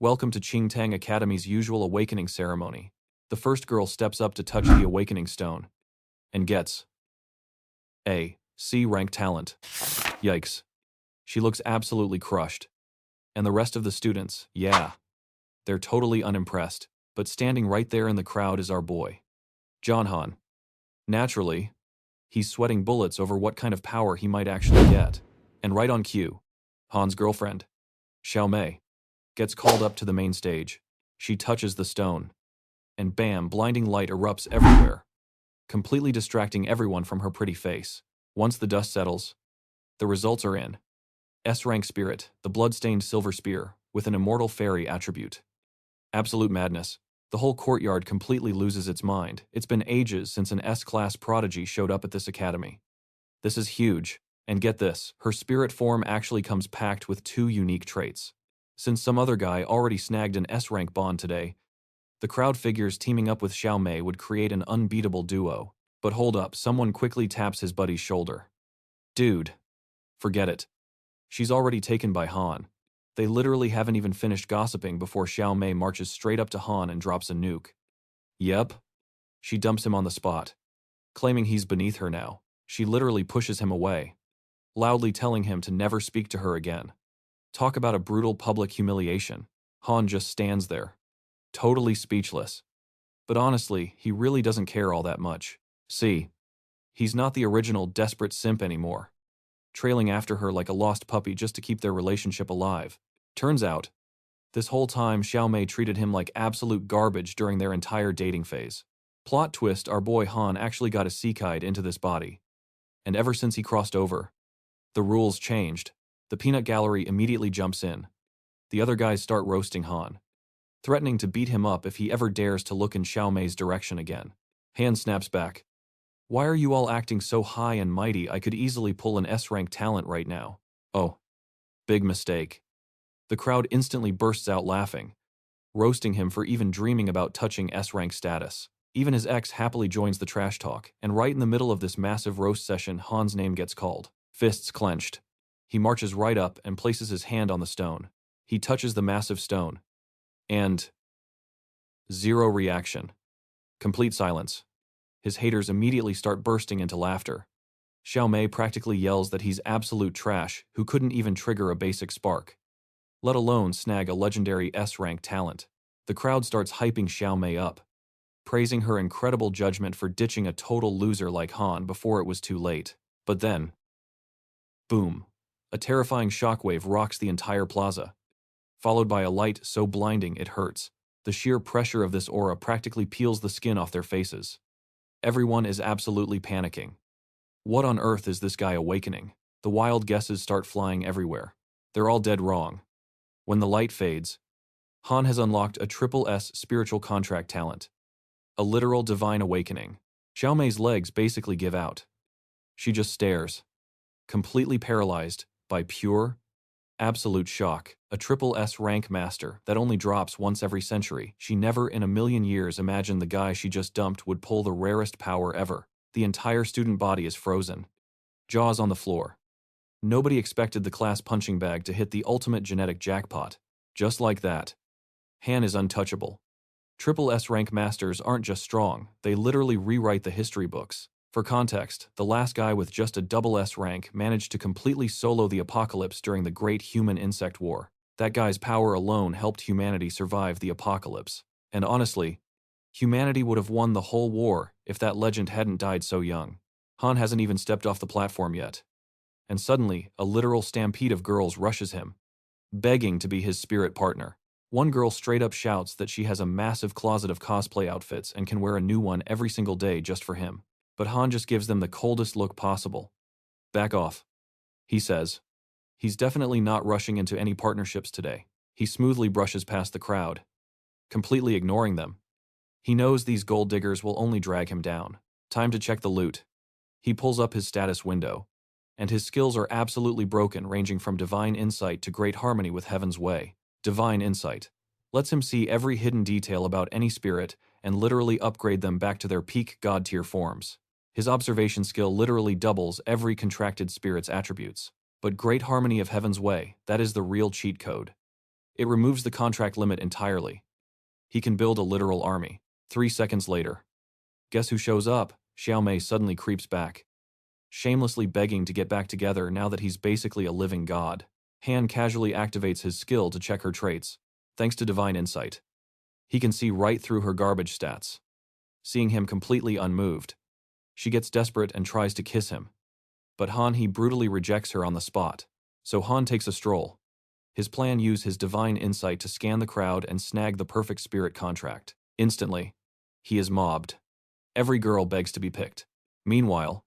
Welcome to Qingtang Academy's usual awakening ceremony. The first girl steps up to touch the awakening stone and gets a C rank talent. Yikes. She looks absolutely crushed. And the rest of the students, yeah, they're totally unimpressed. But standing right there in the crowd is our boy, Johnhan. Naturally, he's sweating bullets over what kind of power he might actually get. And right on cue, Han's girlfriend, Xiao Mei, gets called up to the main stage. She touches the stone. And bam, blinding light erupts everywhere, completely distracting everyone from her pretty face. Once the dust settles, the results are in. S-rank spirit, the blood-stained silver spear, with an immortal fairy attribute. Absolute madness. The whole courtyard completely loses its mind. It's been ages since an S-class prodigy showed up at this academy. This is huge. And get this, her spirit form actually comes packed with 2 unique traits. Since some other guy already snagged an S-rank bond today, the crowd figures teaming up with Xiao Mei would create an unbeatable duo. But hold up, someone quickly taps his buddy's shoulder. Dude, forget it. She's already taken by Han. They literally haven't even finished gossiping before Xiao Mei marches straight up to Han and drops a nuke. Yep. She dumps him on the spot. Claiming he's beneath her now, she literally pushes him away, loudly telling him to never speak to her again. Talk about a brutal public humiliation. Han just stands there, totally speechless. But honestly, he really doesn't care all that much. See, he's not the original desperate simp anymore, trailing after her like a lost puppy just to keep their relationship alive. Turns out, this whole time Xiao Mei treated him like absolute garbage during their entire dating phase. Plot twist, our boy Han actually got isekai'd into this body. And ever since he crossed over, the rules changed. The peanut gallery immediately jumps in. The other guys start roasting Han, threatening to beat him up if he ever dares to look in Xiao Mei's direction again. Han snaps back. Why are you all acting so high and mighty? I could easily pull an S-rank talent right now. Oh, big mistake. The crowd instantly bursts out laughing, roasting him for even dreaming about touching S-rank status. Even his ex happily joins the trash talk, and right in the middle of this massive roast session, Han's name gets called. Fists clenched. He marches right up and places his hand on the stone. He touches the massive stone. And zero reaction. Complete silence. His haters immediately start bursting into laughter. Xiao Mei practically yells that he's absolute trash who couldn't even trigger a basic spark, let alone snag a legendary S-rank talent. The crowd starts hyping Xiao Mei up, praising her incredible judgment for ditching a total loser like Han before it was too late. But then, boom, a terrifying shockwave rocks the entire plaza, followed by a light so blinding it hurts. The sheer pressure of this aura practically peels the skin off their faces. Everyone is absolutely panicking. What on earth is this guy awakening? The wild guesses start flying everywhere. They're all dead wrong. When the light fades, Han has unlocked a triple S spiritual contract talent. A literal divine awakening. Xiao Mei's legs basically give out. She just stares, completely paralyzed by pure, absolute shock. A triple S rank master that only drops once every century. She never in a million years imagined the guy she just dumped would pull the rarest power ever. The entire student body is frozen, jaws on the floor. Nobody expected the class punching bag to hit the ultimate genetic jackpot. Just like that, Han is untouchable. Triple S rank masters aren't just strong, they literally rewrite the history books. For context, the last guy with just a double S rank managed to completely solo the apocalypse during the Great Human Insect War. That guy's power alone helped humanity survive the apocalypse. And honestly, humanity would have won the whole war if that legend hadn't died so young. Han hasn't even stepped off the platform yet. And suddenly, a literal stampede of girls rushes him, begging to be his spirit partner. One girl straight up shouts that she has a massive closet of cosplay outfits and can wear a new one every single day just for him. But Han just gives them the coldest look possible. Back off, he says. He's definitely not rushing into any partnerships today. He smoothly brushes past the crowd, completely ignoring them. He knows these gold diggers will only drag him down. Time to check the loot. He pulls up his status window, and his skills are absolutely broken, ranging from divine insight to great harmony with heaven's way. Divine insight lets him see every hidden detail about any spirit and literally upgrade them back to their peak god-tier forms. His observation skill literally doubles every contracted spirit's attributes. But great harmony of heaven's way, that is the real cheat code. It removes the contract limit entirely. He can build a literal army. 3 seconds later. Guess who shows up? Xiao Mei suddenly creeps back, shamelessly begging to get back together now that he's basically a living god. Han casually activates his skill to check her traits, thanks to divine insight. He can see right through her garbage stats. Seeing him completely unmoved, she gets desperate and tries to kiss him. But he brutally rejects her on the spot. So Han takes a stroll. His plan uses his divine insight to scan the crowd and snag the perfect spirit contract. Instantly, he is mobbed. Every girl begs to be picked. Meanwhile,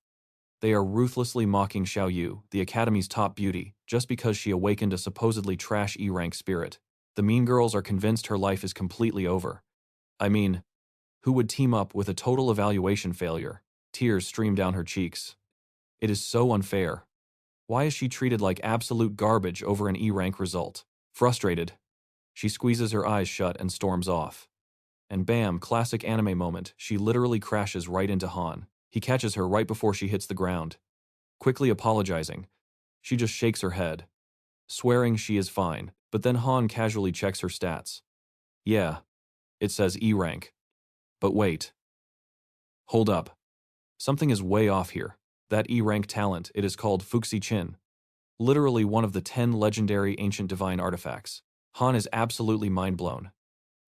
they are ruthlessly mocking Xiao Yu, the Academy's top beauty, just because she awakened a supposedly trash E-rank spirit. The mean girls are convinced her life is completely over. I mean, who would team up with a total evaluation failure? Tears stream down her cheeks. It is so unfair. Why is she treated like absolute garbage over an E-rank result? Frustrated, she squeezes her eyes shut and storms off. And bam, classic anime moment, she literally crashes right into Han. He catches her right before she hits the ground. Quickly apologizing, she just shakes her head, swearing she is fine, but then Han casually checks her stats. Yeah, it says E-rank. But wait. Hold up. Something is way off here. That E-rank talent, it is called Fuxi Qin. Literally one of the 10 legendary ancient divine artifacts. Han is absolutely mind-blown.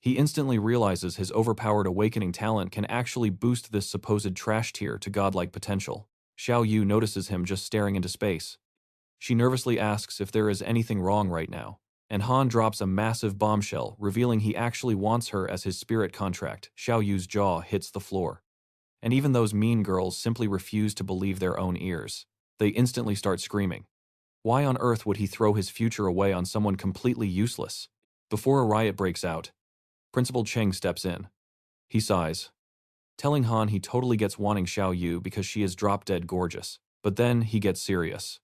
He instantly realizes his overpowered awakening talent can actually boost this supposed trash tier to godlike potential. Xiao Yu notices him just staring into space. She nervously asks if there is anything wrong right now, and Han drops a massive bombshell, revealing he actually wants her as his spirit contract. Xiao Yu's jaw hits the floor. And even those mean girls simply refuse to believe their own ears. They instantly start screaming. Why on earth would he throw his future away on someone completely useless? Before a riot breaks out, Principal Cheng steps in. He sighs, telling Han he totally gets wanting Xiao Yu because she is drop-dead gorgeous. But then he gets serious.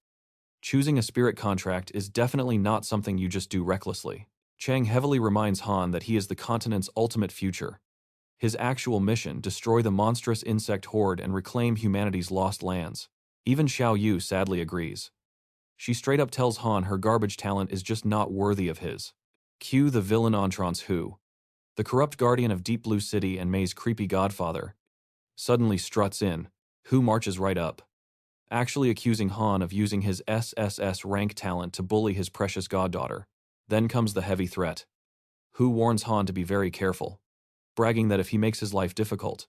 Choosing a spirit contract is definitely not something you just do recklessly. Cheng heavily reminds Han that he is the continent's ultimate future. His actual mission, destroy the monstrous insect horde and reclaim humanity's lost lands. Even Xiao Yu sadly agrees. She straight up tells Han her garbage talent is just not worthy of his. Cue the villain entrance who, the corrupt guardian of Deep Blue City and May's creepy godfather, suddenly struts in. Hu marches right up, actually accusing Han of using his SSS rank talent to bully his precious goddaughter. Then comes the heavy threat. Hu warns Han to be very careful, bragging that if he makes his life difficult,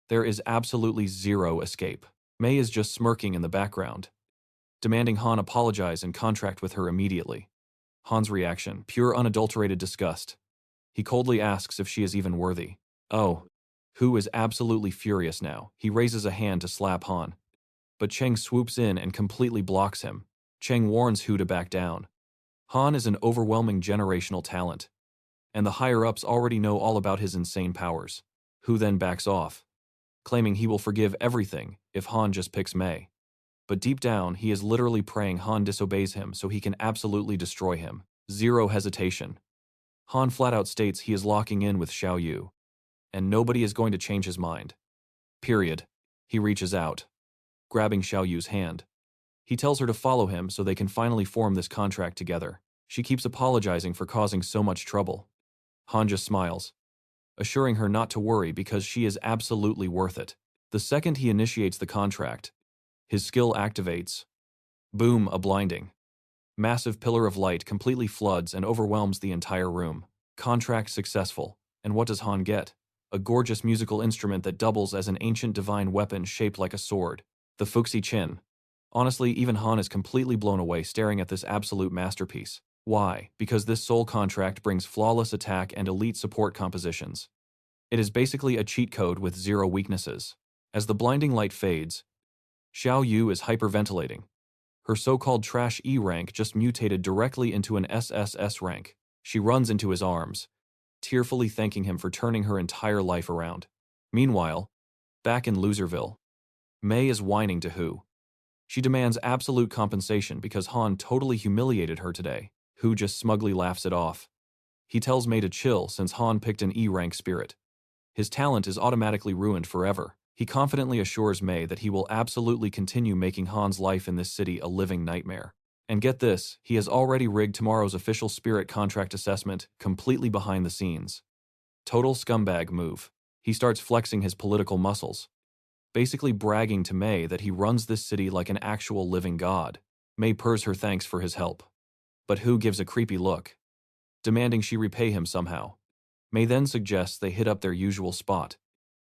there is absolutely zero escape. May is just smirking in the background, demanding Han apologize and contract with her immediately. Han's reaction, pure unadulterated disgust. He coldly asks if she is even worthy. Oh, Hu is absolutely furious now. He raises a hand to slap Han, but Cheng swoops in and completely blocks him. Cheng warns Hu to back down. Han is an overwhelming generational talent, and the higher-ups already know all about his insane powers. Hu then backs off, claiming he will forgive everything if Han just picks Mei. But deep down, he is literally praying Han disobeys him so he can absolutely destroy him. Zero hesitation. Han flat out states he is locking in with Xiao Yu, and nobody is going to change his mind. Period. He reaches out, grabbing Xiao Yu's hand. He tells her to follow him so they can finally form this contract together. She keeps apologizing for causing so much trouble. Han just smiles, assuring her not to worry because she is absolutely worth it. The second he initiates the contract, his skill activates. Boom, a blinding, massive pillar of light completely floods and overwhelms the entire room. Contract successful. And what does Han get? A gorgeous musical instrument that doubles as an ancient divine weapon shaped like a sword. The Fuxi Qin. Honestly, even Han is completely blown away staring at this absolute masterpiece. Why? Because this soul contract brings flawless attack and elite support compositions. It is basically a cheat code with zero weaknesses. As the blinding light fades, Xiao Yu is hyperventilating. Her so-called trash E rank just mutated directly into an SSS rank. She runs into his arms, tearfully thanking him for turning her entire life around. Meanwhile, back in Loserville, Mei is whining to Hu. She demands absolute compensation because Han totally humiliated her today. Hu just smugly laughs it off. He tells Mei to chill since Han picked an E-rank spirit. His talent is automatically ruined forever. He confidently assures Mei that he will absolutely continue making Han's life in this city a living nightmare. And get this, he has already rigged tomorrow's official spirit contract assessment completely behind the scenes. Total scumbag move. He starts flexing his political muscles, basically bragging to Mei that he runs this city like an actual living god. Mei purrs her thanks for his help. But Hu gives a creepy look, demanding she repay him somehow. Mei then suggests they hit up their usual spot,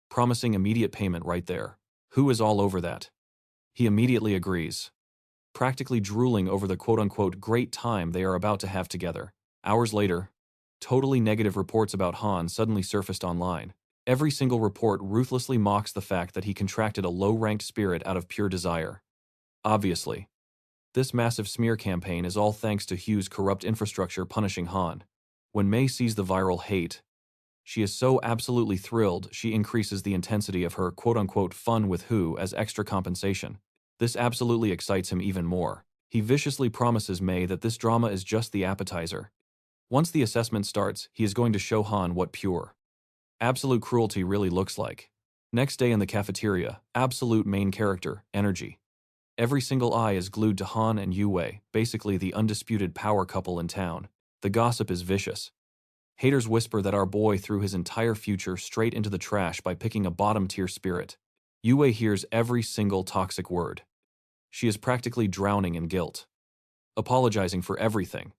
promising immediate payment right there. Hu is all over that. He immediately agrees, practically drooling over the quote-unquote great time they are about to have together. Hours later, totally negative reports about Han suddenly surfaced online. Every single report ruthlessly mocks the fact that he contracted a low-ranked spirit out of pure desire. Obviously, this massive smear campaign is all thanks to Hu's corrupt infrastructure punishing Han. When Mei sees the viral hate, she is so absolutely thrilled she increases the intensity of her quote-unquote fun with Hu as extra compensation. This absolutely excites him even more. He viciously promises Mei that this drama is just the appetizer. Once the assessment starts, he is going to show Han what pure, absolute cruelty really looks like. Next day in the cafeteria, absolute main character, energy. Every single eye is glued to Han and Yue, basically the undisputed power couple in town. The gossip is vicious. Haters whisper that our boy threw his entire future straight into the trash by picking a bottom-tier spirit. Yue hears every single toxic word. She is practically drowning in guilt, apologizing for everything.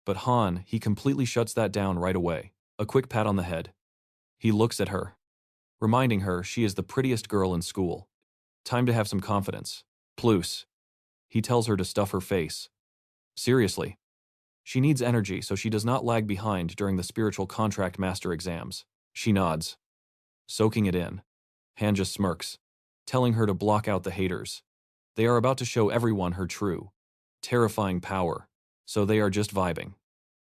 But Han, he completely shuts that down right away. A quick pat on the head. He looks at her, reminding her she is the prettiest girl in school. Time to have some confidence. Plus, he tells her to stuff her face. Seriously. She needs energy so she does not lag behind during the spiritual contract master exams. She nods, soaking it in. Han just smirks, telling her to block out the haters. They are about to show everyone her true, terrifying power, so they are just vibing,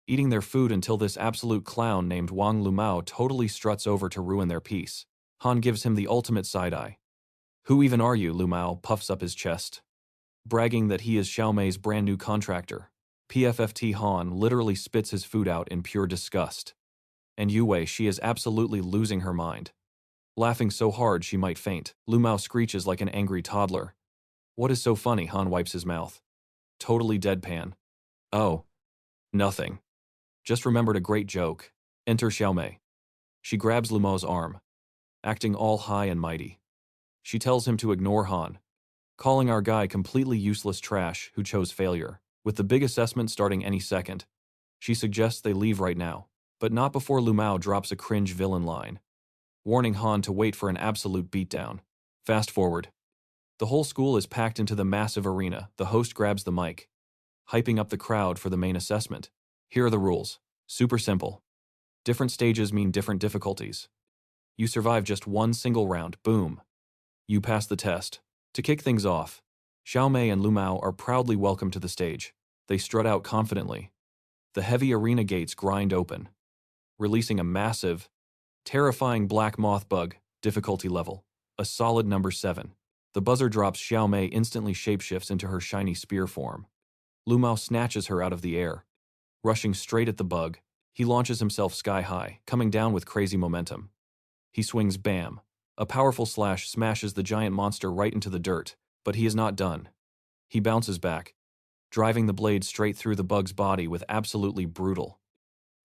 eating their food until this absolute clown named Wang Lumao totally struts over to ruin their peace. Han gives him the ultimate side-eye. Who even are you? Lumao puffs up his chest, bragging that he is Xiaomei's brand new contractor. PFFT Han literally spits his food out in pure disgust. And Yue, she is absolutely losing her mind, laughing so hard she might faint. Lumao screeches like an angry toddler. What is so funny? Han wipes his mouth, totally deadpan. Oh, nothing. Just remembered a great joke. Enter Xiaomei. She grabs Lumao's arm, acting all high and mighty. She tells him to ignore Han, calling our guy completely useless trash who chose failure. With the big assessment starting any second, she suggests they leave right now, but not before Lumao drops a cringe villain line, warning Han to wait for an absolute beatdown. Fast forward. The whole school is packed into the massive arena. The host grabs the mic, hyping up the crowd for the main assessment. Here are the rules. Super simple. Different stages mean different difficulties. You survive just one single round, boom. You pass the test. To kick things off, Xiaomei and Lumao are proudly welcomed to the stage. They strut out confidently. The heavy arena gates grind open, releasing a massive, terrifying black moth bug, difficulty level, a solid number 7. The buzzer drops. Xiaomei instantly shapeshifts into her shiny spear form. Lumao snatches her out of the air. Rushing straight at the bug, he launches himself sky high, coming down with crazy momentum. He swings bam. A powerful slash smashes the giant monster right into the dirt, but he is not done. He bounces back, driving the blade straight through the bug's body with absolutely brutal,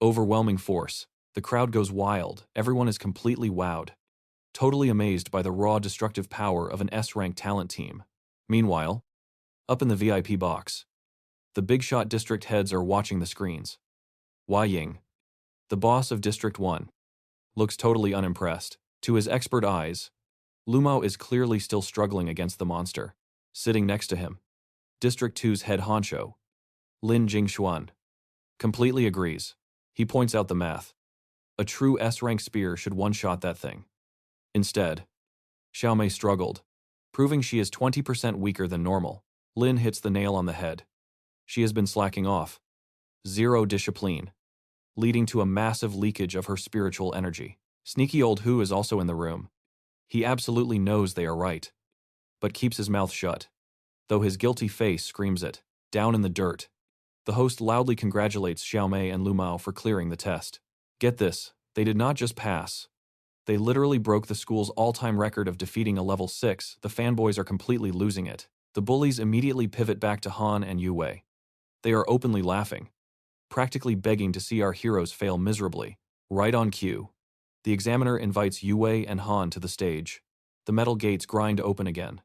overwhelming force. The crowd goes wild. Everyone is completely wowed, totally amazed by the raw destructive power of an S-rank talent team. Meanwhile, up in the VIP box, the big shot district heads are watching the screens. Wei Ying, the boss of District 1, looks totally unimpressed. To his expert eyes, Lumao is clearly still struggling against the monster. Sitting next to him, District 2's head honcho, Lin Jingxuan, completely agrees. He points out the math. A true S-rank spear should one-shot that thing. Instead, Xiaomei struggled, proving she is 20% weaker than normal. Lin hits the nail on the head. She has been slacking off. Zero discipline, leading to a massive leakage of her spiritual energy. Sneaky old Hu is also in the room. He absolutely knows they are right, but keeps his mouth shut, though his guilty face screams it. Down in the dirt, the host loudly congratulates Xiaomei and Lumao for clearing the test. Get this, they did not just pass. They literally broke the school's all-time record of defeating a level 6. The fanboys are completely losing it. The bullies immediately pivot back to Han and Yue, They are openly laughing, practically begging to see our heroes fail miserably. Right on cue, the examiner invites Yue and Han to the stage. The metal gates grind open again.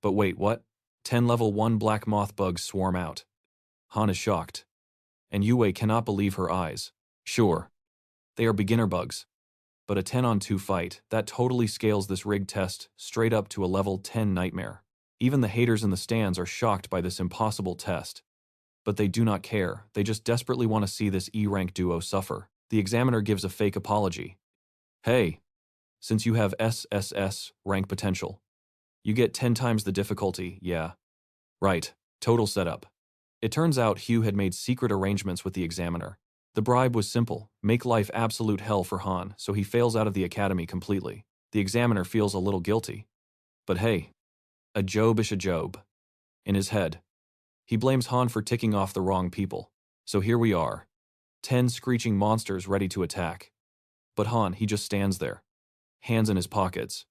But wait, what? 10 level 1 black moth bugs swarm out. Han is shocked, and Yue cannot believe her eyes. Sure, they are beginner bugs, but a 10-on-2 fight, that totally scales this rigged test straight up to a level 10 nightmare. Even the haters in the stands are shocked by this impossible test. But they do not care, they just desperately want to see this E-rank duo suffer. The examiner gives a fake apology. Hey, since you have SSS rank potential, you get 10 times the difficulty, yeah. Right, total setup. It turns out Hugh had made secret arrangements with the examiner. The bribe was simple, make life absolute hell for Han, so he fails out of the academy completely. The examiner feels a little guilty. But hey, a job is a job. In his head, he blames Han for ticking off the wrong people. So here we are, 10 screeching monsters ready to attack. But Han, he just stands there, hands in his pockets,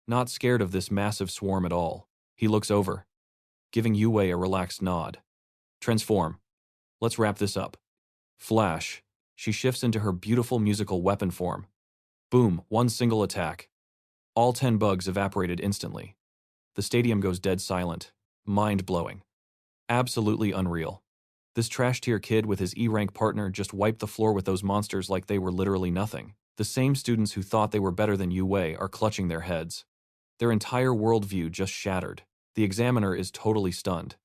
not scared of this massive swarm at all. He looks over, giving Yue a relaxed nod. Transform. Let's wrap this up. Flash. She shifts into her beautiful musical weapon form. Boom, one single attack. All 10 bugs evaporated instantly. The stadium goes dead silent. Mind-blowing. Absolutely unreal. This trash-tier kid with his E-rank partner just wiped the floor with those monsters like they were literally nothing. The same students who thought they were better than Yue are clutching their heads. Their entire worldview just shattered. The examiner is totally stunned,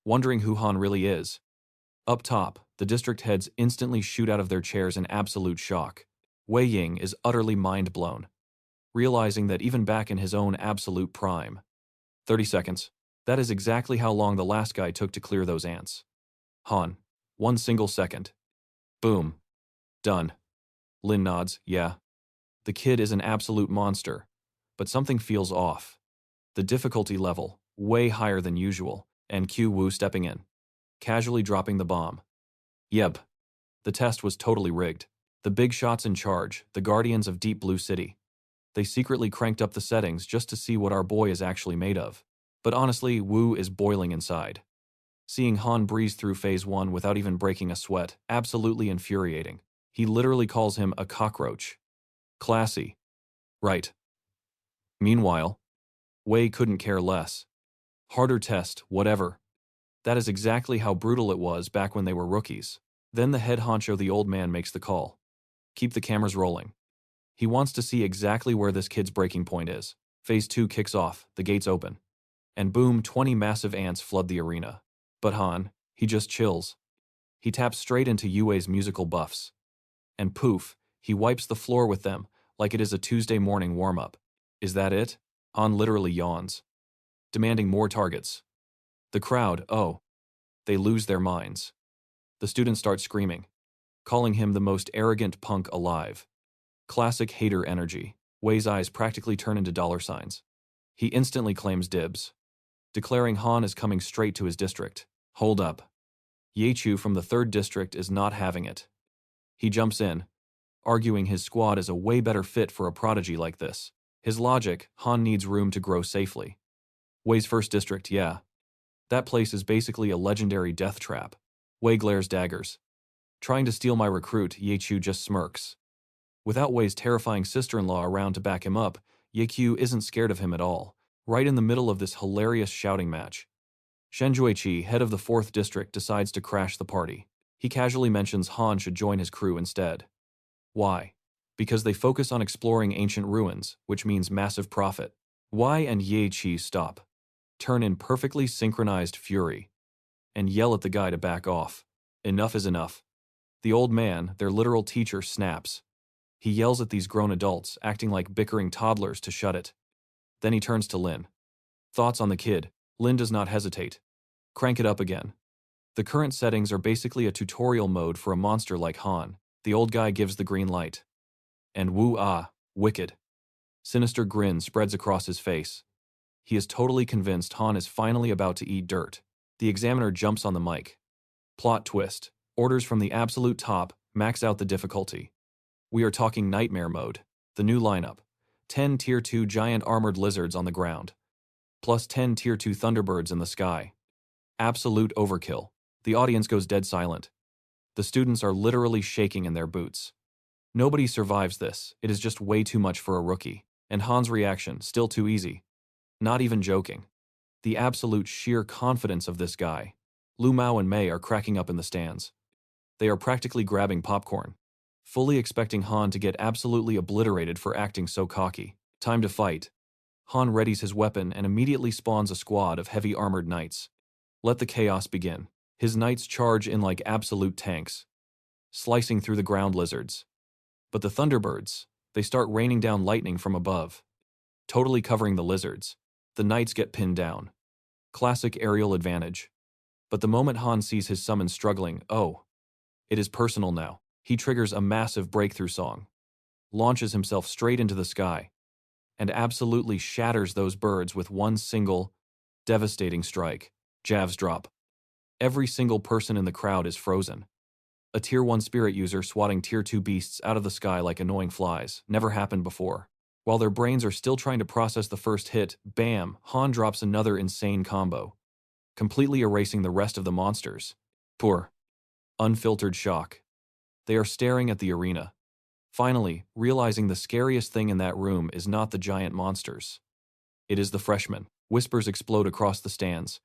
wondering who Han really is. Up top, the district heads instantly shoot out of their chairs in absolute shock. Wei Ying is utterly mind-blown, realizing that even back in his own absolute prime, 30 seconds, that is exactly how long the last guy took to clear those ants. Han, 1 single second. Boom. Done. Lin nods, yeah. The kid is an absolute monster, but something feels off. The difficulty level, way higher than usual, and Q Wu stepping in, casually dropping the bomb. Yep. The test was totally rigged. The big shots in charge, the guardians of Deep Blue City. They secretly cranked up the settings just to see what our boy is actually made of. But honestly, Wu is boiling inside. Seeing Han breeze through Phase 1 without even breaking a sweat, absolutely infuriating. He literally calls him a cockroach. Classy. Right. Meanwhile, Wei couldn't care less. Harder test, whatever. That is exactly how brutal it was back when they were rookies. Then the head honcho, the old man, makes the call. Keep the cameras rolling. He wants to see exactly where this kid's breaking point is. Phase 2 kicks off, the gates open. And boom, 20 massive ants flood the arena. But Han, he just chills. He taps straight into Yue's musical buffs. And poof, he wipes the floor with them, like it is a Tuesday morning warm-up. Is that it? Han literally yawns, demanding more targets. The crowd, oh, they lose their minds. The students start screaming, calling him the most arrogant punk alive. Classic hater energy. Wei's eyes practically turn into dollar signs. He instantly claims dibs, declaring Han is coming straight to his district. Hold up. Yechu from the 3rd district is not having it. He jumps in, arguing his squad is a way better fit for a prodigy like this. His logic, Han needs room to grow safely. Wei's 1st district, yeah. That place is basically a legendary death trap. Wei glares daggers. Trying to steal my recruit, Yechu just smirks. Without Wei's terrifying sister-in-law around to back him up, Yechu isn't scared of him at all. Right in the middle of this hilarious shouting match, Shen Juiqi, head of the 4th district, decides to crash the party. He casually mentions Han should join his crew instead. Why? Because they focus on exploring ancient ruins, which means massive profit. Wei and Yechi stop, turn in perfectly synchronized fury, and yell at the guy to back off. Enough is enough. The old man, their literal teacher, snaps. He yells at these grown adults, acting like bickering toddlers, to shut it. Then he turns to Lin. Thoughts on the kid? Lin does not hesitate. Crank it up again. The current settings are basically a tutorial mode for a monster like Han. The old guy gives the green light. And wicked. Sinister grin spreads across his face. He is totally convinced Han is finally about to eat dirt. The examiner jumps on the mic. Plot twist. Orders from the absolute top, max out the difficulty. We are talking nightmare mode. The new lineup. 10 Tier 2 giant armored lizards on the ground, plus 10 Tier 2 thunderbirds in the sky. Absolute overkill. The audience goes dead silent. The students are literally shaking in their boots. Nobody survives this, it is just way too much for a rookie. And Han's reaction, still too easy. Not even joking. The absolute sheer confidence of this guy. Lu Mao and Mei are cracking up in the stands. They are practically grabbing popcorn, fully expecting Han to get absolutely obliterated for acting so cocky. Time to fight. Han readies his weapon and immediately spawns a squad of heavy armored knights. Let the chaos begin. His knights charge in like absolute tanks, slicing through the ground lizards. But the Thunderbirds, they start raining down lightning from above, totally covering the lizards. The knights get pinned down. Classic aerial advantage. But the moment Han sees his summon struggling, oh, it is personal now. He triggers a massive breakthrough song, launches himself straight into the sky, and absolutely shatters those birds with one single, devastating strike. Javs drop. Every single person in the crowd is frozen. A Tier 1 spirit user swatting Tier 2 beasts out of the sky like annoying flies. Never happened before. While their brains are still trying to process the first hit, bam, Han drops another insane combo, completely erasing the rest of the monsters. Poor. Unfiltered shock. They are staring at the arena, finally realizing the scariest thing in that room is not the giant monsters. It is the freshmen. Whispers explode across the stands.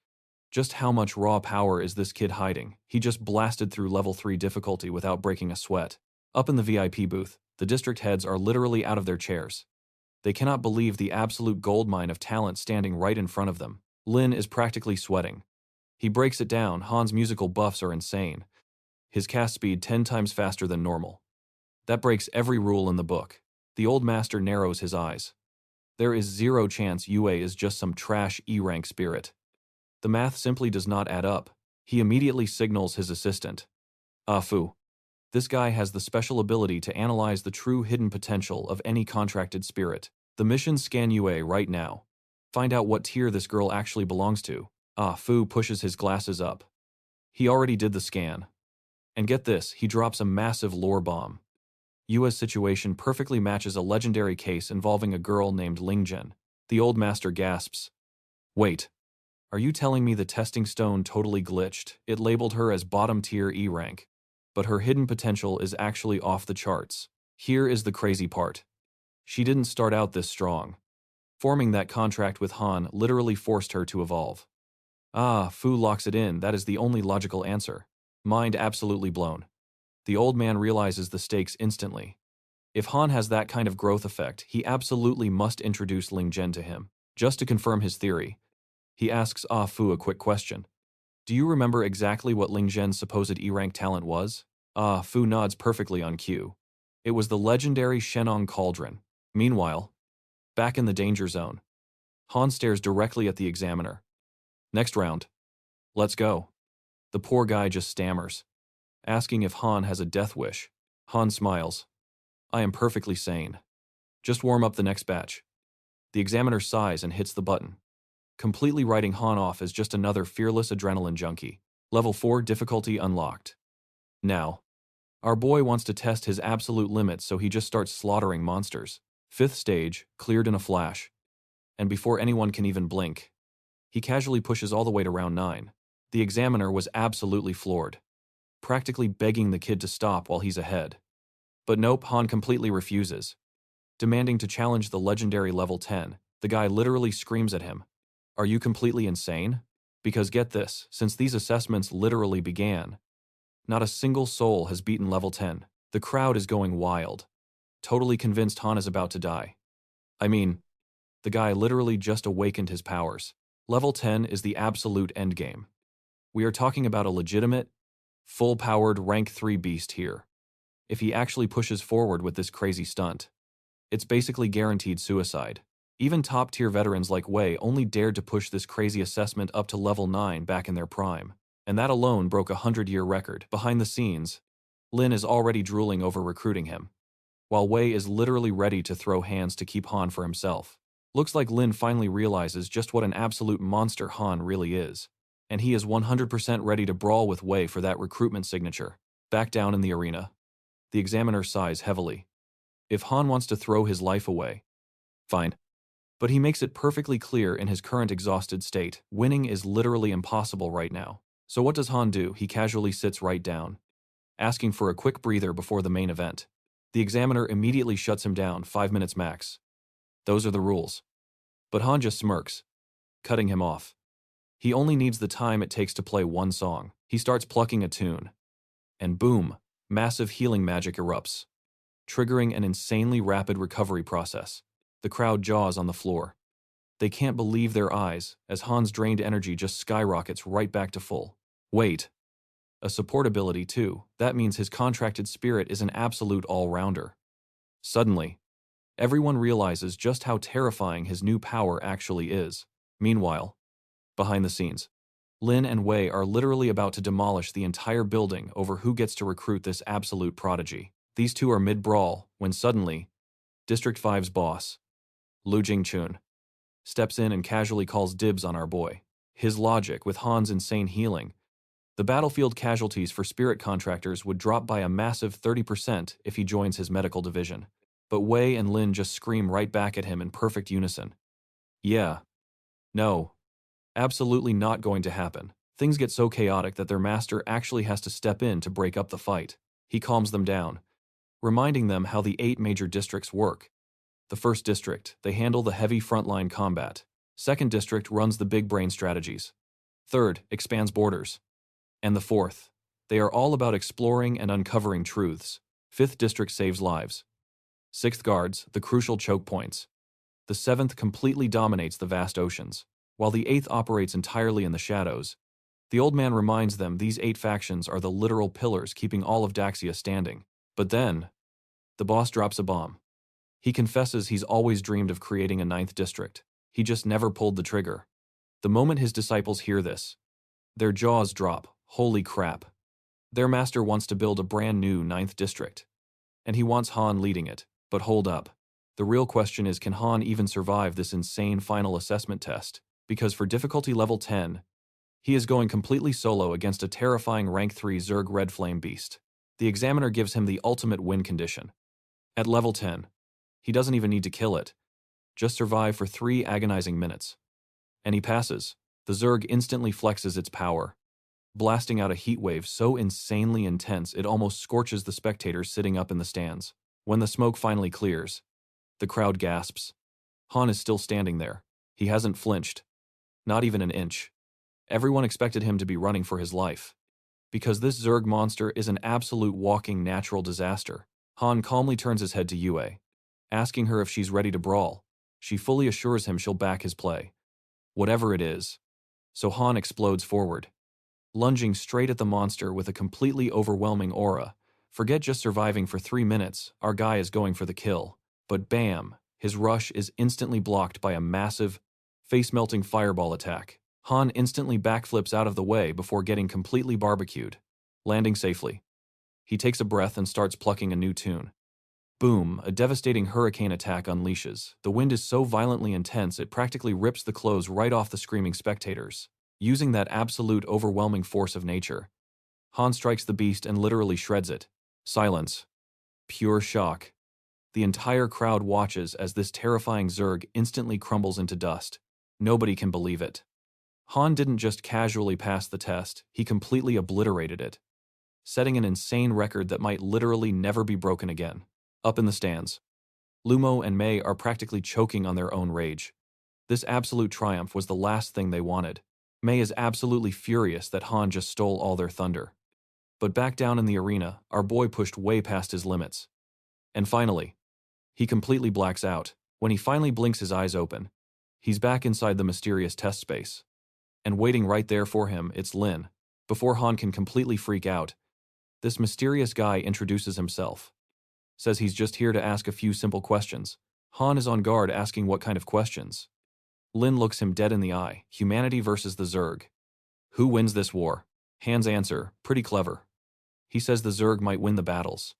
Just how much raw power is this kid hiding? He just blasted through level 3 difficulty without breaking a sweat. Up in the VIP booth, the district heads are literally out of their chairs. They cannot believe the absolute goldmine of talent standing right in front of them. Lin is practically sweating. He breaks it down. Han's musical buffs are insane. His cast speed 10 times faster than normal. That breaks every rule in the book. The old master narrows his eyes. There is zero chance Yue is just some trash E-rank spirit. The math simply does not add up. He immediately signals his assistant. Ah fu. This guy has the special ability to analyze the true hidden potential of any contracted spirit. The mission: scan Yue right now. Find out what tier this girl actually belongs to. Ah fu pushes his glasses up. He already did the scan. And get this, he drops a massive lore bomb. Yue's situation perfectly matches a legendary case involving a girl named Lingzhen. The old master gasps. Wait. Are you telling me the testing stone totally glitched? It labeled her as bottom tier E rank. But her hidden potential is actually off the charts. Here is the crazy part. She didn't start out this strong. Forming that contract with Han literally forced her to evolve. Ah, Fu locks it in. That is the only logical answer. Mind absolutely blown. The old man realizes the stakes instantly. If Han has that kind of growth effect, he absolutely must introduce Lingzhen to him. Just to confirm his theory, he asks Ah Fu a quick question. Do you remember exactly what Lingzhen's supposed E-rank talent was? Ah Fu nods perfectly on cue. It was the legendary Shenong Cauldron. Meanwhile, back in the danger zone, Han stares directly at the examiner. Next round. Let's go. The poor guy just stammers, asking if Han has a death wish. Han smiles. I am perfectly sane. Just warm up the next batch. The examiner sighs and hits the button, completely writing Han off as just another fearless adrenaline junkie. Level 4 difficulty unlocked. Now, our boy wants to test his absolute limits, so he just starts slaughtering monsters. 5th stage, cleared in a flash. And before anyone can even blink, he casually pushes all the way to round 9. The examiner was absolutely floored, practically begging the kid to stop while he's ahead. But nope, Han completely refuses, demanding to challenge the legendary level 10. The guy literally screams at him. Are you completely insane? Because get this, since these assessments literally began, not a single soul has beaten level 10. The crowd is going wild, totally convinced Han is about to die. I mean, the guy literally just awakened his powers. Level 10 is the absolute endgame. We are talking about a legitimate, full-powered rank 3 beast here. If he actually pushes forward with this crazy stunt, it's basically guaranteed suicide. Even top-tier veterans like Wei only dared to push this crazy assessment up to level 9 back in their prime, and that alone broke a 100-year record. Behind the scenes, Lin is already drooling over recruiting him, while Wei is literally ready to throw hands to keep Han for himself. Looks like Lin finally realizes just what an absolute monster Han really is, and he is 100% ready to brawl with Wei for that recruitment signature. Back down in the arena, the examiner sighs heavily. If Han wants to throw his life away, fine. But he makes it perfectly clear in his current exhausted state, winning is literally impossible right now. So what does Han do? He casually sits right down, asking for a quick breather before the main event. The examiner immediately shuts him down, 5 minutes max. Those are the rules. But Han just smirks, cutting him off. He only needs the time it takes to play one song. He starts plucking a tune. And boom, massive healing magic erupts, triggering an insanely rapid recovery process. The crowd jaws on the floor. They can't believe their eyes as Han's drained energy just skyrockets right back to full. Wait. A support ability too. That means his contracted spirit is an absolute all-rounder. Suddenly, everyone realizes just how terrifying his new power actually is. Meanwhile, behind the scenes, Lin and Wei are literally about to demolish the entire building over who gets to recruit this absolute prodigy. These two are mid-brawl when suddenly, District 5's boss, Lu Jingchun, steps in and casually calls dibs on our boy. His logic, with Han's insane healing, the battlefield casualties for spirit contractors would drop by a massive 30% if he joins his medical division. But Wei and Lin just scream right back at him in perfect unison. Yeah. No. Absolutely not going to happen. Things get so chaotic that their master actually has to step in to break up the fight. He calms them down, reminding them how the 8 major districts work. The first district, they handle the heavy frontline combat. Second district runs the big brain strategies. Third, expands borders. And the fourth, they are all about exploring and uncovering truths. Fifth district saves lives. Sixth guards the crucial choke points. The seventh completely dominates the vast oceans, while the eighth operates entirely in the shadows. The old man reminds them these 8 factions are the literal pillars keeping all of Daxia standing. But then, the boss drops a bomb. He confesses he's always dreamed of creating a 9th district. He just never pulled the trigger. The moment his disciples hear this, their jaws drop. Holy crap. Their master wants to build a brand new 9th district. And he wants Han leading it. But hold up. The real question is, can Han even survive this insane final assessment test? Because for difficulty level 10, he is going completely solo against a terrifying rank 3 Zerg red flame beast. The examiner gives him the ultimate win condition. At level 10, he doesn't even need to kill it. Just survive for 3 agonizing minutes. And he passes. The Zerg instantly flexes its power, blasting out a heat wave so insanely intense it almost scorches the spectators sitting up in the stands. When the smoke finally clears, the crowd gasps. Han is still standing there. He hasn't flinched. Not even an inch. Everyone expected him to be running for his life. Because this Zerg monster is an absolute walking natural disaster. Han calmly turns his head to Yue, asking her if she's ready to brawl. She fully assures him she'll back his play, whatever it is. So Han explodes forward, lunging straight at the monster with a completely overwhelming aura. Forget just surviving for 3 minutes, our guy is going for the kill. But bam, his rush is instantly blocked by a massive, face-melting fireball attack. Han instantly backflips out of the way before getting completely barbecued, landing safely. He takes a breath and starts plucking a new tune. Boom, a devastating hurricane attack unleashes. The wind is so violently intense it practically rips the clothes right off the screaming spectators. Using that absolute overwhelming force of nature, Han strikes the beast and literally shreds it. Silence. Pure shock. The entire crowd watches as this terrifying Zerg instantly crumbles into dust. Nobody can believe it. Han didn't just casually pass the test, he completely obliterated it, setting an insane record that might literally never be broken again. Up in the stands, Lumo and Mei are practically choking on their own rage. This absolute triumph was the last thing they wanted. Mei is absolutely furious that Han just stole all their thunder. But back down in the arena, our boy pushed way past his limits. And finally, he completely blacks out. When he finally blinks his eyes open, he's back inside the mysterious test space. And waiting right there for him, it's Lin. Before Han can completely freak out, this mysterious guy introduces himself. Says he's just here to ask a few simple questions. Han is on guard, asking what kind of questions. Lin looks him dead in the eye. Humanity versus the Zerg. Who wins this war? Han's answer, pretty clever. He says the Zerg might win the battles.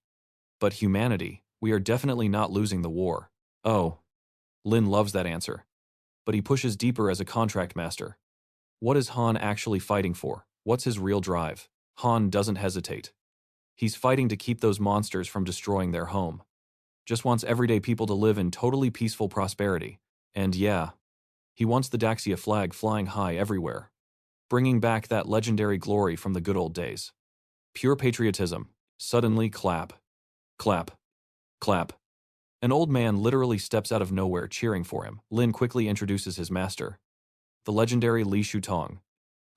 But humanity, we are definitely not losing the war. Oh. Lin loves that answer. But he pushes deeper as a contract master. What is Han actually fighting for? What's his real drive? Han doesn't hesitate. He's fighting to keep those monsters from destroying their home. Just wants everyday people to live in totally peaceful prosperity. And yeah, he wants the Daxia flag flying high everywhere. bringing back that legendary glory from the good old days. Pure patriotism. Suddenly, clap, clap, clap. An old man literally steps out of nowhere cheering for him. Lin quickly introduces his master, the legendary Li Shutong,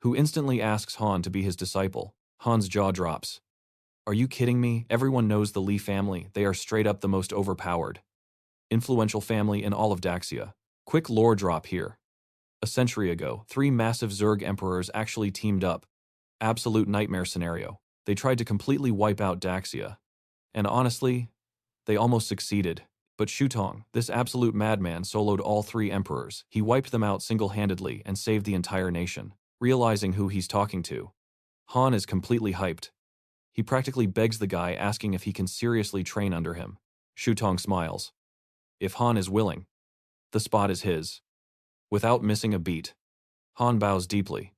who instantly asks Han to be his disciple. Han's jaw drops. Are you kidding me? Everyone knows the Li family. They are straight up the most overpowered, influential family in all of Daxia. Quick lore drop here. A century ago, 3 massive Zerg emperors actually teamed up. Absolute nightmare scenario. They tried to completely wipe out Daxia. And honestly, they almost succeeded. But Shutong, this absolute madman, soloed all 3 emperors. He wiped them out single-handedly and saved the entire nation. Realizing who he's talking to, Han is completely hyped. He practically begs the guy, asking if he can seriously train under him. Shutong smiles. If Han is willing, the spot is his. Without missing a beat, Han bows deeply,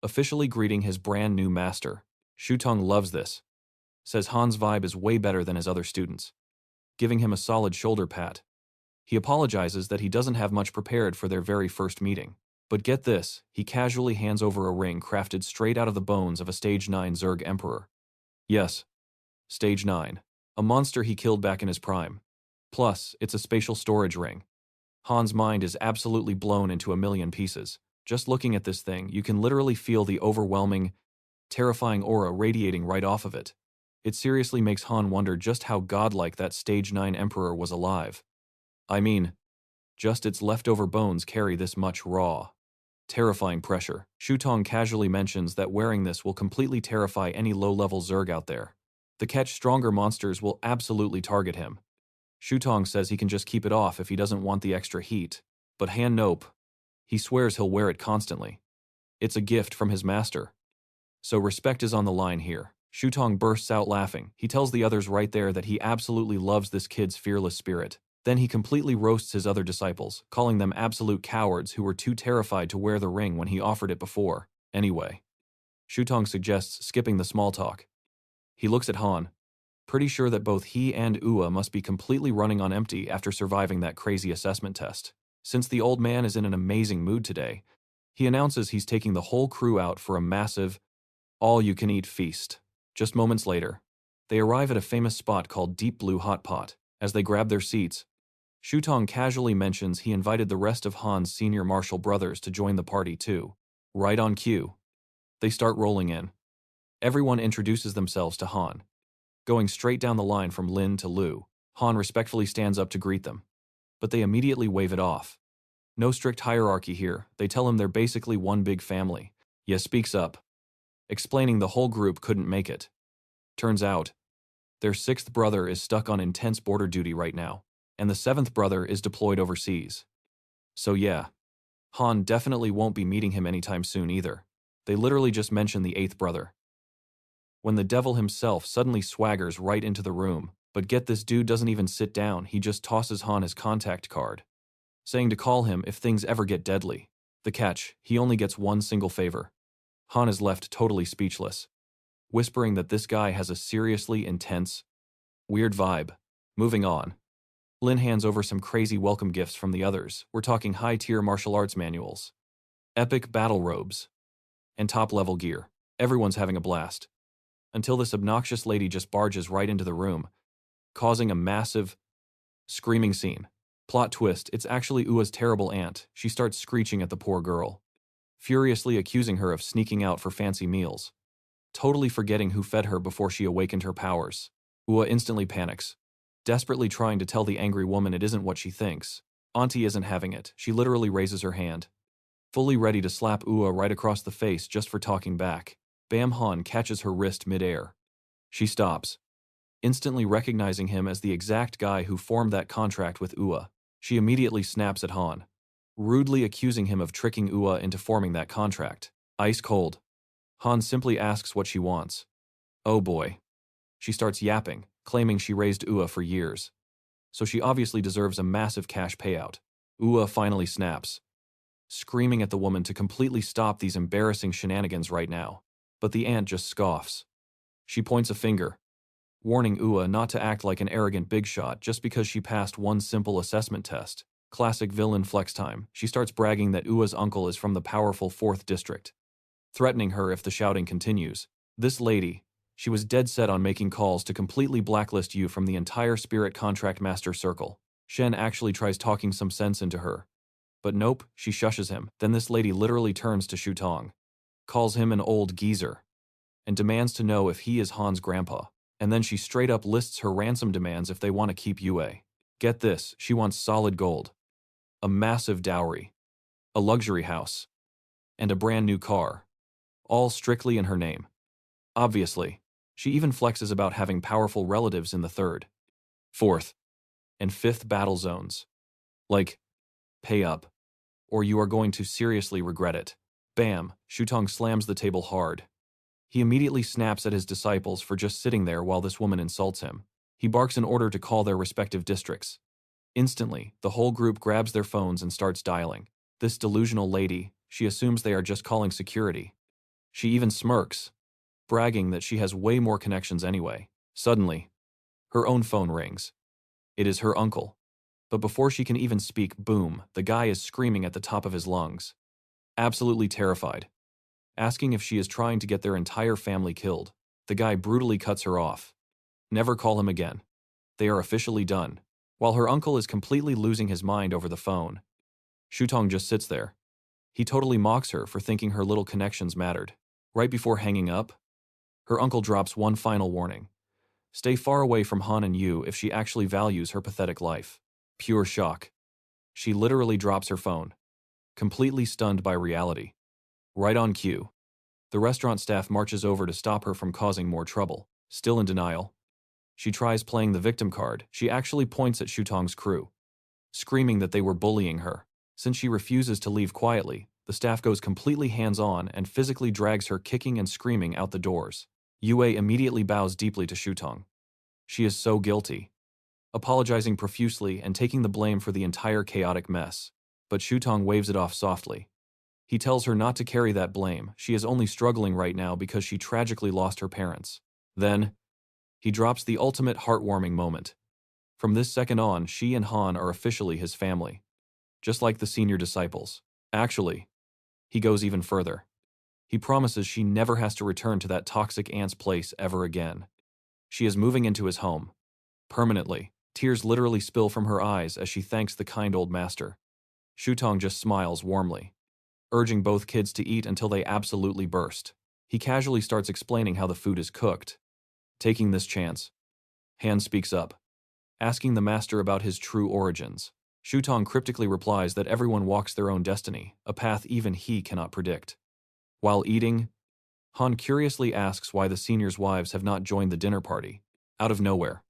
officially greeting his brand new master. Shutong loves this. Says Han's vibe is way better than his other students, giving him a solid shoulder pat. He apologizes that he doesn't have much prepared for their very first meeting. But get this, he casually hands over a ring crafted straight out of the bones of a Stage 9 Zerg Emperor. Yes, Stage 9. A monster he killed back in his prime. Plus, it's a spatial storage ring. Han's mind is absolutely blown into a million pieces. Just looking at this thing, you can literally feel the overwhelming, terrifying aura radiating right off of it. It seriously makes Han wonder just how godlike that Stage 9 Emperor was alive. I mean, just its leftover bones carry this much raw, terrifying pressure. Shutong casually mentions that wearing this will completely terrify any low-level Zerg out there. The catch stronger monsters will absolutely target him. Shutong says he can just keep it off if he doesn't want the extra heat. But Han nope. He swears he'll wear it constantly. It's a gift from his master. So respect is on the line here. Shutong bursts out laughing. He tells the others right there that he absolutely loves this kid's fearless spirit. Then he completely roasts his other disciples, calling them absolute cowards who were too terrified to wear the ring when he offered it before. Anyway, Shutong suggests skipping the small talk. He looks at Han, pretty sure that both he and Ua must be completely running on empty after surviving that crazy assessment test. Since the old man is in an amazing mood today, he announces he's taking the whole crew out for a massive, all-you-can-eat feast. Just moments later, they arrive at a famous spot called Deep Blue Hot Pot. As they grab their seats, Shutong casually mentions he invited the rest of Han's senior martial brothers to join the party too. Right on cue, they start rolling in. Everyone introduces themselves to Han, going straight down the line from Lin to Lu. Han respectfully stands up to greet them, but they immediately wave it off. No strict hierarchy here. They tell him they're basically one big family. Ye speaks up, explaining the whole group couldn't make it. Turns out, their 6th brother is stuck on intense border duty right now, and the 7th brother is deployed overseas. So yeah, Han definitely won't be meeting him anytime soon either. They literally just mention the 8th brother, when the devil himself suddenly swaggers right into the room. But get this, dude doesn't even sit down, he just tosses Han his contact card, saying to call him if things ever get deadly. The catch, he only gets one single favor. Han is left totally speechless, whispering that this guy has a seriously intense, weird vibe. Moving on. Lin hands over some crazy welcome gifts from the others. We're talking high-tier martial arts manuals, epic battle robes, and top-level gear. Everyone's having a blast. Until this obnoxious lady just barges right into the room, causing a massive, screaming scene. Plot twist, it's actually Ua's terrible aunt. She starts screeching at the poor girl, furiously accusing her of sneaking out for fancy meals, totally forgetting who fed her before she awakened her powers. Ua instantly panics, desperately trying to tell the angry woman it isn't what she thinks. Auntie isn't having it. She literally raises her hand, fully ready to slap Ua right across the face just for talking back. Bam! Han catches her wrist mid-air. She stops, instantly recognizing him as the exact guy who formed that contract with Ua. She immediately snaps at Han, rudely accusing him of tricking Ua into forming that contract. Ice cold, Han simply asks what she wants. Oh boy. She starts yapping, claiming she raised Ua for years, so she obviously deserves a massive cash payout. Ua finally snaps, screaming at the woman to completely stop these embarrassing shenanigans right now. But the aunt just scoffs. She points a finger, warning Ua not to act like an arrogant big shot just because she passed one simple assessment test. Classic villain flex time. She starts bragging that Ua's uncle is from the powerful 4th district, threatening her if the shouting continues. This lady, she was dead set on making calls to completely blacklist you from the entire Spirit Contract Master circle. Shen actually tries talking some sense into her. But nope, she shushes him. Then this lady literally turns to Shutong, calls him an old geezer, and demands to know if he is Han's grandpa. And then she straight up lists her ransom demands if they want to keep Yue. Get this, she wants solid gold, a massive dowry, a luxury house, and a brand new car, all strictly in her name. Obviously, she even flexes about having powerful relatives in the 3rd, 4th, and 5th battle zones. Like, pay up, or you are going to seriously regret it. Bam, Shutong slams the table hard. He immediately snaps at his disciples for just sitting there while this woman insults him. He barks an order to call their respective districts. Instantly, the whole group grabs their phones and starts dialing. This delusional lady, she assumes they are just calling security. She even smirks, bragging that she has way more connections anyway. Suddenly, her own phone rings. It is her uncle. But before she can even speak, boom, the guy is screaming at the top of his lungs. Absolutely terrified, asking if she is trying to get their entire family killed. The guy brutally cuts her off. Never call him again. They are officially done. While her uncle is completely losing his mind over the phone, Shutong just sits there. He totally mocks her for thinking her little connections mattered. Right before hanging up, her uncle drops one final warning. Stay far away from Han and Yu if she actually values her pathetic life. Pure shock. She literally drops her phone, completely stunned by reality. Right on cue, the restaurant staff marches over to stop her from causing more trouble. Still in denial, she tries playing the victim card. She actually points at Shutong's crew, screaming that they were bullying her. Since she refuses to leave quietly, the staff goes completely hands-on and physically drags her kicking and screaming out the doors. Yue immediately bows deeply to Shutong. She is so guilty, apologizing profusely and taking the blame for the entire chaotic mess. But Shutong waves it off softly. He tells her not to carry that blame. She is only struggling right now because she tragically lost her parents. Then, he drops the ultimate heartwarming moment. From this second on, she and Han are officially his family, just like the senior disciples. Actually, he goes even further. He promises she never has to return to that toxic aunt's place ever again. She is moving into his home, permanently. Tears literally spill from her eyes as she thanks the kind old master. Shutong just smiles warmly, urging both kids to eat until they absolutely burst. He casually starts explaining how the food is cooked. Taking this chance, Han speaks up, asking the master about his true origins. Shutong cryptically replies that everyone walks their own destiny, a path even he cannot predict. While eating, Han curiously asks why the seniors' wives have not joined the dinner party. Out of nowhere,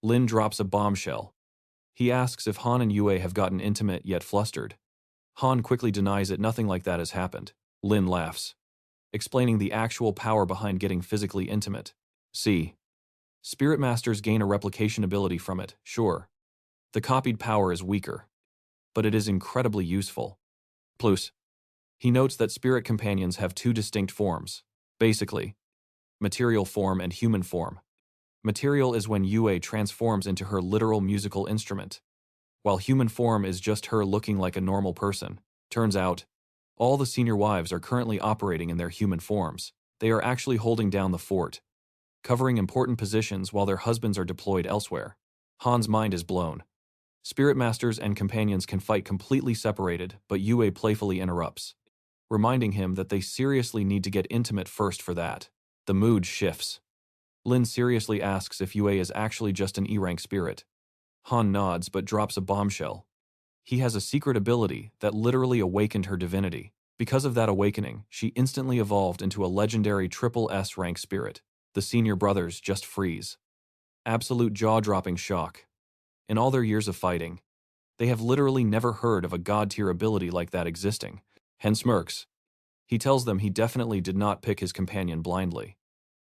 Lin drops a bombshell. He asks if Han and Yue have gotten intimate yet flustered. Han quickly denies that nothing like that has happened. Lin laughs, explaining the actual power behind getting physically intimate. See, Spirit Masters gain a replication ability from it, sure. The copied power is weaker, but it is incredibly useful. Plus, he notes that spirit companions have two distinct forms, basically, material form and human form. Material is when Yue transforms into her literal musical instrument, while human form is just her looking like a normal person. Turns out, all the senior wives are currently operating in their human forms. They are actually holding down the fort, covering important positions while their husbands are deployed elsewhere. Han's mind is blown. Spirit Masters and companions can fight completely separated, but Yue playfully interrupts, reminding him that they seriously need to get intimate first for that. The mood shifts. Lin seriously asks if Yue is actually just an E-rank spirit. Han nods but drops a bombshell. He has a secret ability that literally awakened her divinity. Because of that awakening, she instantly evolved into a legendary triple S rank spirit. The senior brothers just freeze. Absolute jaw-dropping shock. In all their years of fighting, they have literally never heard of a god-tier ability like that existing. Han smirks. He tells them he definitely did not pick his companion blindly.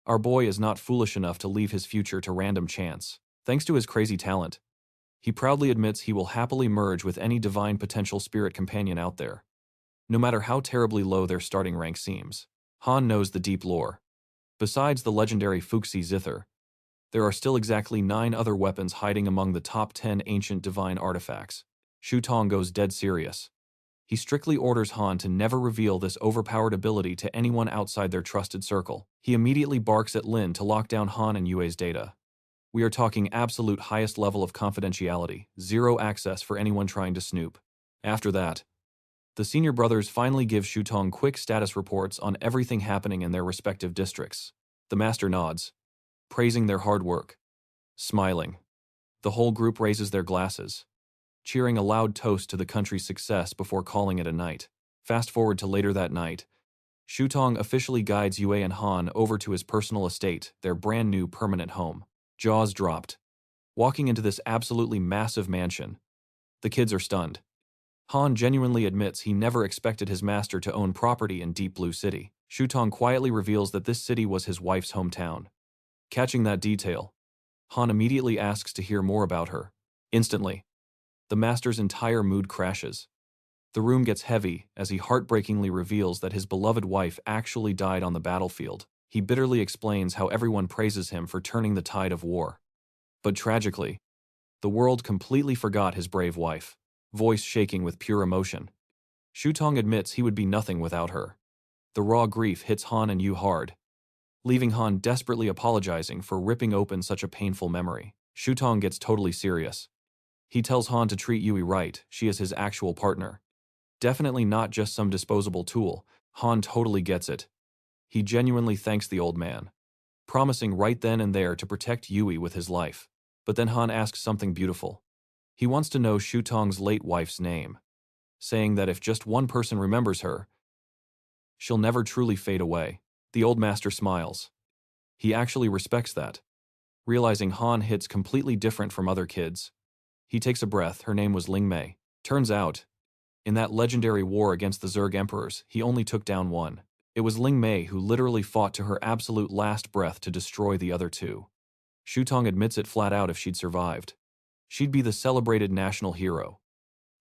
Our boy is not foolish enough to leave his future to random chance. Thanks to his crazy talent, he proudly admits he will happily merge with any divine potential spirit companion out there, no matter how terribly low their starting rank seems. Han knows the deep lore. Besides the legendary Fuxi Zither, there are still exactly 9 other weapons hiding among the top 10 ancient divine artifacts. Shutong goes dead serious, He strictly orders Han to never reveal this overpowered ability to anyone outside their trusted circle. He immediately barks at Lin to lock down Han and Yue's data. We are talking absolute highest level of confidentiality, zero access for anyone trying to snoop. After that, the senior brothers finally give Shutong quick status reports on everything happening in their respective districts. The master nods, praising their hard work. Smiling. The whole group raises their glasses, cheering a loud toast to the country's success before calling it a night. Fast forward to later that night, Shutong officially guides Yue and Han over to his personal estate, their brand new permanent home. Jaws dropped. Walking into this absolutely massive mansion, the kids are stunned. Han genuinely admits he never expected his master to own property in Deep Blue City. Shutong quietly reveals that this city was his wife's hometown. Catching that detail, Han immediately asks to hear more about her. Instantly, the master's entire mood crashes. The room gets heavy as he heartbreakingly reveals that his beloved wife actually died on the battlefield. He bitterly explains how everyone praises him for turning the tide of war. But tragically, the world completely forgot his brave wife, voice shaking with pure emotion. Shutong admits he would be nothing without her. The raw grief hits Han and Yu hard, leaving Han desperately apologizing for ripping open such a painful memory. Shutong gets totally serious. He tells Han to treat Yui right, she is his actual partner. Definitely not just some disposable tool. Han totally gets it. He genuinely thanks the old man, promising right then and there to protect Yui with his life. But then Han asks something beautiful. He wants to know Shutong's late wife's name, saying that if just one person remembers her, she'll never truly fade away. The old master smiles. He actually respects that. Realizing Han hits completely different from other kids, he takes a breath. Her name was Ling Mei. Turns out, in that legendary war against the Zerg emperors, he only took down one. It was Ling Mei who literally fought to her absolute last breath to destroy the other two. Shutong admits it flat out. If she'd survived, she'd be the celebrated national hero.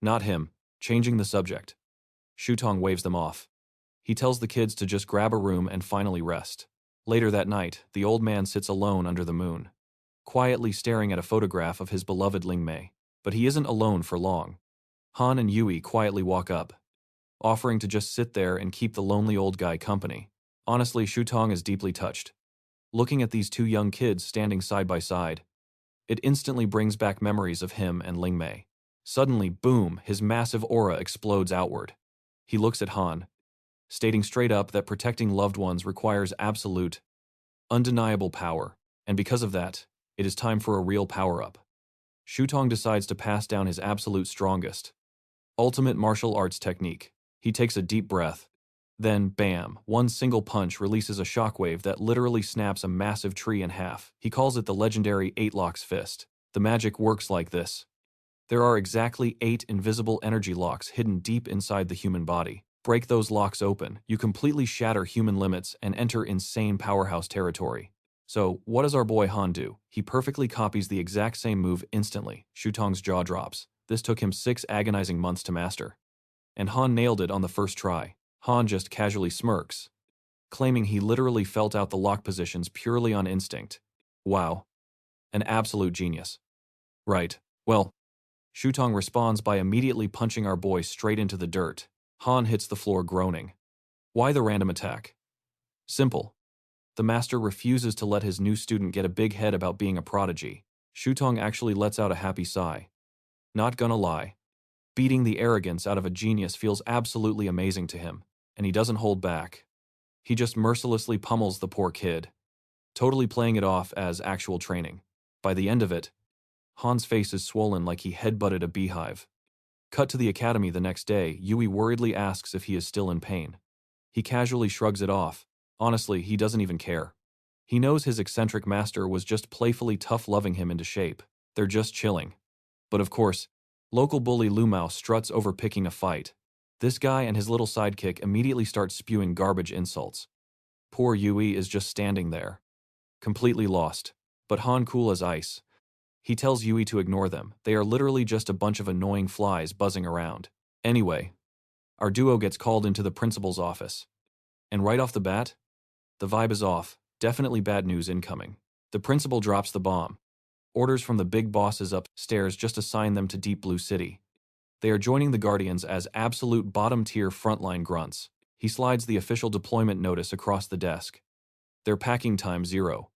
Not him. Changing the subject, Shutong waves them off. He tells the kids to just grab a room and finally rest. Later that night, the old man sits alone under the moon, quietly staring at a photograph of his beloved Ling Mei. But he isn't alone for long. Han and Yui quietly walk up, offering to just sit there and keep the lonely old guy company. Honestly, Shutong is deeply touched. Looking at these two young kids standing side by side, it instantly brings back memories of him and Ling Mei. Suddenly, boom, his massive aura explodes outward. He looks at Han, stating straight up that protecting loved ones requires absolute, undeniable power, and because of that, it is time for a real power-up. Shutong decides to pass down his absolute strongest, ultimate martial arts technique. He takes a deep breath. Then, bam, one single punch releases a shockwave that literally snaps a massive tree in half. He calls it the legendary 8 Locks Fist. The magic works like this. There are exactly 8 invisible energy locks hidden deep inside the human body. Break those locks open, you completely shatter human limits and enter insane powerhouse territory. So, what does our boy Han do? He perfectly copies the exact same move instantly. Shutong's jaw drops. This took him 6 agonizing months to master. And Han nailed it on the first try. Han just casually smirks, claiming he literally felt out the lock positions purely on instinct. Wow. An absolute genius. Right. Well, Shutong responds by immediately punching our boy straight into the dirt. Han hits the floor groaning. Why the random attack? Simple. The master refuses to let his new student get a big head about being a prodigy. Shutong actually lets out a happy sigh. Not gonna lie, beating the arrogance out of a genius feels absolutely amazing to him, and he doesn't hold back. He just mercilessly pummels the poor kid, totally playing it off as actual training. By the end of it, Han's face is swollen like he headbutted a beehive. Cut to the academy the next day, Yui worriedly asks if he is still in pain. He casually shrugs it off. Honestly, he doesn't even care. He knows his eccentric master was just playfully tough-loving him into shape. They're just chilling. But of course, local bully Lumao struts over picking a fight. This guy and his little sidekick immediately start spewing garbage insults. Poor Yui is just standing there, completely lost. But Han cool as ice. He tells Yui to ignore them. They are literally just a bunch of annoying flies buzzing around. Anyway, our duo gets called into the principal's office. And right off the bat, the vibe is off. Definitely bad news incoming. The principal drops the bomb. Orders from the big bosses upstairs just assign them to Deep Blue City. They are joining the Guardians as absolute bottom-tier frontline grunts. He slides the official deployment notice across the desk. Their packing time 0.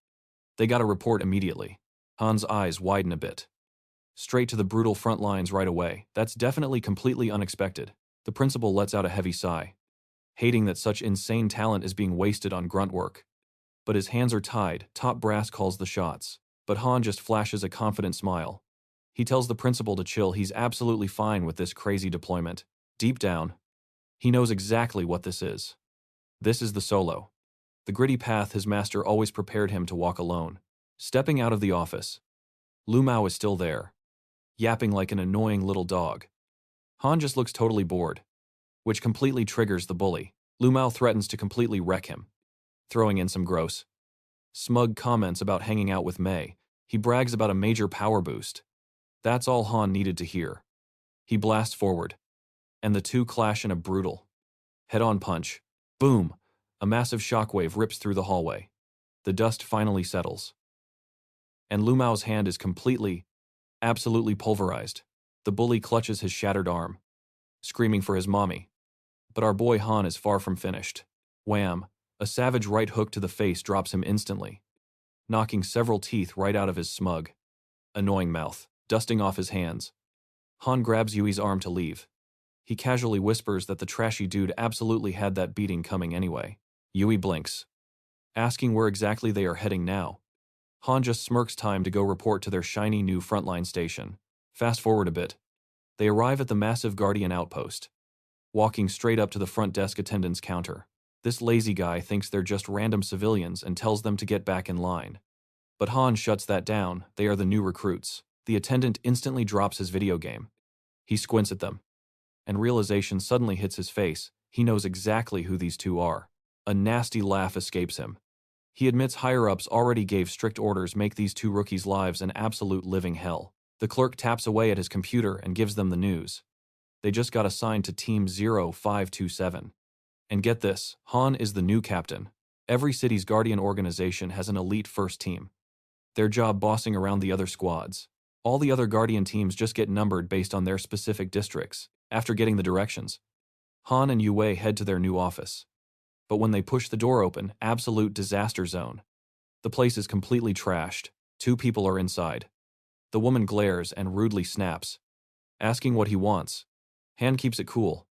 They gotta report immediately. Han's eyes widen a bit. Straight to the brutal front lines right away. That's definitely completely unexpected. The principal lets out a heavy sigh, hating that such insane talent is being wasted on grunt work. But his hands are tied. Top brass calls the shots. But Han just flashes a confident smile. He tells the principal to chill. He's absolutely fine with this crazy deployment. Deep down, he knows exactly what this is. This is the solo. The gritty path his master always prepared him to walk alone. Stepping out of the office, Lu Mao is still there, yapping like an annoying little dog. Han just looks totally bored, which completely triggers the bully. Lu Mao threatens to completely wreck him, throwing in some gross, smug comments about hanging out with Mei. He brags about a major power boost. That's all Han needed to hear. He blasts forward, and the two clash in a brutal, head-on punch. Boom! A massive shockwave rips through the hallway. The dust finally settles, and Lu Mao's hand is completely, absolutely pulverized. The bully clutches his shattered arm, screaming for his mommy. But our boy Han is far from finished. Wham! A savage right hook to the face drops him instantly, knocking several teeth right out of his smug, annoying mouth. Dusting off his hands, Han grabs Yui's arm to leave. He casually whispers that the trashy dude absolutely had that beating coming anyway. Yui blinks, asking where exactly they are heading now. Han just smirks time to go report to their shiny new frontline station. Fast forward a bit. They arrive at the massive Guardian outpost, walking straight up to the front desk attendant's counter. This lazy guy thinks they're just random civilians and tells them to get back in line. But Han shuts that down. They are the new recruits. The attendant instantly drops his video game. He squints at them, and realization suddenly hits his face. He knows exactly who these two are. A nasty laugh escapes him. He admits higher-ups already gave strict orders make these two rookies' lives an absolute living hell. The clerk taps away at his computer and gives them the news. They just got assigned to Team 0527. And get this, Han is the new captain. Every city's Guardian organization has an elite first team. Their job bossing around the other squads. All the other Guardian teams just get numbered based on their specific districts. After getting the directions, Han and Yue head to their new office. But when they push the door open, absolute disaster zone. The place is completely trashed. 2 people are inside. The woman glares and rudely snaps, asking what he wants. Han keeps it cool,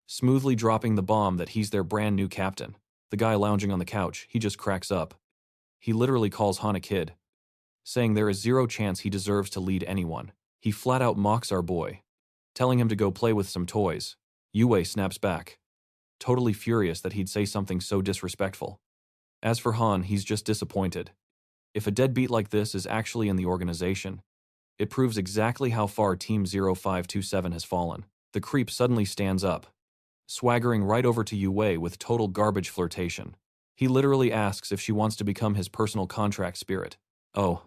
smoothly dropping the bomb that he's their brand new captain. The guy lounging on the couch, he just cracks up. He literally calls Han a kid, saying there is 0 chance he deserves to lead anyone. He flat out mocks our boy, telling him to go play with some toys. Yue snaps back, totally furious that he'd say something so disrespectful. As for Han, he's just disappointed. If a deadbeat like this is actually in the organization, it proves exactly how far Team 0527 has fallen. The creep suddenly stands up, swaggering right over to Yue with total garbage flirtation. He literally asks if she wants to become his personal contract spirit. Oh,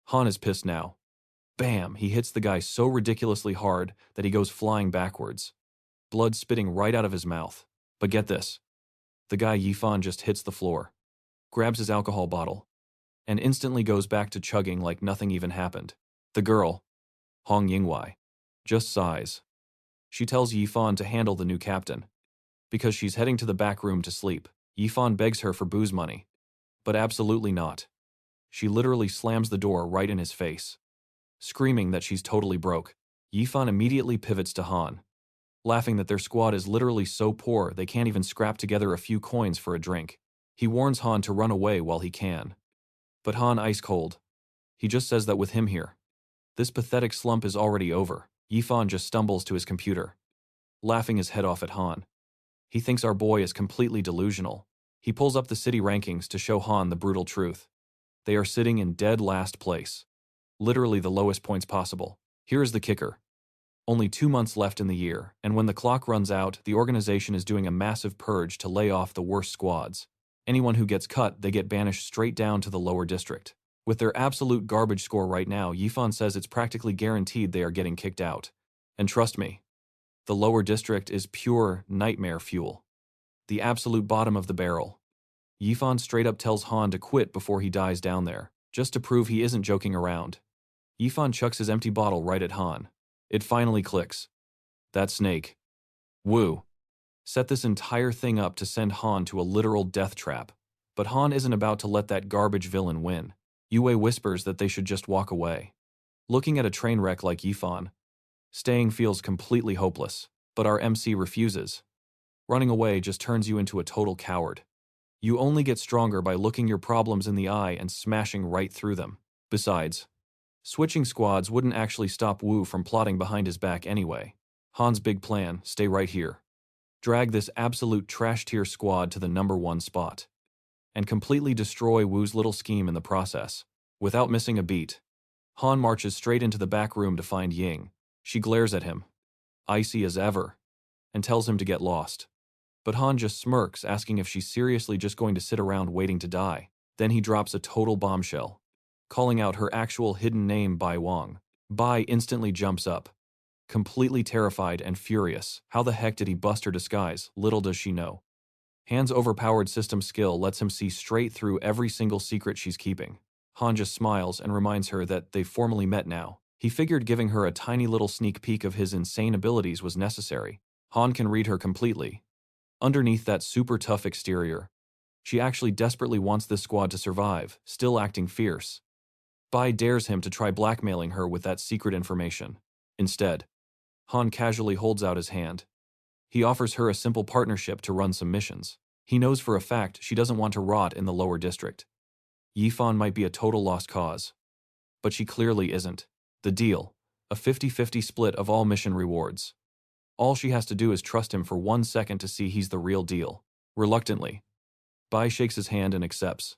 Han is pissed now. Bam! He hits the guy so ridiculously hard that he goes flying backwards, blood spitting right out of his mouth. But get this. The guy Yifan just hits the floor, grabs his alcohol bottle, and instantly goes back to chugging like nothing even happened. The girl, Hong Yingwei, just sighs. She tells Yifan to handle the new captain, because she's heading to the back room to sleep. Yifan begs her for booze money, but absolutely not. She literally slams the door right in his face, screaming that she's totally broke. Yifan immediately pivots to Han, laughing that their squad is literally so poor they can't even scrap together a few coins for a drink. He warns Han to run away while he can. But Han ice cold. He just says that with him here, this pathetic slump is already over. Yifan just stumbles to his computer, laughing his head off at Han. He thinks our boy is completely delusional. He pulls up the city rankings to show Han the brutal truth. They are sitting in dead last place. Literally the lowest points possible. Here is the kicker. Only 2 months left in the year, and when the clock runs out, the organization is doing a massive purge to lay off the worst squads. Anyone who gets cut, they get banished straight down to the lower district. With their absolute garbage score right now, Yifan says it's practically guaranteed they are getting kicked out. And trust me, the lower district is pure nightmare fuel. The absolute bottom of the barrel. Yifan straight up tells Han to quit before he dies down there, just to prove he isn't joking around. Yifan chucks his empty bottle right at Han. It finally clicks. That snake. Woo. Set this entire thing up to send Han to a literal death trap. But Han isn't about to let that garbage villain win. Yue whispers that they should just walk away. Looking at a train wreck like Yifan, staying feels completely hopeless, but our MC refuses. Running away just turns you into a total coward. You only get stronger by looking your problems in the eye and smashing right through them. Besides, switching squads wouldn't actually stop Wu from plotting behind his back anyway. Han's big plan, stay right here. Drag this absolute trash-tier squad to the #1 spot. And completely destroy Wu's little scheme in the process. Without missing a beat, Han marches straight into the back room to find Ying. She glares at him, icy as ever, and tells him to get lost. But Han just smirks, asking if she's seriously just going to sit around waiting to die. Then he drops a total bombshell, calling out her actual hidden name, Bai Wang. Bai instantly jumps up, completely terrified and furious. How the heck did he bust her disguise? Little does she know. Han's overpowered system skill lets him see straight through every single secret she's keeping. Han just smiles and reminds her that they've formally met now. He figured giving her a tiny little sneak peek of his insane abilities was necessary. Han can read her completely. Underneath that super tough exterior, she actually desperately wants this squad to survive, still acting fierce. Bai dares him to try blackmailing her with that secret information. Instead, Han casually holds out his hand. He offers her a simple partnership to run some missions. He knows for a fact she doesn't want to rot in the lower district. Yifan might be a total lost cause, but she clearly isn't. The deal, a 50-50 split of all mission rewards. All she has to do is trust him for 1 second to see he's the real deal. Reluctantly, Bai shakes his hand and accepts.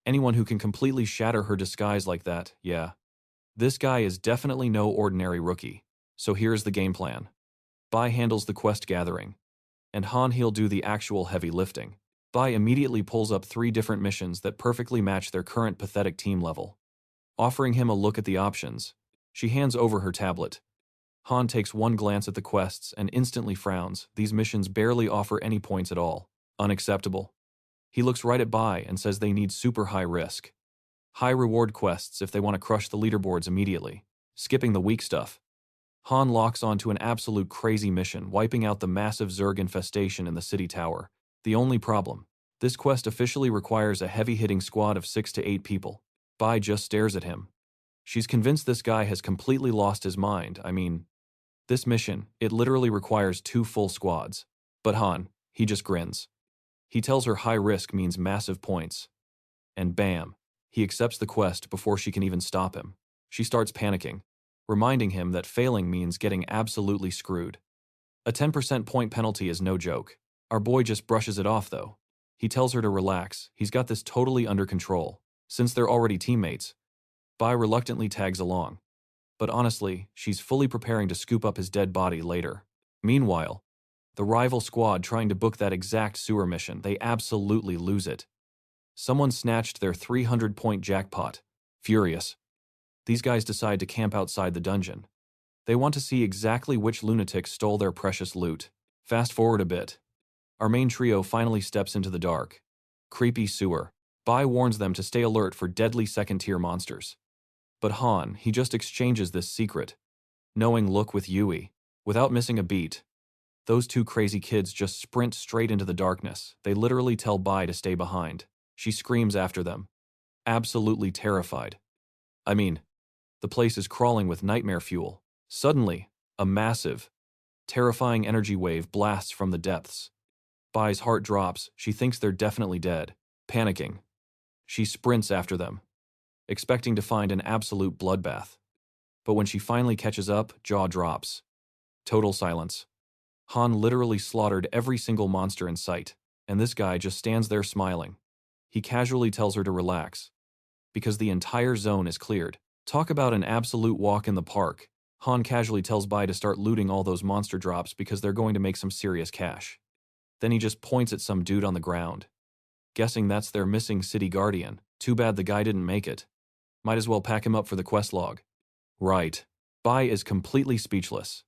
Anyone who can completely shatter her disguise like that, yeah. This guy is definitely no ordinary rookie. So here's the game plan. Bai handles the quest gathering, and Han he'll do the actual heavy lifting. Bai immediately pulls up 3 different missions that perfectly match their current pathetic team level. Offering him a look at the options, she hands over her tablet. Han takes one glance at the quests and instantly frowns. These missions barely offer any points at all. Unacceptable. He looks right at Bai and says they need super high risk, high reward quests if they want to crush the leaderboards immediately. Skipping the weak stuff, Han locks onto an absolute crazy mission, wiping out the massive Zerg infestation in the city tower. The only problem, this quest officially requires a heavy-hitting squad of 6 to 8 people. Bai just stares at him. She's convinced this guy has completely lost his mind. I mean, this mission, it literally requires 2 full squads. But Han, he just grins. He tells her high risk means massive points. And bam, he accepts the quest before she can even stop him. She starts panicking, reminding him that failing means getting absolutely screwed. A 10% point penalty is no joke. Our boy just brushes it off though. He tells her to relax, he's got this totally under control. Since they're already teammates, Bai reluctantly tags along. But honestly, she's fully preparing to scoop up his dead body later. Meanwhile, the rival squad trying to book that exact sewer mission, they absolutely lose it. Someone snatched their 300-point jackpot. Furious, these guys decide to camp outside the dungeon. They want to see exactly which lunatic stole their precious loot. Fast forward a bit. Our main trio finally steps into the dark, creepy sewer. Bai warns them to stay alert for deadly second-tier monsters. But Han, he just exchanges this secret, knowing look with Yui. Without missing a beat, those 2 crazy kids just sprint straight into the darkness. They literally tell Bai to stay behind. She screams after them, absolutely terrified. I mean, the place is crawling with nightmare fuel. Suddenly, a massive, terrifying energy wave blasts from the depths. Bai's heart drops. She thinks they're definitely dead. Panicking, she sprints after them, expecting to find an absolute bloodbath. But when she finally catches up, jaw drops. Total silence. Han literally slaughtered every single monster in sight, and this guy just stands there smiling. He casually tells her to relax, because the entire zone is cleared. Talk about an absolute walk in the park. Han casually tells Bai to start looting all those monster drops because they're going to make some serious cash. Then he just points at some dude on the ground. Guessing that's their missing city guardian. Too bad the guy didn't make it. Might as well pack him up for the quest log. Right. Bai is completely speechless.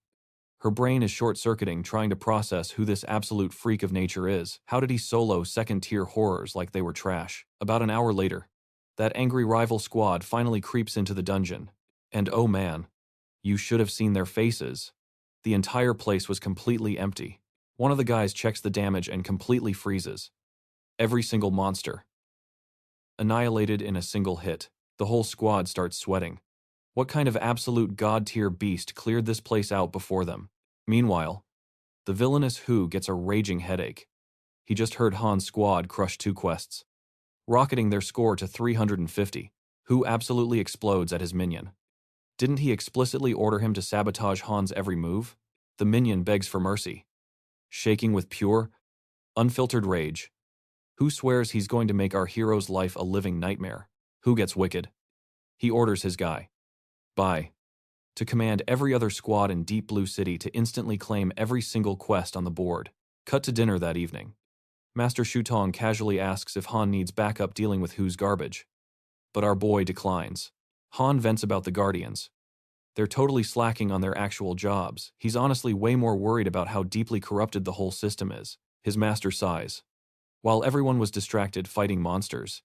Her brain is short-circuiting trying to process who this absolute freak of nature is. How did he solo second-tier horrors like they were trash? About an hour later, that angry rival squad finally creeps into the dungeon. And oh man, you should have seen their faces. The entire place was completely empty. One of the guys checks the damage and completely freezes. Every single monster annihilated in a single hit. The whole squad starts sweating. What kind of absolute god-tier beast cleared this place out before them? Meanwhile, the villainous Who gets a raging headache. He just heard Han's squad crush 2 quests, rocketing their score to 350. Who absolutely explodes at his minion. Didn't he explicitly order him to sabotage Han's every move? The minion begs for mercy, shaking with pure, unfiltered rage. Who swears he's going to make our hero's life a living nightmare? Who gets wicked? He orders his guy, Bai, to command every other squad in Deep Blue City to instantly claim every single quest on the board. Cut to dinner that evening. Master Shutong casually asks if Han needs backup dealing with Who's garbage. But our boy declines. Han vents about the Guardians. They're totally slacking on their actual jobs. He's honestly way more worried about how deeply corrupted the whole system is. His master sighs. While everyone was distracted fighting monsters,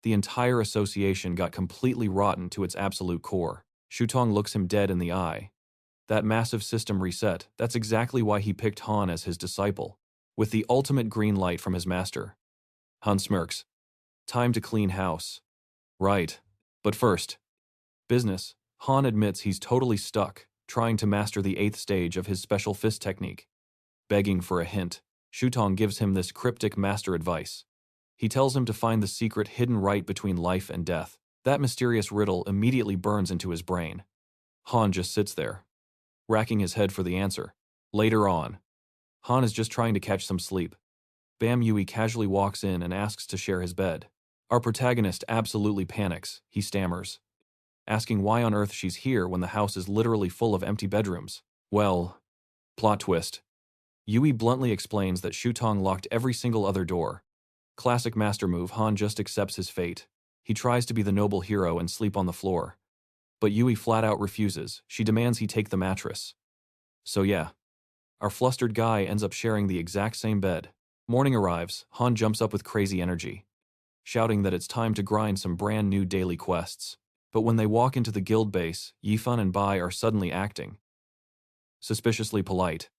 the entire association got completely rotten to its absolute core. Shutong looks him dead in the eye. That massive system reset, that's exactly why he picked Han as his disciple. With the ultimate green light from his master. Han smirks. Time to clean house. Right. But first, business. Han admits he's totally stuck, trying to master the 8th stage of his special fist technique. Begging for a hint, Shutong gives him this cryptic master advice. He tells him to find the secret hidden right between life and death. That mysterious riddle immediately burns into his brain. Han just sits there, racking his head for the answer. Later on, Han is just trying to catch some sleep. Bam Yui casually walks in and asks to share his bed. Our protagonist absolutely panics. He stammers, asking why on earth she's here when the house is literally full of empty bedrooms. Well, plot twist. Yui bluntly explains that Shutong locked every single other door. Classic master move, Han just accepts his fate. He tries to be the noble hero and sleep on the floor. But Yui flat out refuses. She demands he take the mattress. So yeah, our flustered guy ends up sharing the exact same bed. Morning arrives, Han jumps up with crazy energy, shouting that it's time to grind some brand new daily quests. But when they walk into the guild base, Yifan and Bai are suddenly acting suspiciously polite.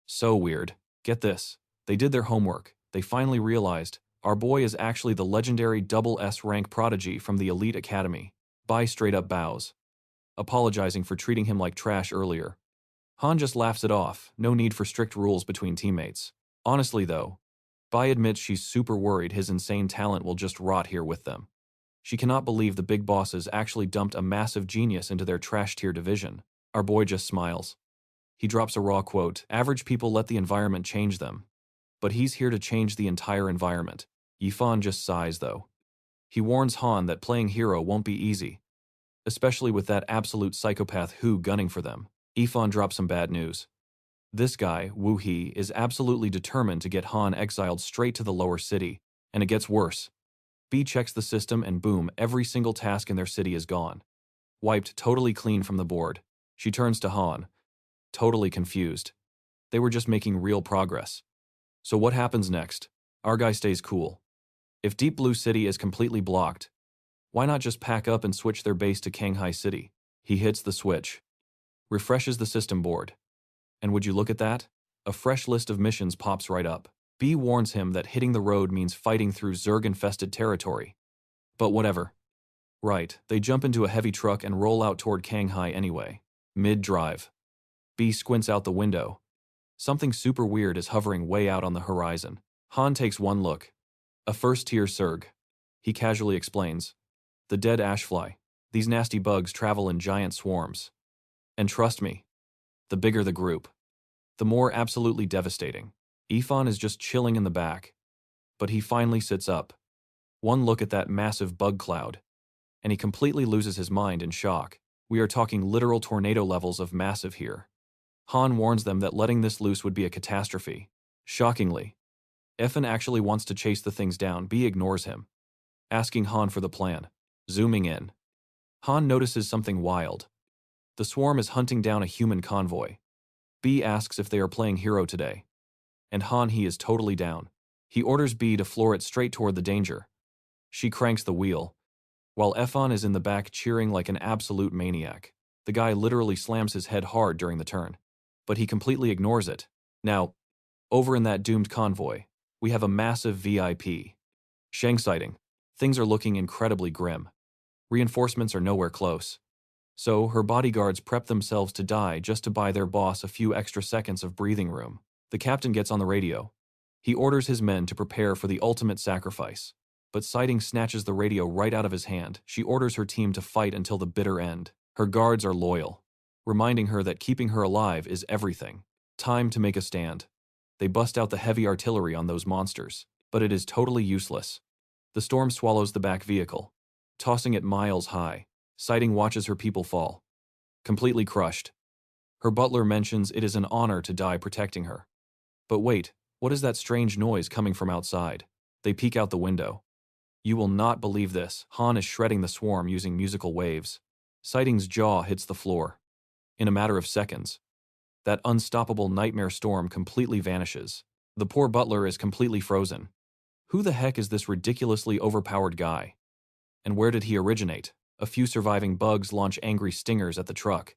So weird. Get this. They did their homework. They finally realized our boy is actually the legendary double S rank prodigy from the elite academy. Bai straight up bows, apologizing for treating him like trash earlier. Han just laughs it off. No need for strict rules between teammates. Honestly though, Bai admits she's super worried his insane talent will just rot here with them. She cannot believe the big bosses actually dumped a massive genius into their trash tier division. Our boy just smiles. He drops a raw quote, average people let the environment change them. But he's here to change the entire environment. Yifan just sighs though. He warns Han that playing hero won't be easy, especially with that absolute psychopath Who gunning for them. Yifan drops some bad news. This guy, Wu He, is absolutely determined to get Han exiled straight to the lower city, and it gets worse. B checks the system and boom, every single task in their city is gone. Wiped totally clean from the board. She turns to Han, totally confused. They were just making real progress. So what happens next? Our guy stays cool. If Deep Blue City is completely blocked, why not just pack up and switch their base to Kanghai City? He hits the switch, refreshes the system board. And would you look at that? A fresh list of missions pops right up. B warns him that hitting the road means fighting through Zerg-infested territory. But whatever. Right, they jump into a heavy truck and roll out toward Kanghai anyway. Mid-drive. B squints out the window. Something super weird is hovering way out on the horizon. Han takes one look. A first-tier Zerg. He casually explains. The dead ashfly. These nasty bugs travel in giant swarms. And trust me, the bigger the group, the more absolutely devastating. Yifan is just chilling in the back, but he finally sits up. One look at that massive bug cloud, and he completely loses his mind in shock. We are talking literal tornado levels of massive here. Han warns them that letting this loose would be a catastrophe. Shockingly, Effen actually wants to chase the things down. B ignores him, asking Han for the plan. Zooming in, Han notices something wild. The swarm is hunting down a human convoy. B asks if they are playing hero today. And Han he is totally down. He orders B to floor it straight toward the danger. She cranks the wheel, while Effen is in the back cheering like an absolute maniac. The guy literally slams his head hard during the turn. but he completely ignores it. Now, over in that doomed convoy, we have a massive VIP. Shang sighting. Things are looking incredibly grim. Reinforcements are nowhere close. So, her bodyguards prep themselves to die just to buy their boss a few extra seconds of breathing room. The captain gets on the radio. He orders his men to prepare for the ultimate sacrifice. But Sighting snatches the radio right out of his hand. She orders her team to fight until the bitter end. Her guards are loyal, reminding her that keeping her alive is everything. Time to make a stand. They bust out the heavy artillery on those monsters, but it is totally useless. The storm swallows the back vehicle, tossing it miles high. Sighting watches her people fall, completely crushed. Her butler mentions it is an honor to die protecting her. But wait, what is that strange noise coming from outside? They peek out the window. You will not believe this. Han is shredding the swarm using musical waves. Sighting's jaw hits the floor. In a matter of seconds, that unstoppable nightmare storm completely vanishes. The poor butler is completely frozen. Who the heck is this ridiculously overpowered guy? And where did he originate? A few surviving bugs launch angry stingers at the truck.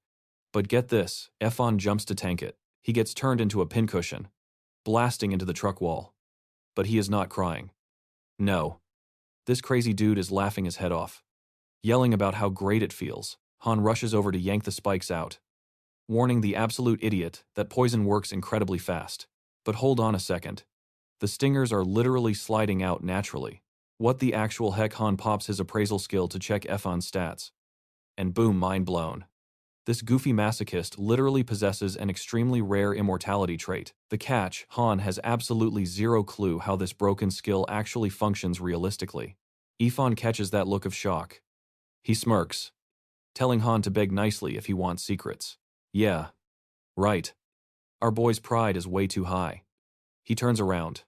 But get this, Efon jumps to tank it. He gets turned into a pincushion, blasting into the truck wall. But he is not crying. No. This crazy dude is laughing his head off, yelling about how great it feels. Han rushes over to yank the spikes out, warning the absolute idiot that poison works incredibly fast. But hold on a second. The stingers are literally sliding out naturally. What the actual heck? Han pops his appraisal skill to check Efon's stats. And boom, mind blown. This goofy masochist literally possesses an extremely rare immortality trait. The catch, Han has absolutely zero clue how this broken skill actually functions realistically. Efon catches that look of shock. He smirks, telling Han to beg nicely if he wants secrets. Yeah, right. Our boy's pride is way too high. He turns around,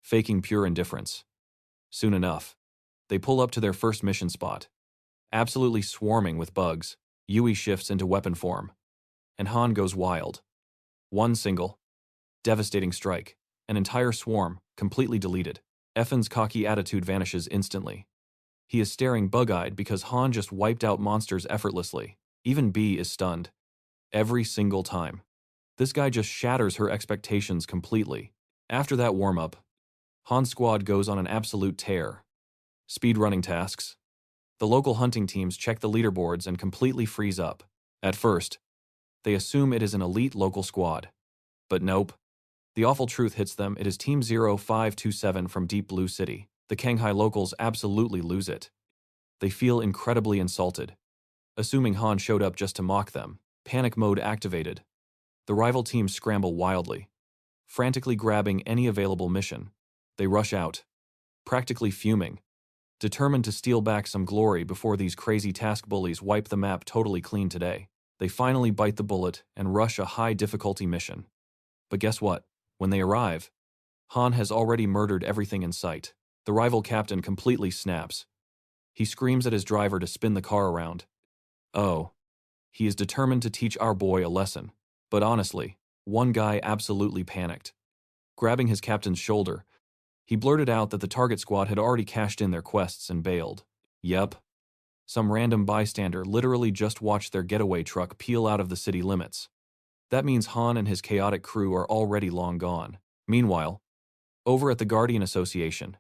faking pure indifference. Soon enough, they pull up to their first mission spot. Absolutely swarming with bugs, Yui shifts into weapon form, and Han goes wild. One single, devastating strike, an entire swarm, completely deleted. Efon's cocky attitude vanishes instantly. He is staring bug-eyed because Han just wiped out monsters effortlessly. Even B is stunned. Every single time. This guy just shatters her expectations completely. After that warm-up, Han's squad goes on an absolute tear. Speedrunning tasks. The local hunting teams check the leaderboards and completely freeze up. At first, they assume it is an elite local squad. But nope. The awful truth hits them. It is Team 0527 from Deep Blue City. The Shanghai locals absolutely lose it. They feel incredibly insulted, assuming Han showed up just to mock them. Panic mode activated. The rival teams scramble wildly, frantically grabbing any available mission. They rush out, practically fuming, determined to steal back some glory before these crazy task bullies wipe the map totally clean today. They finally bite the bullet and rush a high-difficulty mission. But guess what? When they arrive, Han has already murdered everything in sight. The rival captain completely snaps. He screams at his driver to spin the car around. Oh. He is determined to teach our boy a lesson. But honestly, one guy absolutely panicked. Grabbing his captain's shoulder, he blurted out that the target squad had already cashed in their quests and bailed. Yep. Some random bystander literally just watched their getaway truck peel out of the city limits. That means Han and his chaotic crew are already long gone. Meanwhile, over at the Guardian Association,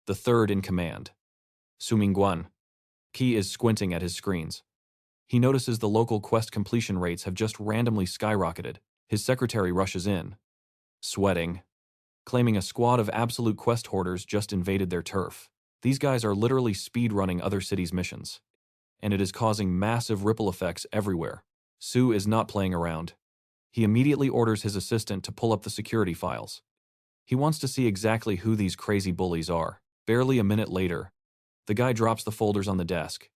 the third in command, Su Mingguan, Qi is squinting at his screens. He notices the local quest completion rates have just randomly skyrocketed. His secretary rushes in, sweating, claiming a squad of absolute quest hoarders just invaded their turf. These guys are literally speed-running other cities' missions, and it is causing massive ripple effects everywhere. Su is not playing around. He immediately orders his assistant to pull up the security files. He wants to see exactly who these crazy bullies are. Barely a minute later, the guy drops the folders on the desk.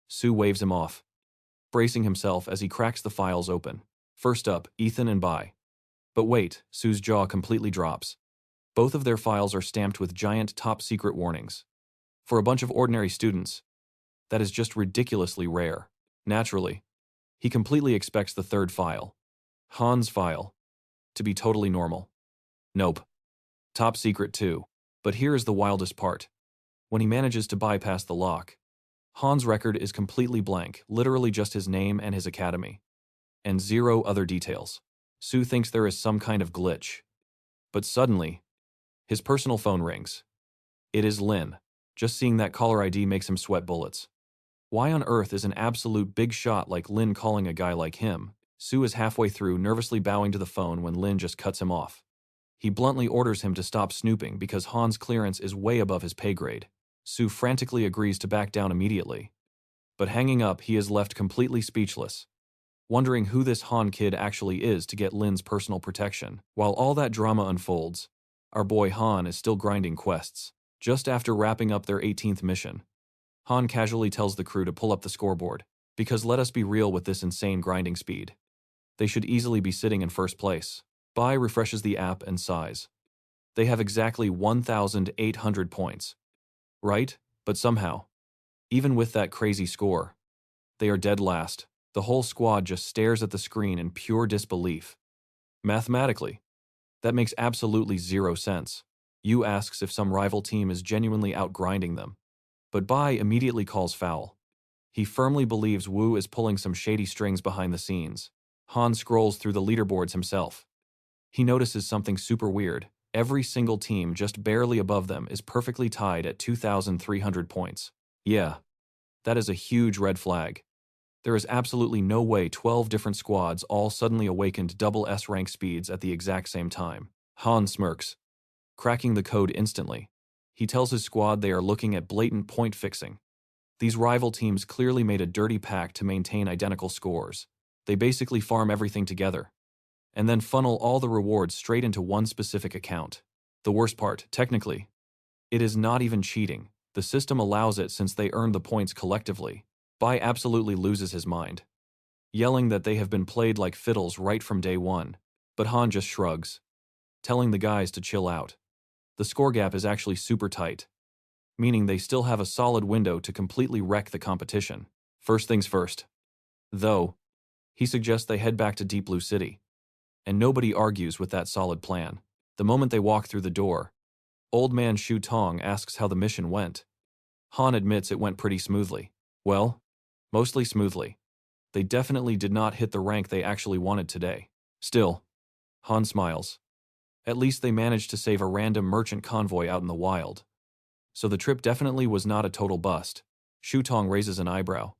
Su waves him off, bracing himself as he cracks the files open. First up, Ethan and Bai. But wait, Su's jaw completely drops. Both of their files are stamped with giant top-secret warnings. For a bunch of ordinary students, that is just ridiculously rare. Naturally, he completely expects the third file, Han's file, to be totally normal. Nope. Top secret too. But here is the wildest part. When he manages to bypass the lock, Han's record is completely blank, literally just his name and his academy, and zero other details. Su thinks there is some kind of glitch. But suddenly, his personal phone rings. It is Lin. Just seeing that caller ID makes him sweat bullets. Why on earth is an absolute big shot like Lin calling a guy like him? Su is halfway through, nervously bowing to the phone when Lin just cuts him off. He bluntly orders him to stop snooping because Han's clearance is way above his pay grade. Su frantically agrees to back down immediately. But hanging up, he is left completely speechless, wondering who this Han kid actually is to get Lin's personal protection. While all that drama unfolds, our boy Han is still grinding quests. Just after wrapping up their 18th mission, Han casually tells the crew to pull up the scoreboard, because let us be real with this insane grinding speed. They should easily be sitting in first place. Bai refreshes the app and sighs. They have exactly 1,800 points. Right? But somehow, even with that crazy score, they are dead last. The whole squad just stares at the screen in pure disbelief. Mathematically, that makes absolutely zero sense. Yu asks if some rival team is genuinely outgrinding them, but Bai immediately calls foul. He firmly believes Wu is pulling some shady strings behind the scenes. Han scrolls through the leaderboards himself. He notices something super weird. Every single team just barely above them is perfectly tied at 2,300 points. Yeah, that is a huge red flag. There is absolutely no way 12 different squads all suddenly awakened double S rank speeds at the exact same time. Han smirks, cracking the code instantly. He tells his squad they are looking at blatant point fixing. These rival teams clearly made a dirty pact to maintain identical scores. They basically farm everything together, and then funnel all the rewards straight into one specific account. The worst part, technically, it is not even cheating. The system allows it since they earned the points collectively. Bai absolutely loses his mind, yelling that they have been played like fiddles right from day one. But Han just shrugs, telling the guys to chill out. The score gap is actually super tight, meaning they still have a solid window to completely wreck the competition. First things first, though, he suggests they head back to Deep Blue City, and nobody argues with that solid plan. The moment they walk through the door, Old Man Shu Tong asks how the mission went. Han admits it went pretty smoothly. Well, mostly smoothly. They definitely did not hit the rank they actually wanted today. Still, Han smiles. At least they managed to save a random merchant convoy out in the wild. So the trip definitely was not a total bust. Shu Tong raises an eyebrow,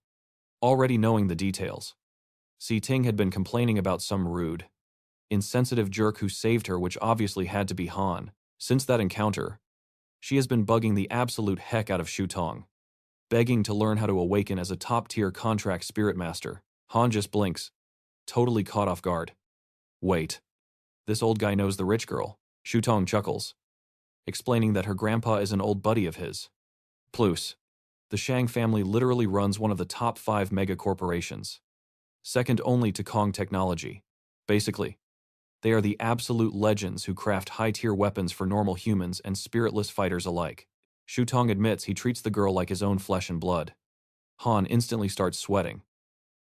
already knowing the details. Si Ting had been complaining about some rude, insensitive jerk who saved her, which obviously had to be Han. Since that encounter, she has been bugging the absolute heck out of Shu Tong, begging to learn how to awaken as a top-tier contract spirit master. Han just blinks, totally caught off guard. Wait, this old guy knows the rich girl. Shu Tong chuckles, explaining that her grandpa is an old buddy of his. Plus, the Shang family literally runs one of the top 5 mega corporations, second only to Kong Technology. Basically, they are the absolute legends who craft high-tier weapons for normal humans and spiritless fighters alike. Shu Tong admits he treats the girl like his own flesh and blood. Han instantly starts sweating,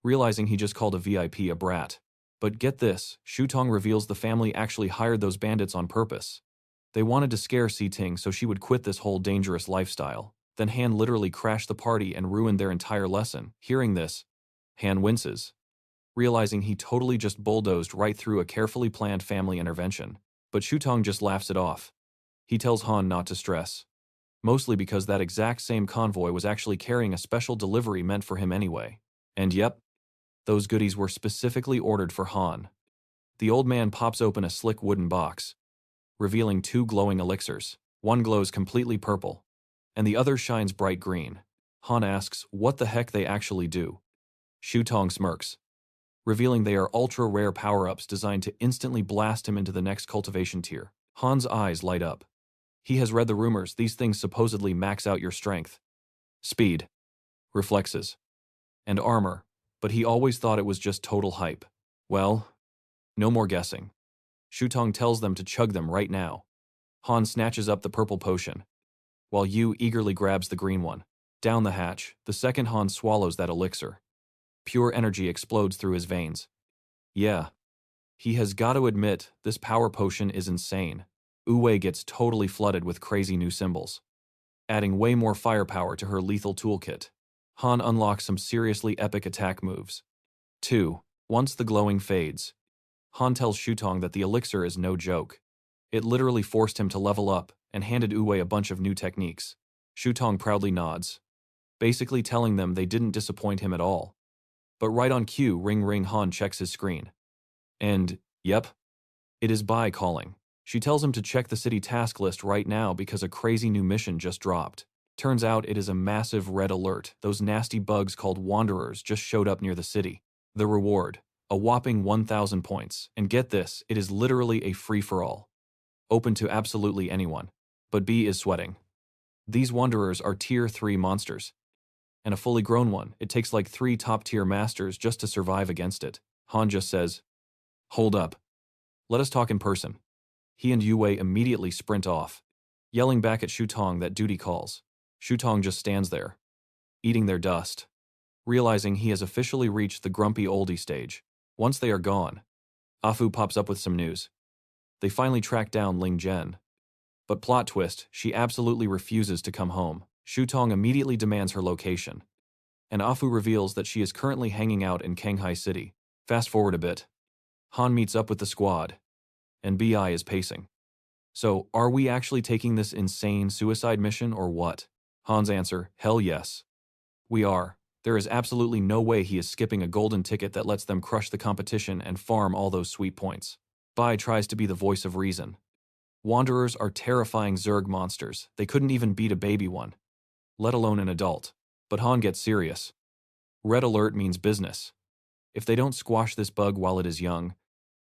realizing he just called a VIP a brat. But get this, Shu Tong reveals the family actually hired those bandits on purpose. They wanted to scare Si Ting so she would quit this whole dangerous lifestyle. Then Han literally crashed the party and ruined their entire lesson. Hearing this, Han winces, realizing he totally just bulldozed right through a carefully planned family intervention. But Shu Tong just laughs it off. He tells Han not to stress, mostly because that exact same convoy was actually carrying a special delivery meant for him anyway. And yep, those goodies were specifically ordered for Han. The old man pops open a slick wooden box, revealing 2 glowing elixirs. One glows completely purple, and the other shines bright green. Han asks what the heck they actually do. Shu Tong smirks, revealing they are ultra-rare power-ups designed to instantly blast him into the next cultivation tier. Han's eyes light up. He has read the rumors these things supposedly max out your strength, speed, reflexes, and armor, but he always thought it was just total hype. Well, no more guessing. Shu Tong tells them to chug them right now. Han snatches up the purple potion, while Yu eagerly grabs the green one. Down the hatch, the second Han swallows that elixir. Pure energy explodes through his veins. Yeah, he has got to admit, this power potion is insane. Wu gets totally flooded with crazy new symbols, adding way more firepower to her lethal toolkit. Han unlocks some seriously epic attack moves. 2. Once the glowing fades, Han tells Shutong that the elixir is no joke. It literally forced him to level up and handed Uwe a bunch of new techniques. Shutong proudly nods, basically telling them they didn't disappoint him at all. But right on cue, ring ring, Han checks his screen. And, yep, it is Bai calling. She tells him to check the city task list right now because a crazy new mission just dropped. Turns out it is a massive red alert. Those nasty bugs called Wanderers just showed up near the city. The reward, a whopping 1,000 points. And get this, it is literally a free-for-all. Open to absolutely anyone. But B is sweating. These Wanderers are tier 3 monsters. And a fully grown one, it takes like 3 top-tier masters just to survive against it. Han just says, "Hold up. Let us talk in person." He and Yue immediately sprint off, yelling back at Shutong that duty calls. Shutong just stands there, eating their dust, realizing he has officially reached the grumpy oldie stage. Once they are gone, Afu pops up with some news. They finally track down Ling Zhen. But plot twist, she absolutely refuses to come home. Shutong immediately demands her location, and Afu reveals that she is currently hanging out in Kanghai City. Fast forward a bit. Han meets up with the squad, and BI is pacing. So, are we actually taking this insane suicide mission or what? Han's answer, hell yes. We are. There is absolutely no way he is skipping a golden ticket that lets them crush the competition and farm all those sweet points. Bai tries to be the voice of reason. Wanderers are terrifying Zerg monsters. They couldn't even beat a baby one, let alone an adult. But Han gets serious. Red alert means business. If they don't squash this bug while it is young,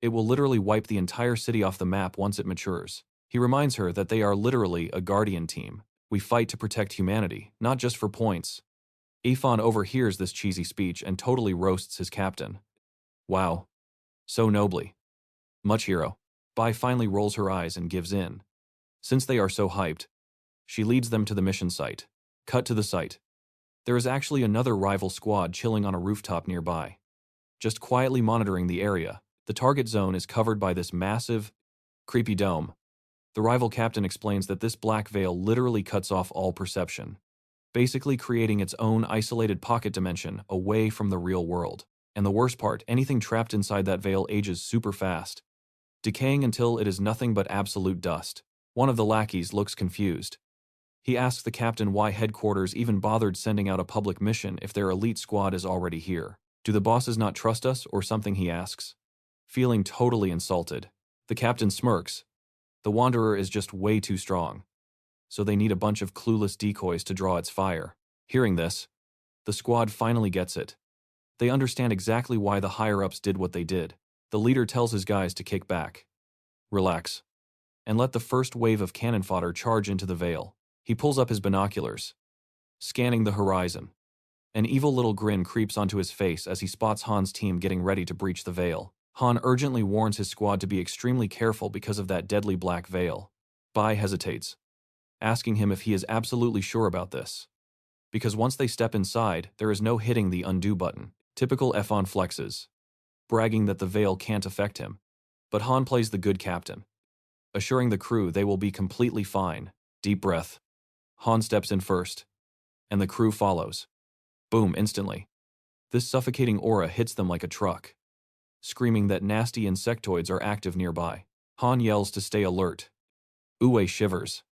it will literally wipe the entire city off the map once it matures. He reminds her that they are literally a guardian team. We fight to protect humanity, not just for points. Ifan overhears this cheesy speech and totally roasts his captain. Wow. So nobly. Much hero. Bai finally rolls her eyes and gives in. Since they are so hyped, she leads them to the mission site. Cut to the site. There is actually another rival squad chilling on a rooftop nearby, just quietly monitoring the area. The target zone is covered by this massive, creepy dome. The rival captain explains that this black veil literally cuts off all perception, basically creating its own isolated pocket dimension away from the real world. And the worst part, anything trapped inside that veil ages super fast, decaying until it is nothing but absolute dust. One of the lackeys looks confused. He asks the captain why headquarters even bothered sending out a public mission if their elite squad is already here. Do the bosses not trust us or something, he asks. Feeling totally insulted, the captain smirks. The Wanderer is just way too strong, so they need a bunch of clueless decoys to draw its fire. Hearing this, the squad finally gets it. They understand exactly why the higher-ups did what they did. The leader tells his guys to kick back, relax, and let the first wave of cannon fodder charge into the veil. He pulls up his binoculars, scanning the horizon. An evil little grin creeps onto his face as he spots Han's team getting ready to breach the veil. Han urgently warns his squad to be extremely careful because of that deadly black veil. Bai hesitates, asking him if he is absolutely sure about this. Because once they step inside, there is no hitting the undo button. Typical Efon flexes, bragging that the veil can't affect him. But Han plays the good captain, assuring the crew they will be completely fine. Deep breath. Han steps in first, and the crew follows. Boom, instantly. This suffocating aura hits them like a truck, screaming that nasty insectoids are active nearby. Han yells to stay alert. Uwe shivers,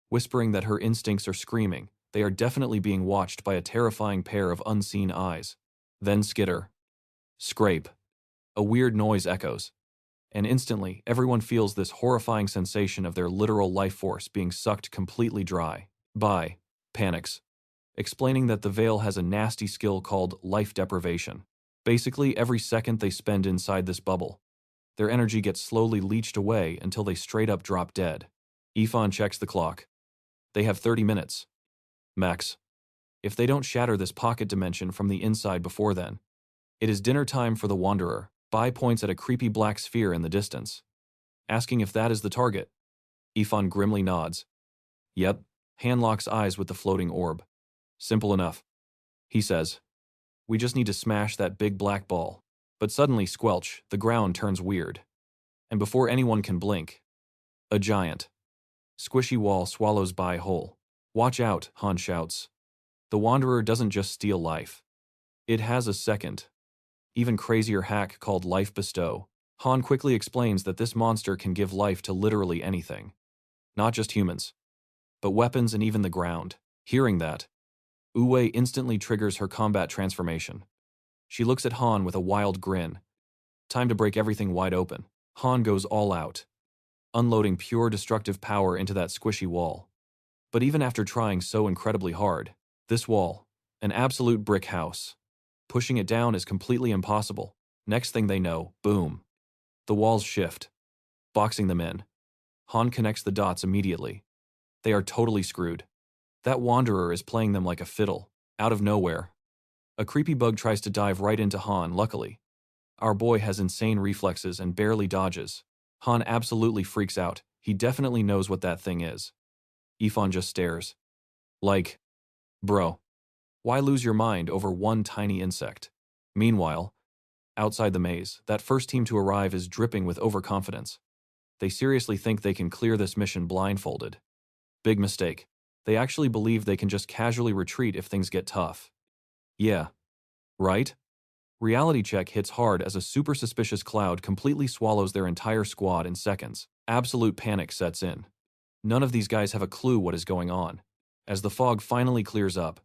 whispering that her instincts are screaming. They are definitely being watched by a terrifying pair of unseen eyes. Then skitter. Scrape. A weird noise echoes, and instantly everyone feels this horrifying sensation of their literal life force being sucked completely dry. Bai panics, explaining that the veil has a nasty skill called life deprivation. Basically, every second they spend inside this bubble, their energy gets slowly leached away until they straight up drop dead. Ifan checks the clock. They have 30 minutes. Max. If they don't shatter this pocket dimension from the inside before then, it is dinner time for the Wanderer. Bai points at a creepy black sphere in the distance, asking if that is the target. Ifan grimly nods. Yep. Han locks eyes with the floating orb. Simple enough, he says. We just need to smash that big black ball. But suddenly, squelch, the ground turns weird. And before anyone can blink, a giant, squishy wall swallows Bai whole. Watch out, Han shouts. The Wanderer doesn't just steal life. It has a second, even crazier hack called Life Bestow. Han quickly explains that this monster can give life to literally anything. Not just humans, but weapons and even the ground. Hearing that, Uwe instantly triggers her combat transformation. She looks at Han with a wild grin. Time to break everything wide open. Han goes all out, unloading pure destructive power into that squishy wall. But even after trying so incredibly hard, this wall, an absolute brick house, pushing it down is completely impossible. Next thing they know, boom. The walls shift, boxing them in. Han connects the dots immediately. They are totally screwed. That wanderer is playing them like a fiddle, out of nowhere. A creepy bug tries to dive right into Han, luckily. Our boy has insane reflexes and barely dodges. Han absolutely freaks out. He definitely knows what that thing is. Ifan just stares. Like, bro, why lose your mind over one tiny insect? Meanwhile, outside the maze, that first team to arrive is dripping with overconfidence. They seriously think they can clear this mission blindfolded. Big mistake. They actually believe they can just casually retreat if things get tough. Yeah. Right? Reality check hits hard as a super suspicious cloud completely swallows their entire squad in seconds. Absolute panic sets in. None of these guys have a clue what is going on. As the fog finally clears up,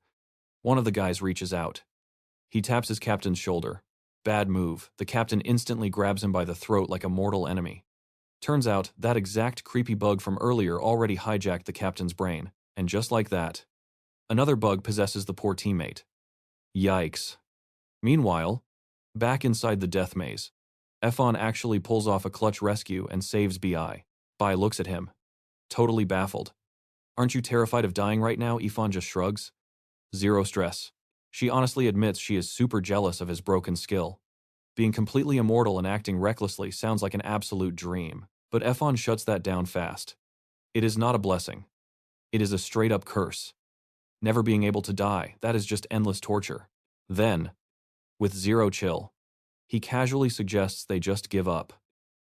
one of the guys reaches out. He taps his captain's shoulder. Bad move. The captain instantly grabs him by the throat like a mortal enemy. Turns out, that exact creepy bug from earlier already hijacked the captain's brain, and just like that, another bug possesses the poor teammate. Yikes. Meanwhile, back inside the death maze, Efon actually pulls off a clutch rescue and saves Bi. Bai looks at him, totally baffled. Aren't you terrified of dying right now? Ifan just shrugs. Zero stress. She honestly admits she is super jealous of his broken skill. Being completely immortal and acting recklessly sounds like an absolute dream, but Efon shuts that down fast. It is not a blessing. It is a straight-up curse. Never being able to die, that is just endless torture. Then, with zero chill, he casually suggests they just give up.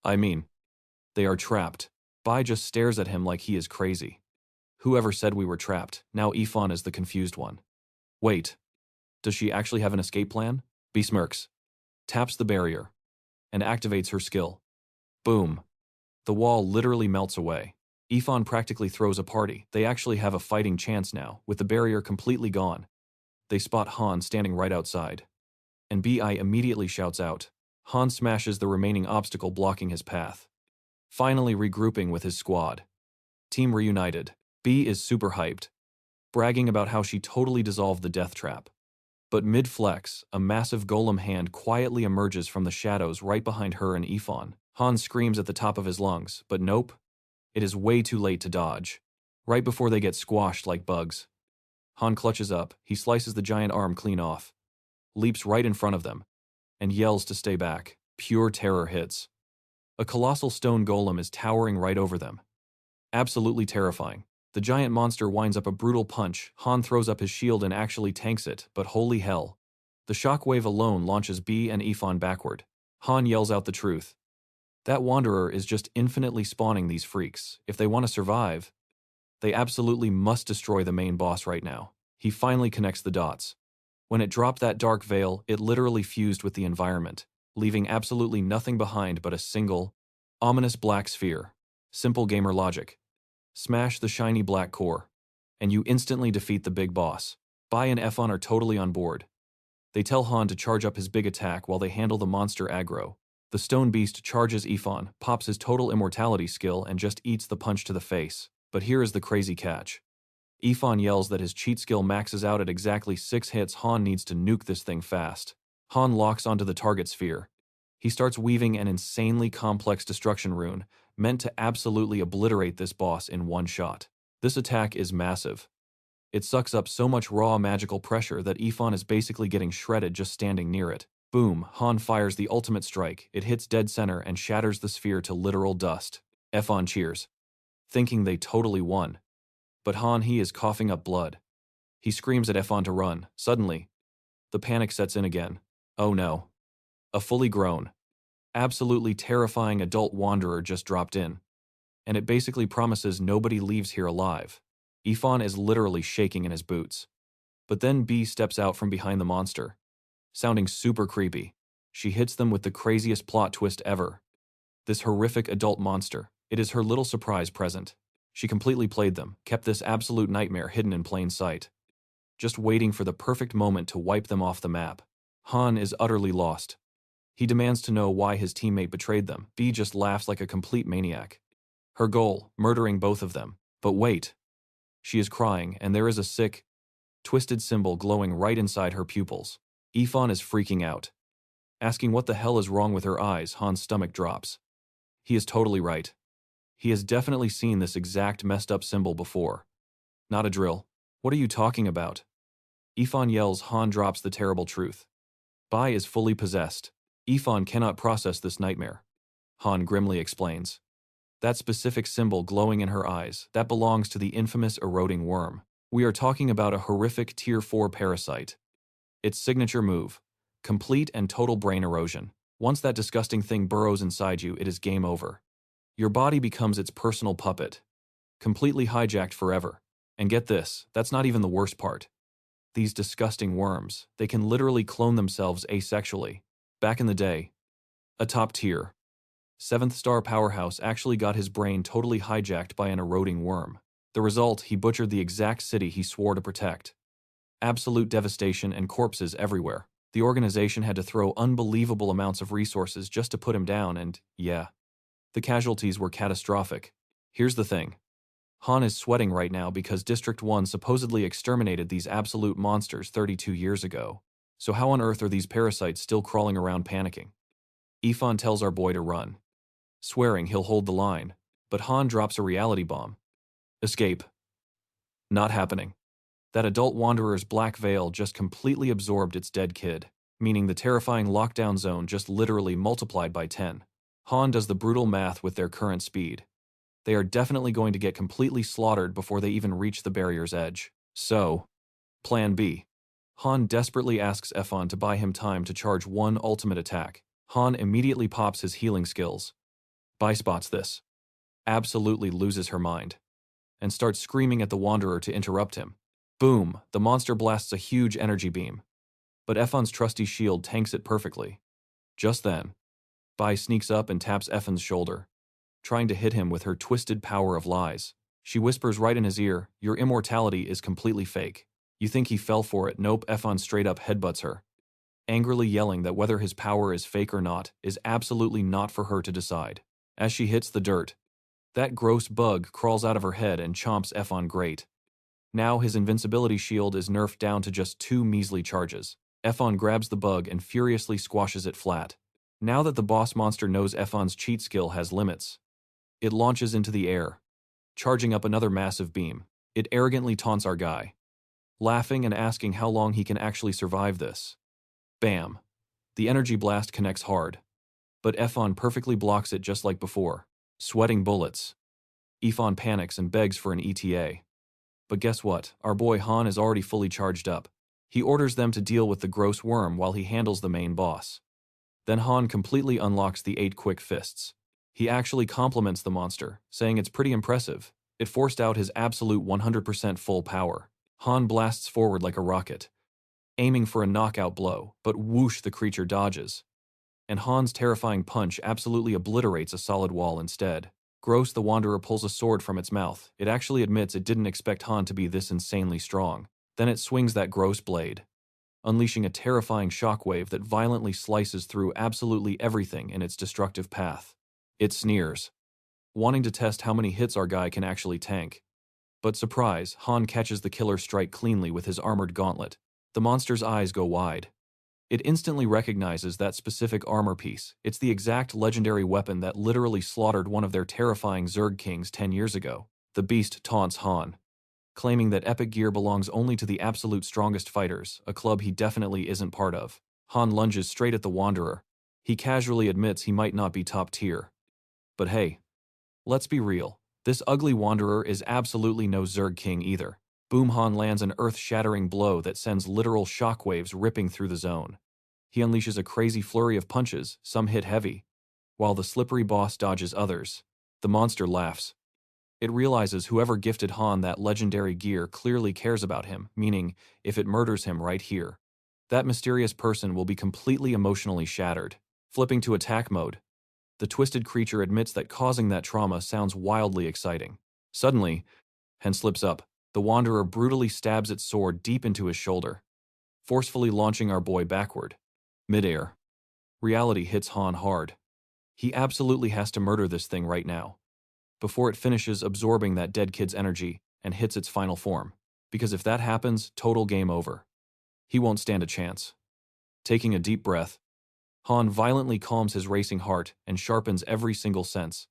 I mean, they are trapped. Bai just stares at him like he is crazy. Whoever said we were trapped? Now Ifan is the confused one. Wait, does she actually have an escape plan? B smirks, taps the barrier, and activates her skill. Boom. The wall literally melts away. Ifan practically throws a party. They actually have a fighting chance now, with the barrier completely gone. They spot Han standing right outside. And Bi immediately shouts out. Han smashes the remaining obstacle blocking his path. Finally regrouping with his squad. Team reunited. B is super hyped, bragging about how she totally dissolved the death trap. But mid-flex, a massive golem hand quietly emerges from the shadows right behind her and Ifan. Han screams at the top of his lungs, but nope. It is way too late to dodge. Right before they get squashed like bugs. Han clutches up, he slices the giant arm clean off, leaps right in front of them, and yells to stay back. Pure terror hits. A colossal stone golem is towering right over them. Absolutely terrifying. The giant monster winds up a brutal punch. Han throws up his shield and actually tanks it, but holy hell. The shockwave alone launches B and Ifan backward. Han yells out the truth. That wanderer is just infinitely spawning these freaks. If they want to survive, they absolutely must destroy the main boss right now. He finally connects the dots. When it dropped that dark veil, it literally fused with the environment, leaving absolutely nothing behind but a single, ominous black sphere. Simple gamer logic. Smash the shiny black core, and you instantly defeat the big boss. Bai and Efon are totally on board. They tell Han to charge up his big attack while they handle the monster aggro. The stone beast charges Ifan, pops his total immortality skill, and just eats the punch to the face. But here is the crazy catch. Ifan yells that his cheat skill maxes out at exactly 6 hits. Han needs to nuke this thing fast. Han locks onto the target sphere. He starts weaving an insanely complex destruction rune, meant to absolutely obliterate this boss in one shot. This attack is massive. It sucks up so much raw magical pressure that Ifan is basically getting shredded just standing near it. Boom, Han fires the ultimate strike. It hits dead center and shatters the sphere to literal dust. Efon cheers, thinking they totally won. But Han, he is coughing up blood. He screams at Efon to run. Suddenly, the panic sets in again. Oh no. A fully grown, absolutely terrifying adult wanderer just dropped in. And it basically promises nobody leaves here alive. Ifan is literally shaking in his boots. But then B steps out from behind the monster, sounding super creepy. She hits them with the craziest plot twist ever. This horrific adult monster, it is her little surprise present. She completely played them, kept this absolute nightmare hidden in plain sight, just waiting for the perfect moment to wipe them off the map. Han is utterly lost. He demands to know why his teammate betrayed them. B just laughs like a complete maniac. Her goal, murdering both of them. But wait. She is crying, and there is a sick, twisted symbol glowing right inside her pupils. Ifan is freaking out. Asking what the hell is wrong with her eyes, Han's stomach drops. He is totally right. He has definitely seen this exact messed up symbol before. Not a drill. What are you talking about? Ifan yells. Han drops the terrible truth. Bai is fully possessed. Ifan cannot process this nightmare. Han grimly explains. That specific symbol glowing in her eyes, that belongs to the infamous eroding worm. We are talking about a horrific Tier 4 parasite. Its signature move, complete and total brain erosion. Once that disgusting thing burrows inside you, it is game over. Your body becomes its personal puppet, completely hijacked forever. And get this, that's not even the worst part. These disgusting worms, they can literally clone themselves asexually. Back in the day, a top tier, 7th star powerhouse actually got his brain totally hijacked by an eroding worm. The result, he butchered the exact city he swore to protect. Absolute devastation and corpses everywhere. The organization had to throw unbelievable amounts of resources just to put him down and, yeah, the casualties were catastrophic. Here's the thing. Han is sweating right now because District 1 supposedly exterminated these absolute monsters 32 years ago. So how on earth are these parasites still crawling around panicking? Ifan tells our boy to run, swearing he'll hold the line, but Han drops a reality bomb. Escape. Not happening. That adult wanderer's black veil just completely absorbed its dead kid, meaning the terrifying lockdown zone just literally multiplied by 10. Han does the brutal math with their current speed. They are definitely going to get completely slaughtered before they even reach the barrier's edge. So, Plan B. Han desperately asks Ifan to buy him time to charge one ultimate attack. Han immediately pops his healing skills. Bai spots this, absolutely loses her mind, and starts screaming at the Wanderer to interrupt him. Boom, the monster blasts a huge energy beam. But Ifan's trusty shield tanks it perfectly. Just then, Bai sneaks up and taps Ifan's shoulder, trying to hit him with her twisted power of lies. She whispers right in his ear, "Your immortality is completely fake." You think he fell for it? Nope. Ifan straight up headbutts her, angrily yelling that whether his power is fake or not is absolutely not for her to decide. As she hits the dirt, that gross bug crawls out of her head and chomps Ifan great. Now his invincibility shield is nerfed down to just 2 measly charges. Ifan grabs the bug and furiously squashes it flat. Now that the boss monster knows Ifan's cheat skill has limits, it launches into the air, charging up another massive beam. It arrogantly taunts our guy, laughing and asking how long he can actually survive this. Bam! The energy blast connects hard, but Ifan perfectly blocks it just like before. Sweating bullets. Ifan panics and begs for an ETA. But guess what? Our boy Han is already fully charged up. He orders them to deal with the gross worm while he handles the main boss. Then Han completely unlocks the 8 quick fists. He actually compliments the monster, saying it's pretty impressive. It forced out his absolute 100% full power. Han blasts forward like a rocket, aiming for a knockout blow, but whoosh, the creature dodges. And Han's terrifying punch absolutely obliterates a solid wall instead. Gross, the Wanderer pulls a sword from its mouth. It actually admits it didn't expect Han to be this insanely strong. Then it swings that gross blade, unleashing a terrifying shockwave that violently slices through absolutely everything in its destructive path. It sneers, wanting to test how many hits our guy can actually tank. But surprise, Han catches the killer strike cleanly with his armored gauntlet. The monster's eyes go wide. It instantly recognizes that specific armor piece. It's the exact legendary weapon that literally slaughtered one of their terrifying Zerg kings 10 years ago. The beast taunts Han, claiming that epic gear belongs only to the absolute strongest fighters, a club he definitely isn't part of. Han lunges straight at the Wanderer. He casually admits he might not be top tier. But hey, let's be real. This ugly Wanderer is absolutely no Zerg king either. Boom, Han lands an earth-shattering blow that sends literal shockwaves ripping through the zone. He unleashes a crazy flurry of punches, some hit heavy, while the slippery boss dodges others. The monster laughs. It realizes whoever gifted Han that legendary gear clearly cares about him, meaning, if it murders him right here, that mysterious person will be completely emotionally shattered. Flipping to attack mode, The twisted creature admits that causing that trauma sounds wildly exciting. Suddenly, Han slips up. The Wanderer brutally stabs its sword deep into his shoulder, forcefully launching our boy backward. Midair. Reality hits Han hard. He absolutely has to murder this thing right now, before it finishes absorbing that dead kid's energy and hits its final form. Because if that happens, total game over. He won't stand a chance. Taking a deep breath, Han violently calms his racing heart and sharpens every single sense.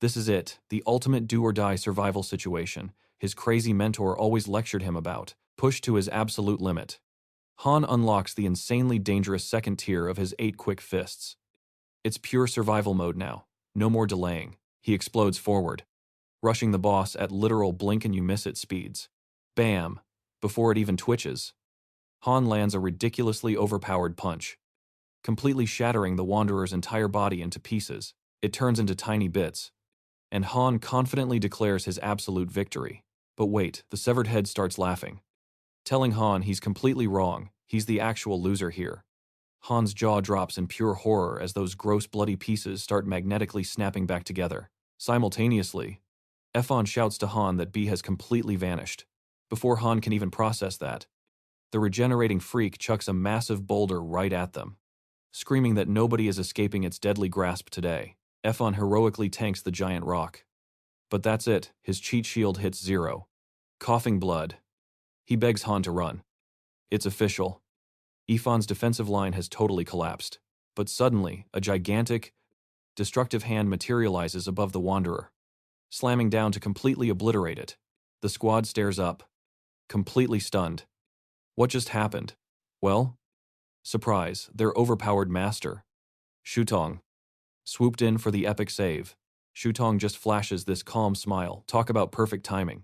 This is it, the ultimate do-or-die survival situation his crazy mentor always lectured him about, pushed to his absolute limit. Han unlocks the insanely dangerous second tier of his 8 quick fists. It's pure survival mode now, no more delaying. He explodes forward, rushing the boss at literal blink-and-you-miss-it speeds. Bam! Before it even twitches, Han lands a ridiculously overpowered punch, completely shattering the Wanderer's entire body into pieces. It turns into tiny bits, and Han confidently declares his absolute victory. But wait, the severed head starts laughing, telling Han he's completely wrong, he's the actual loser here. Han's jaw drops in pure horror as those gross bloody pieces start magnetically snapping back together. Simultaneously, Efon shouts to Han that B has completely vanished. Before Han can even process that, the regenerating freak chucks a massive boulder right at them, screaming that nobody is escaping its deadly grasp today. Efon heroically tanks the giant rock. But that's it, his cheat shield hits 0. Coughing blood, he begs Han to run. It's official. Efon's defensive line has totally collapsed. But suddenly, a gigantic, destructive hand materializes above the Wanderer, slamming down to completely obliterate it. The squad stares up, completely stunned. What just happened? Well, surprise, their overpowered master, Shutong, swooped in for the epic save. Shutong just flashes this calm smile. Talk about perfect timing.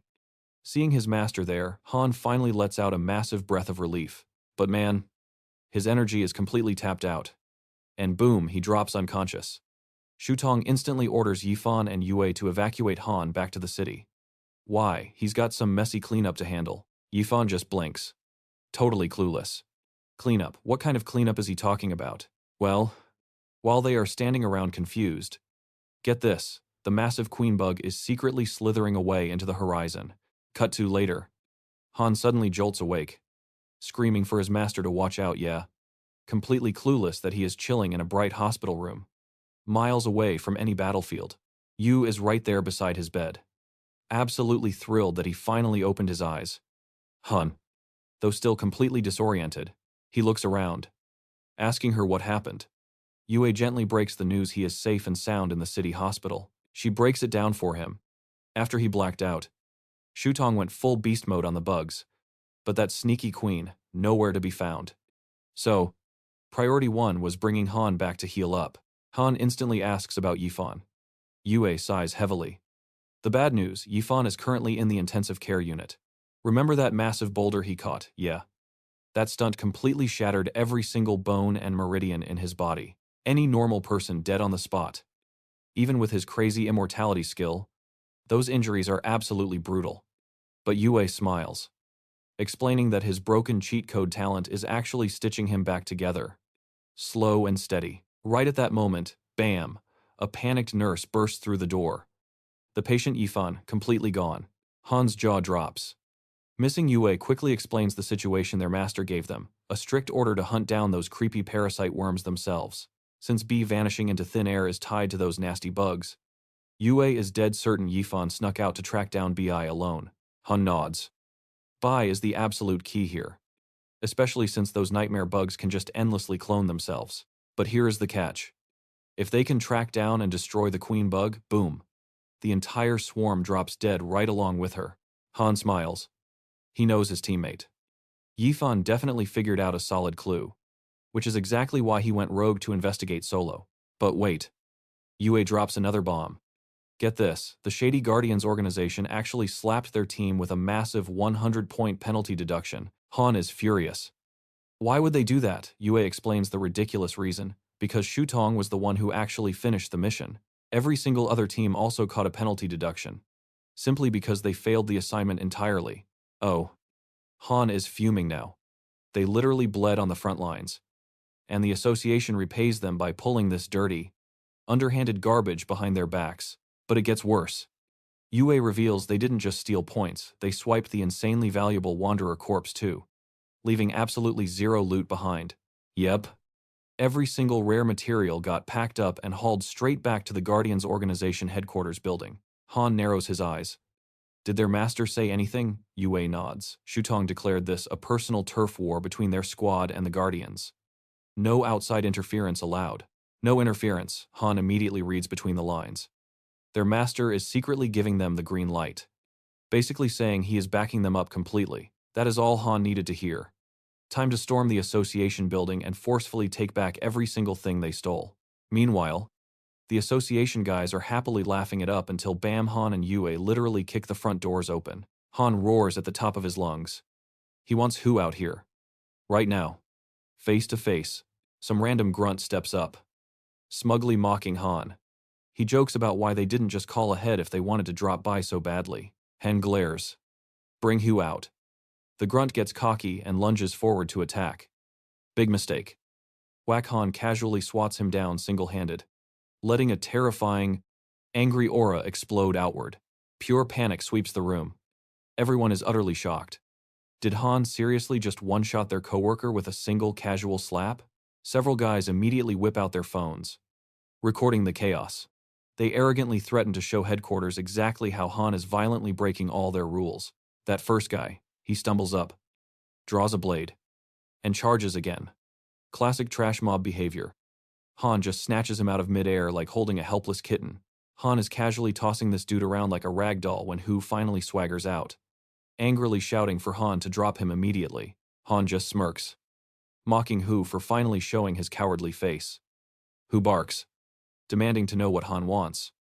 Seeing his master there, Han finally lets out a massive breath of relief. But man, his energy is completely tapped out. And boom, he drops unconscious. Shutong instantly orders Yifan and Yue to evacuate Han back to the city. Why? He's got some messy cleanup to handle. Yifan just blinks, totally clueless. Cleanup? What kind of cleanup is he talking about? Well, while they are standing around confused, get this, the massive queen bug is secretly slithering away into the horizon. Cut to later. Han suddenly jolts awake, screaming for his master to watch out, completely clueless that he is chilling in a bright hospital room, miles away from any battlefield. Yu is right there beside his bed, absolutely thrilled that he finally opened his eyes. Han, though still completely disoriented, he looks around, asking her what happened. Yue gently breaks the news he is safe and sound in the city hospital. She breaks it down for him. After he blacked out, Shutong went full beast mode on the bugs, but that sneaky queen, nowhere to be found. So, priority 1 was bringing Han back to heal up. Han instantly asks about Yifan. Yue sighs heavily. The bad news, Yifan is currently in the intensive care unit. Remember that massive boulder he caught? Yeah. That stunt completely shattered every single bone and meridian in his body. Any normal person dead on the spot. Even with his crazy immortality skill, those injuries are absolutely brutal. But Yue smiles, explaining that his broken cheat code talent is actually stitching him back together. Slow and steady. Right at that moment, bam, a panicked nurse bursts through the door. The patient Yifan, completely gone. Han's jaw drops. Missing Yue quickly explains the situation their master gave them, a strict order to hunt down those creepy parasite worms themselves. Since B vanishing into thin air is tied to those nasty bugs, Yue is dead certain Yifan snuck out to track down Bi alone. Han nods. Bai is the absolute key here, especially since those nightmare bugs can just endlessly clone themselves. But here is the catch. If they can track down and destroy the queen bug, boom, the entire swarm drops dead right along with her. Han smiles. He knows his teammate. Yifan definitely figured out a solid clue, which is exactly why he went rogue to investigate solo. But wait. Yue drops another bomb. Get this, the Shady Guardians organization actually slapped their team with a massive 100-point penalty deduction. Han is furious. Why would they do that? Yue explains the ridiculous reason. Because Shutong was the one who actually finished the mission. Every single other team also caught a penalty deduction, simply because they failed the assignment entirely. Oh. Han is fuming now. They literally bled on the front lines, and the association repays them by pulling this dirty, underhanded garbage behind their backs. But it gets worse. Yue reveals they didn't just steal points, they swiped the insanely valuable Wanderer corpse too, leaving absolutely zero loot behind. Yep. Every single rare material got packed up and hauled straight back to the Guardians Organization headquarters building. Han narrows his eyes. Did their master say anything? Yue nods. Shutong declared this a personal turf war between their squad and the Guardians. No outside interference allowed. No interference, Han immediately reads between the lines. Their master is secretly giving them the green light. Basically saying he is backing them up completely. That is all Han needed to hear. Time to storm the association building and forcefully take back every single thing they stole. Meanwhile, the association guys are happily laughing it up until Bam, Han and Yue literally kick the front doors open. Han roars at the top of his lungs. He wants who out here? Right now. Face to face. Some random grunt steps up, smugly mocking Han. He jokes about why they didn't just call ahead if they wanted to drop by so badly. Han glares. Bring Hu out. The grunt gets cocky and lunges forward to attack. Big mistake. Whack Han casually swats him down single-handed, letting a terrifying, angry aura explode outward. Pure panic sweeps the room. Everyone is utterly shocked. Did Han seriously just one-shot their coworker with a single casual slap? Several guys immediately whip out their phones, recording the chaos. They arrogantly threaten to show headquarters exactly how Han is violently breaking all their rules. That first guy, he stumbles up, draws a blade, and charges again. Classic trash mob behavior. Han just snatches him out of midair like holding a helpless kitten. Han is casually tossing this dude around like a rag doll when Hu finally swaggers out, angrily shouting for Han to drop him immediately. Han just smirks, mocking Hu for finally showing his cowardly face. Hu barks, demanding to know what Han wants.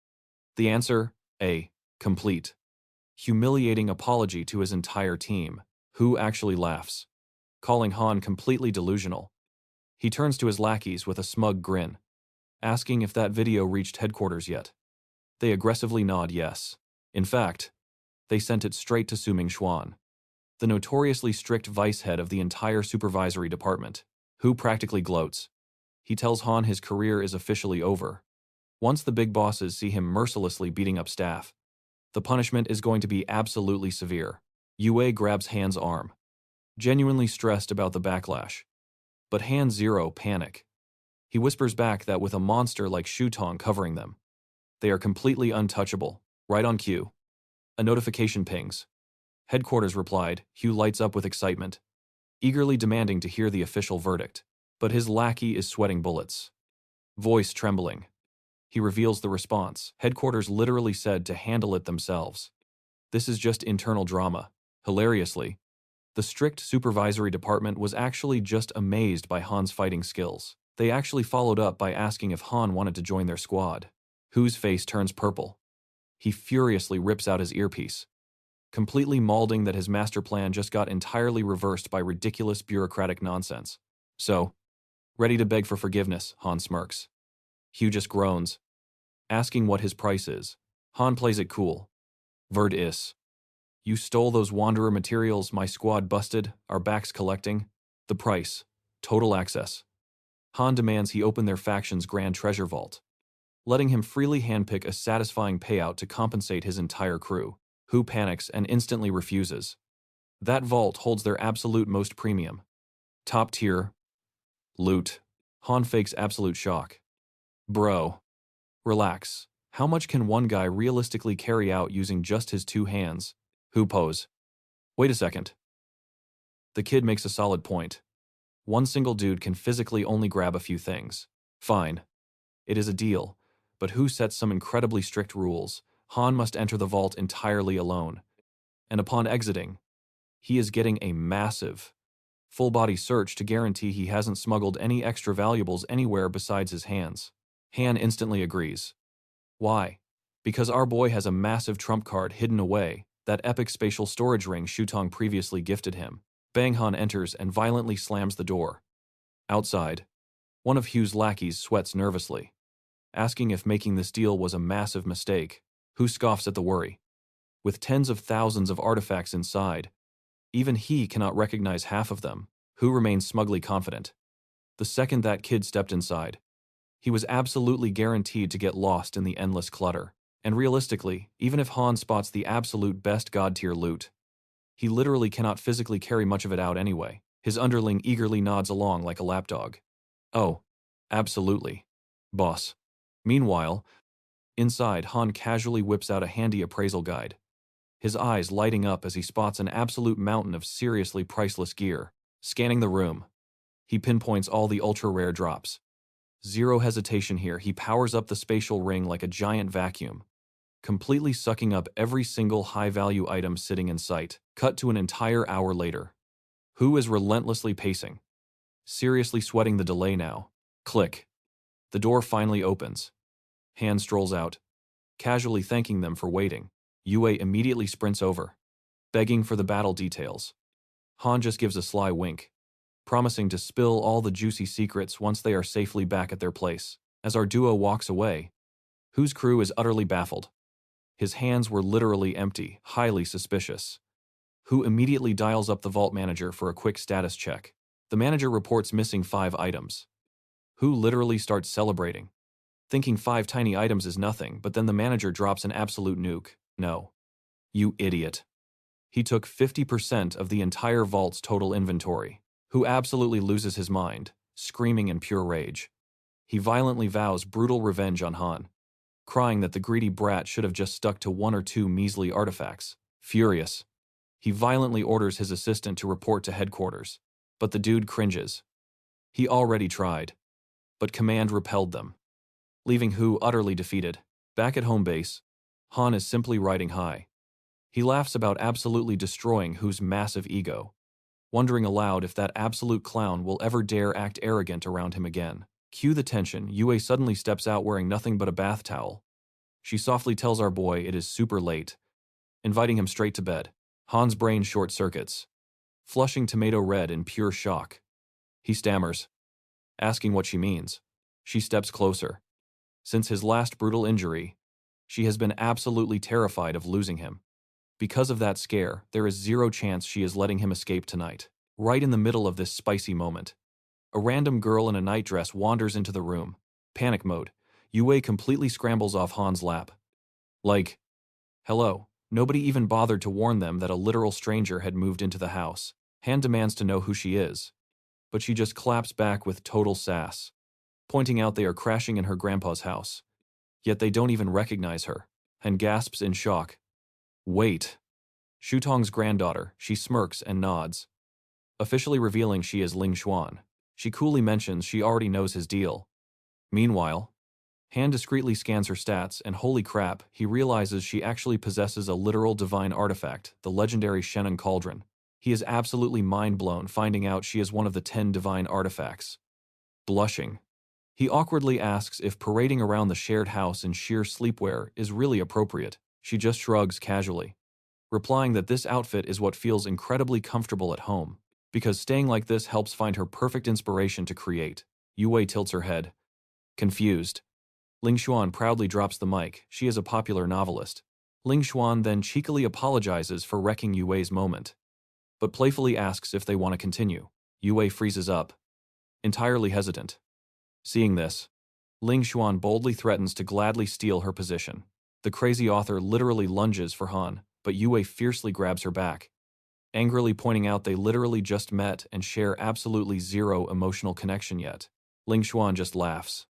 The answer? A complete, humiliating apology to his entire team. Hu actually laughs, calling Han completely delusional. He turns to his lackeys with a smug grin, asking if that video reached headquarters yet. They aggressively nod yes. In fact, they sent it straight to Su Mingxuan, the notoriously strict vice head of the entire supervisory department. Hu practically gloats. He tells Han his career is officially over. Once the big bosses see him mercilessly beating up staff, the punishment is going to be absolutely severe. Yue grabs Han's arm, genuinely stressed about the backlash. But Han zero panic. He whispers back that with a monster like Shutong covering them, they are completely untouchable. Right on cue. A notification pings. Headquarters replied. Hu lights up with excitement, eagerly demanding to hear the official verdict. But his lackey is sweating bullets, voice trembling. He reveals the response. Headquarters literally said to handle it themselves. This is just internal drama. Hilariously, the strict supervisory department was actually just amazed by Han's fighting skills. They actually followed up by asking if Han wanted to join their squad. Hu's face turns purple. He furiously rips out his earpiece, completely mauling that his master plan just got entirely reversed by ridiculous bureaucratic nonsense. So, ready to beg for forgiveness, Han smirks. Hu just groans, asking what his price is. Han plays it cool. Verd is. You stole those Wanderer materials my squad busted, our backs collecting. The price. Total access. Han demands he open their faction's grand treasure vault, letting him freely handpick a satisfying payout to compensate his entire crew. Hu panics and instantly refuses. That vault holds their absolute most premium, top tier loot. Han fakes absolute shock. Bro, relax. How much can one guy realistically carry out using just his two hands? Hu pose. Wait a second. The kid makes a solid point. One single dude can physically only grab a few things. Fine. It is a deal, but Hu sets some incredibly strict rules. Han must enter the vault entirely alone, and upon exiting, he is getting a massive, full-body search to guarantee he hasn't smuggled any extra valuables anywhere besides his hands. Han instantly agrees. Why? Because our boy has a massive trump card hidden away, that epic spatial storage ring Shutong previously gifted him. Bang. Han enters and violently slams the door. Outside, one of Hu's lackeys sweats nervously, asking if making this deal was a massive mistake. Hu scoffs at the worry. With tens of thousands of artifacts inside, even he cannot recognize half of them. Hu remains smugly confident. The second that kid stepped inside, He was absolutely guaranteed to get lost in the endless clutter. And realistically, even if Han spots the absolute best god-tier loot, he literally cannot physically carry much of it out anyway. His underling eagerly nods along like a lapdog. Oh, absolutely, boss. Meanwhile, inside, Han casually whips out a handy appraisal guide, his eyes lighting up as he spots an absolute mountain of seriously priceless gear. Scanning the room, he pinpoints all the ultra-rare drops. Zero hesitation here, he powers up the spatial ring like a giant vacuum, completely sucking up every single high-value item sitting in sight. Cut to an entire hour later. Hu is relentlessly pacing, seriously sweating the delay now. Click. The door finally opens. Han strolls out, casually thanking them for waiting. Yue immediately sprints over, begging for the battle details. Han just gives a sly wink, promising to spill all the juicy secrets once they are safely back at their place. As our duo walks away, Hu's crew is utterly baffled. His hands were literally empty, highly suspicious. Hu immediately dials up the vault manager for a quick status check. The manager reports missing 5 items. Hu literally starts celebrating, thinking 5 tiny items is nothing, but then the manager drops an absolute nuke. No. You idiot. He took 50% of the entire vault's total inventory. Hu absolutely loses his mind, screaming in pure rage. He violently vows brutal revenge on Han, crying that the greedy brat should have just stuck to 1 or 2 measly artifacts. Furious, he violently orders his assistant to report to headquarters, but the dude cringes. He already tried, but command repelled them, leaving Hu utterly defeated. Back at home base, Han is simply riding high. He laughs about absolutely destroying Hu's massive ego, wondering aloud if that absolute clown will ever dare act arrogant around him again. Cue the tension. Yue suddenly steps out wearing nothing but a bath towel. She softly tells our boy it is super late, inviting him straight to bed. Han's brain short-circuits, flushing tomato red in pure shock. He stammers, asking what she means. She steps closer. Since his last brutal injury, she has been absolutely terrified of losing him. Because of that scare, there is zero chance she is letting him escape tonight. Right in the middle of this spicy moment, a random girl in a nightdress wanders into the room. Panic mode, Yue completely scrambles off Han's lap. Like, hello. Nobody even bothered to warn them that a literal stranger had moved into the house. Han demands to know who she is, but she just claps back with total sass, pointing out they are crashing in her grandpa's house. Yet they don't even recognize her. Han gasps in shock. Wait. Shutong's granddaughter, she smirks and nods, officially revealing she is Ling Xuan. She coolly mentions she already knows his deal. Meanwhile, Han discreetly scans her stats, and holy crap, he realizes she actually possesses a literal divine artifact, the legendary Sheneng Cauldron. He is absolutely mind-blown finding out she is one of the 10 divine artifacts. Blushing, he awkwardly asks if parading around the shared house in sheer sleepwear is really appropriate. She just shrugs casually, replying that this outfit is what feels incredibly comfortable at home, because staying like this helps find her perfect inspiration to create. Yue tilts her head, confused. Ling Xuan proudly drops the mic. She is a popular novelist. Ling Xuan then cheekily apologizes for wrecking Yue's moment, but playfully asks if they want to continue. Yue freezes up, entirely hesitant. Seeing this, Ling Xuan boldly threatens to gladly steal her position. The crazy author literally lunges for Han, but Yue fiercely grabs her back, angrily pointing out they literally just met and share absolutely zero emotional connection yet. Ling Xuan just laughs.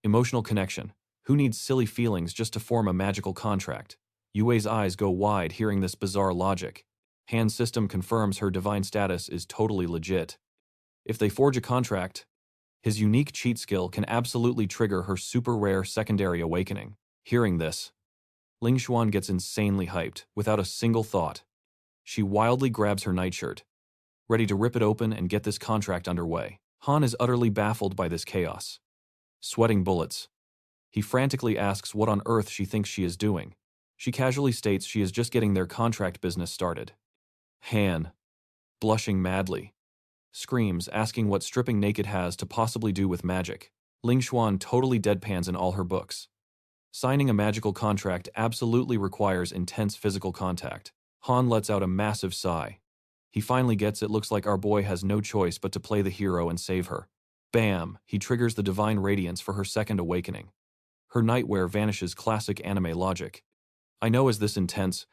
Emotional connection. Who needs silly feelings just to form a magical contract? Yue's eyes go wide hearing this bizarre logic. Han's system confirms her divine status is totally legit. If they forge a contract, his unique cheat skill can absolutely trigger her super rare secondary awakening. Hearing this, Ling Xuan gets insanely hyped, without a single thought. She wildly grabs her nightshirt, ready to rip it open and get this contract underway. Han is utterly baffled by this chaos, sweating bullets. He frantically asks what on earth she thinks she is doing. She casually states she is just getting their contract business started. Han, blushing madly, screams, asking what stripping naked has to possibly do with magic. Ling Xuan totally deadpans in all her books. Signing a magical contract absolutely requires intense physical contact. Han lets out a massive sigh. He finally gets it. Looks like our boy has no choice but to play the hero and save her. Bam! He triggers the divine radiance for her second awakening. Her nightwear vanishes, classic anime logic. I know, as this intense,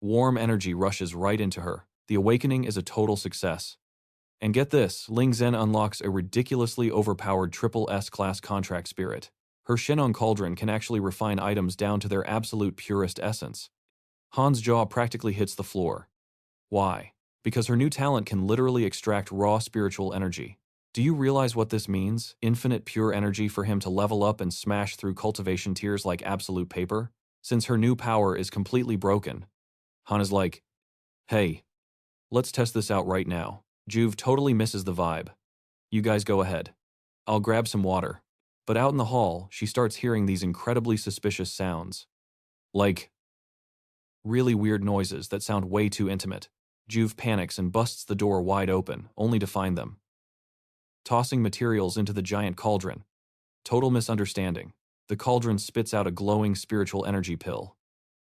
warm energy rushes right into her. The awakening is a total success. And get this, Ling Zhen unlocks a ridiculously overpowered triple S-class contract spirit. Her Shinong cauldron can actually refine items down to their absolute purest essence. Han's jaw practically hits the floor. Why? Because her new talent can literally extract raw spiritual energy. Do you realize what this means? Infinite pure energy for him to level up and smash through cultivation tiers like absolute paper? Since her new power is completely broken, Han is like, hey, let's test this out right now. Juve totally misses the vibe. You guys go ahead. I'll grab some water. But out in the hall, she starts hearing these incredibly suspicious sounds. Like really weird noises that sound way too intimate. Juve panics and busts the door wide open, only to find them tossing materials into the giant cauldron. Total misunderstanding. The cauldron spits out a glowing spiritual energy pill.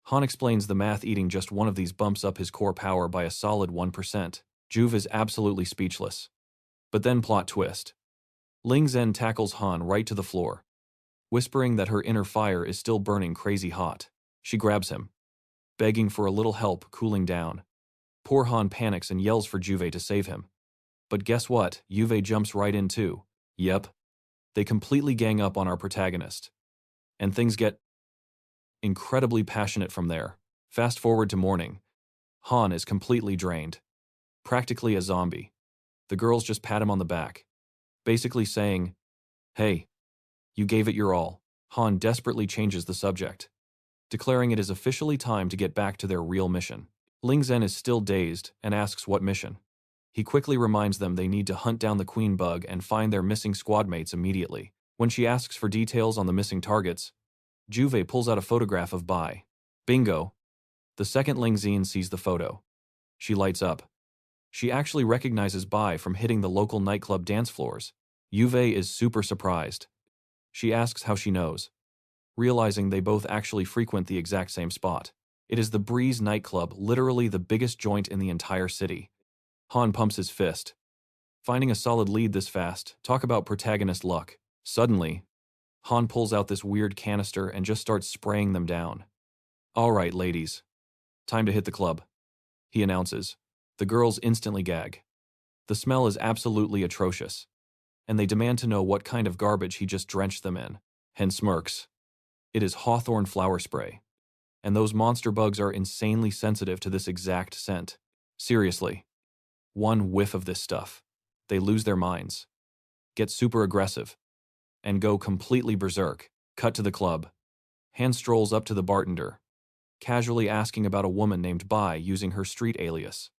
Han explains the math: eating just one of these bumps up his core power by a solid 1%. Juve is absolutely speechless. But then, plot twist. Ling Zhen tackles Han right to the floor, whispering that her inner fire is still burning crazy hot. She grabs him, begging for a little help cooling down. Poor Han panics and yells for Juve to save him. But guess what? Juve jumps right in too. Yep. They completely gang up on our protagonist. And things get incredibly passionate from there. Fast forward to morning. Han is completely drained. Practically a zombie. The girls just pat him on the back, basically saying, hey, you gave it your all. Han desperately changes the subject, declaring it is officially time to get back to their real mission. Ling Zhen is still dazed and asks what mission. He quickly reminds them they need to hunt down the queen bug and find their missing squad mates immediately. When she asks for details on the missing targets, Juve pulls out a photograph of Bai. Bingo! The second Ling Zhen sees the photo, she lights up. She actually recognizes Bai from hitting the local nightclub dance floors. Juve is super surprised. She asks how she knows, realizing they both actually frequent the exact same spot. It is the Breeze nightclub, literally the biggest joint in the entire city. Han pumps his fist. Finding a solid lead this fast, talk about protagonist luck. Suddenly, Han pulls out this weird canister and just starts spraying them down. All right, ladies. Time to hit the club, he announces. The girls instantly gag. The smell is absolutely atrocious, and they demand to know what kind of garbage he just drenched them in. Han smirks. It is hawthorn flower spray, and those monster bugs are insanely sensitive to this exact scent. Seriously. One whiff of this stuff, they lose their minds, get super aggressive, and go completely berserk. Cut to the club. Han strolls up to the bartender, casually asking about a woman named Bai using her street alias.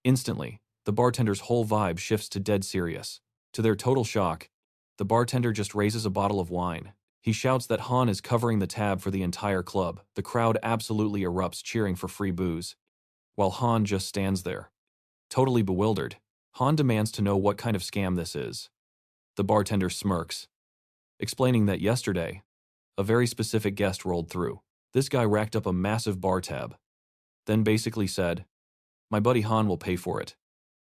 Instantly, the bartender's whole vibe shifts to dead serious. To their total shock, the bartender just raises a bottle of wine. He shouts that Han is covering the tab for the entire club. The crowd absolutely erupts, cheering for free booze, while Han just stands there, totally bewildered. Han demands to know what kind of scam this is. The bartender smirks, explaining that yesterday, a very specific guest rolled through. This guy racked up a massive bar tab, then basically said, my buddy Han will pay for it,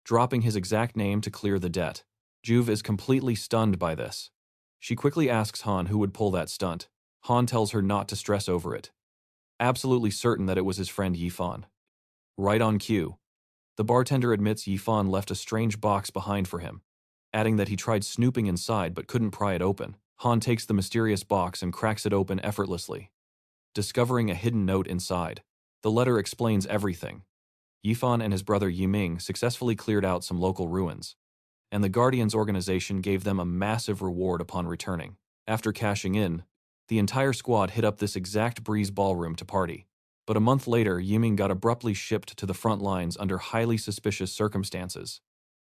dropping his exact name to clear the debt. Juve is completely stunned by this. She quickly asks Han who would pull that stunt. Han tells her not to stress over it, absolutely certain that it was his friend Yifan. Right on cue, the bartender admits Yifan left a strange box behind for him, adding that he tried snooping inside but couldn't pry it open. Han takes the mysterious box and cracks it open effortlessly, discovering a hidden note inside. The letter explains everything. Yifan and his brother Yiming successfully cleared out some local ruins, and the Guardians organization gave them a massive reward upon returning. After cashing in, the entire squad hit up this exact Breeze ballroom to party. But a month later, Yiming got abruptly shipped to the front lines under highly suspicious circumstances,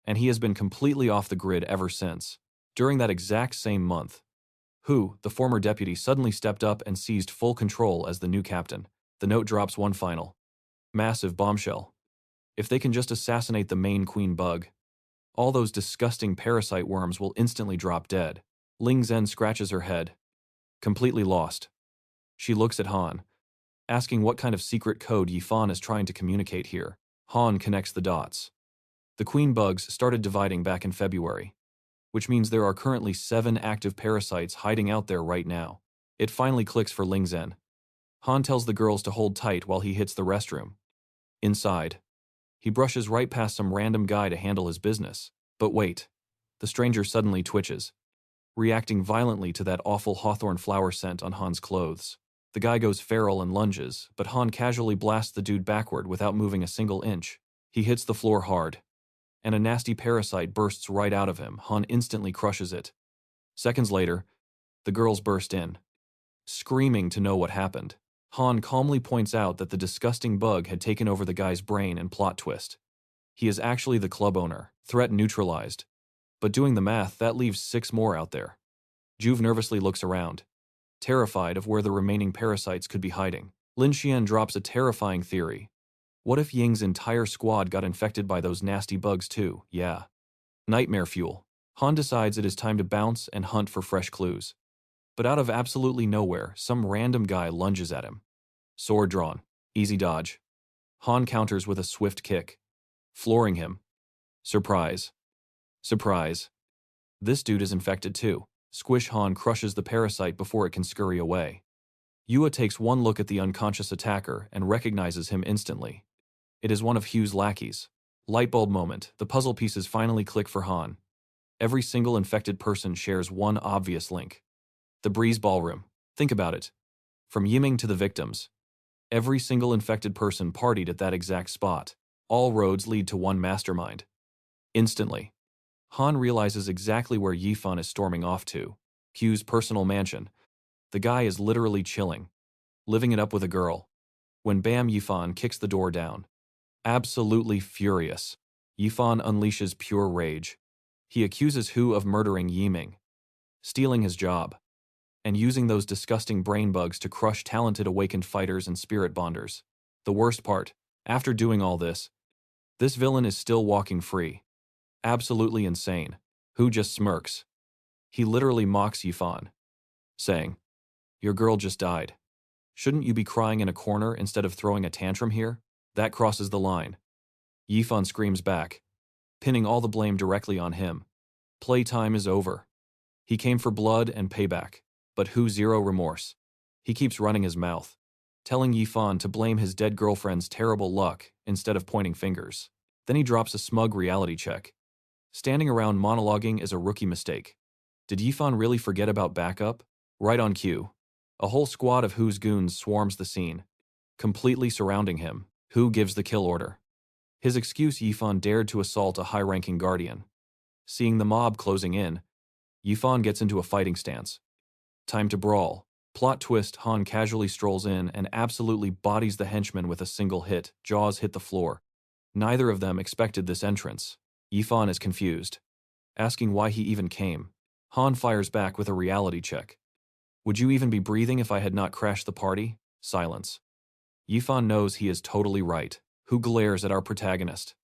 and he has been completely off the grid ever since. During that exact same month, Hu, the former deputy, suddenly stepped up and seized full control as the new captain. The note drops one final massive bombshell. If they can just assassinate the main queen bug, all those disgusting parasite worms will instantly drop dead. Ling Zhen scratches her head, completely lost. She looks at Han, asking what kind of secret code Yifan is trying to communicate here. Han connects the dots. The queen bugs started dividing back in February, which means there are currently 7 active parasites hiding out there right now. It finally clicks for Ling Zhen. Han tells the girls to hold tight while he hits the restroom. Inside, he brushes right past some random guy to handle his business. But wait, the stranger suddenly twitches, reacting violently to that awful hawthorn flower scent on Han's clothes. The guy goes feral and lunges, but Han casually blasts the dude backward without moving a single inch. He hits the floor hard, and a nasty parasite bursts right out of him. Han instantly crushes it. Seconds later, the girls burst in, screaming to know what happened. Han calmly points out that the disgusting bug had taken over the guy's brain, and plot twist. He is actually the club owner. Threat neutralized. But doing the math, that leaves 6 more out there. Juve nervously looks around, terrified of where the remaining parasites could be hiding. Lin Xian drops a terrifying theory. What if Ying's entire squad got infected by those nasty bugs too? Yeah. Nightmare fuel. Han decides it is time to bounce and hunt for fresh clues. But out of absolutely nowhere, some random guy lunges at him. Sword drawn. Easy dodge. Han counters with a swift kick, flooring him. Surprise. Surprise. This dude is infected too. Squish. Han crushes the parasite before it can scurry away. Yua takes one look at the unconscious attacker and recognizes him instantly. It is one of Hugh's lackeys. Lightbulb moment. The puzzle pieces finally click for Han. Every single infected person shares one obvious link. The Breeze Ballroom. Think about it. From Yiming to the victims, every single infected person partied at that exact spot. All roads lead to one mastermind. Instantly, Han realizes exactly where Yifan is storming off to. Hugh's personal mansion. The guy is literally chilling, living it up with a girl. When bam, Yifan kicks the door down. Absolutely furious, Yifan unleashes pure rage. He accuses Hu of murdering Yiming, stealing his job, and using those disgusting brain bugs to crush talented awakened fighters and spirit bonders. The worst part, after doing all this villain is still walking free. Absolutely insane. Hu just smirks. He literally mocks Yifan, saying, "Your girl just died. Shouldn't you be crying in a corner instead of throwing a tantrum here?" That crosses the line. Yifan screams back, pinning all the blame directly on him. Playtime is over. He came for blood and payback. But Hu zero remorse. He keeps running his mouth, telling Yifan to blame his dead girlfriend's terrible luck instead of pointing fingers. Then he drops a smug reality check. Standing around monologuing is a rookie mistake. Did Yifan really forget about backup? Right on cue, a whole squad of Hu's goons swarms the scene, completely surrounding him. Hu gives the kill order. His excuse: Yifan dared to assault a high-ranking guardian. Seeing the mob closing in, Yifan gets into a fighting stance. Time to brawl. Plot twist: Han casually strolls in and absolutely bodies the henchman with a single hit. Jaws hit the floor. Neither of them expected this entrance. Yifan is confused, asking why he even came. Han fires back with a reality check. Would you even be breathing if I had not crashed the party? Silence. Yifan knows he is totally right. Hu glares at our protagonist.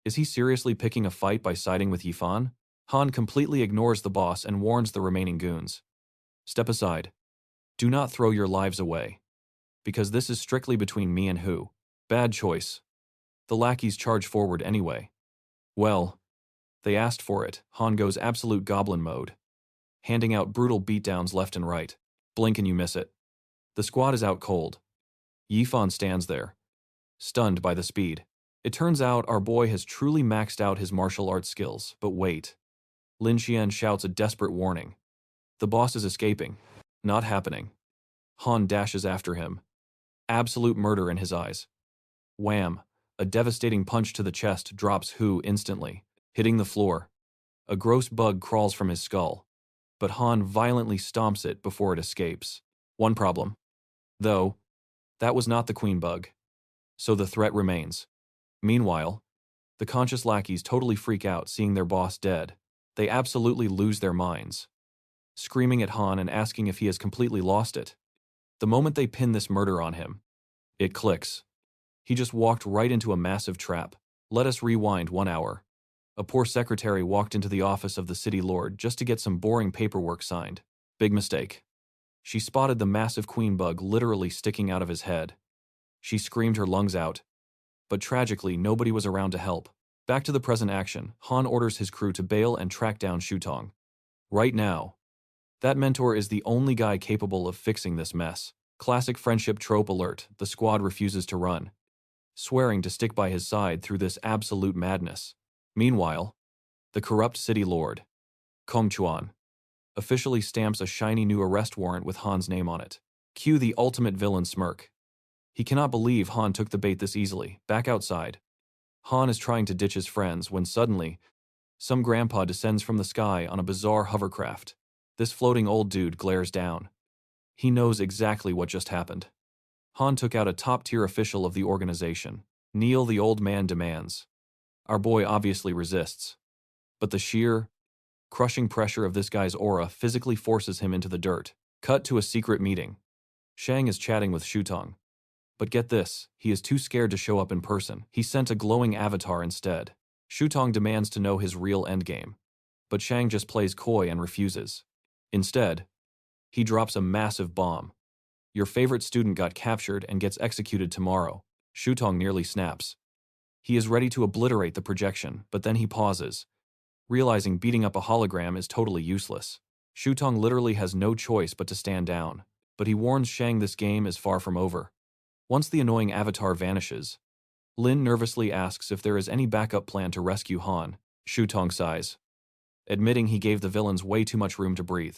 Is he seriously picking a fight by siding with Yifan? Han completely ignores the boss and warns the remaining goons. Step aside. Do not throw your lives away, because this is strictly between me and Hu. Bad choice. The lackeys charge forward anyway. Well, they asked for it. Han goes absolute goblin mode, handing out brutal beatdowns left and right. Blink and you miss it. The squad is out cold. Yifan stands there, stunned by the speed. It turns out our boy has truly maxed out his martial arts skills. But wait. Lin Xian shouts a desperate warning. The boss is escaping. Not happening. Han dashes after him, absolute murder in his eyes. Wham! A devastating punch to the chest drops Hu instantly, hitting the floor. A gross bug crawls from his skull, but Han violently stomps it before it escapes. One problem, though, that was not the queen bug, so the threat remains. Meanwhile, the conscious lackeys totally freak out seeing their boss dead. They absolutely lose their minds, screaming at Han and asking if he has completely lost it. The moment they pin this murder on him, it clicks. He just walked right into a massive trap. Let us rewind 1 hour. A poor secretary walked into the office of the city lord just to get some boring paperwork signed. Big mistake. She spotted the massive queen bug literally sticking out of his head. She screamed her lungs out, but tragically nobody was around to help. Back to the present action, Han orders his crew to bail and track down Shutong. Right now. That mentor is the only guy capable of fixing this mess. Classic friendship trope alert, the squad refuses to run, swearing to stick by his side through this absolute madness. Meanwhile, the corrupt city lord, Kong Chuan, officially stamps a shiny new arrest warrant with Han's name on it. Cue the ultimate villain smirk. He cannot believe Han took the bait this easily. Back outside, Han is trying to ditch his friends when suddenly, some grandpa descends from the sky on a bizarre hovercraft. This floating old dude glares down. He knows exactly what just happened. Han took out a top-tier official of the organization. Kneel, the old man demands. Our boy obviously resists. But the sheer, crushing pressure of this guy's aura physically forces him into the dirt. Cut to a secret meeting. Shang is chatting with Shutong. But get this, he is too scared to show up in person. He sent a glowing avatar instead. Shutong demands to know his real endgame. But Shang just plays coy and refuses. Instead, he drops a massive bomb. Your favorite student got captured and gets executed tomorrow. Shutong nearly snaps. He is ready to obliterate the projection, but then he pauses, realizing beating up a hologram is totally useless. Shutong literally has no choice but to stand down, but he warns Shang this game is far from over. Once the annoying avatar vanishes, Lin nervously asks if there is any backup plan to rescue Han. Shutong sighs, admitting he gave the villains way too much room to breathe.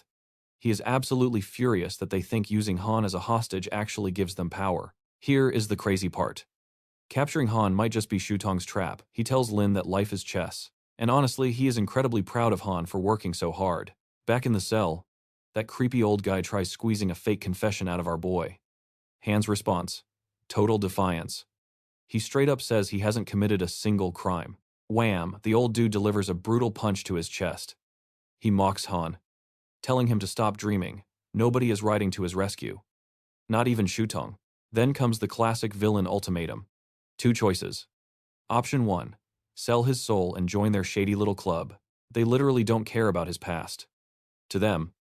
He is absolutely furious that they think using Han as a hostage actually gives them power. Here is the crazy part. Capturing Han might just be Shutong's trap. He tells Lin that life is chess. And honestly, he is incredibly proud of Han for working so hard. Back in the cell, that creepy old guy tries squeezing a fake confession out of our boy. Han's response: total defiance. He straight up says he hasn't committed a single crime. Wham! The old dude delivers a brutal punch to his chest. He mocks Han, telling him to stop dreaming. Nobody is riding to his rescue. Not even Shutong. Then comes the classic villain ultimatum. Two choices. Option 1. Sell his soul and join their shady little club. They literally don't care about his past. To them,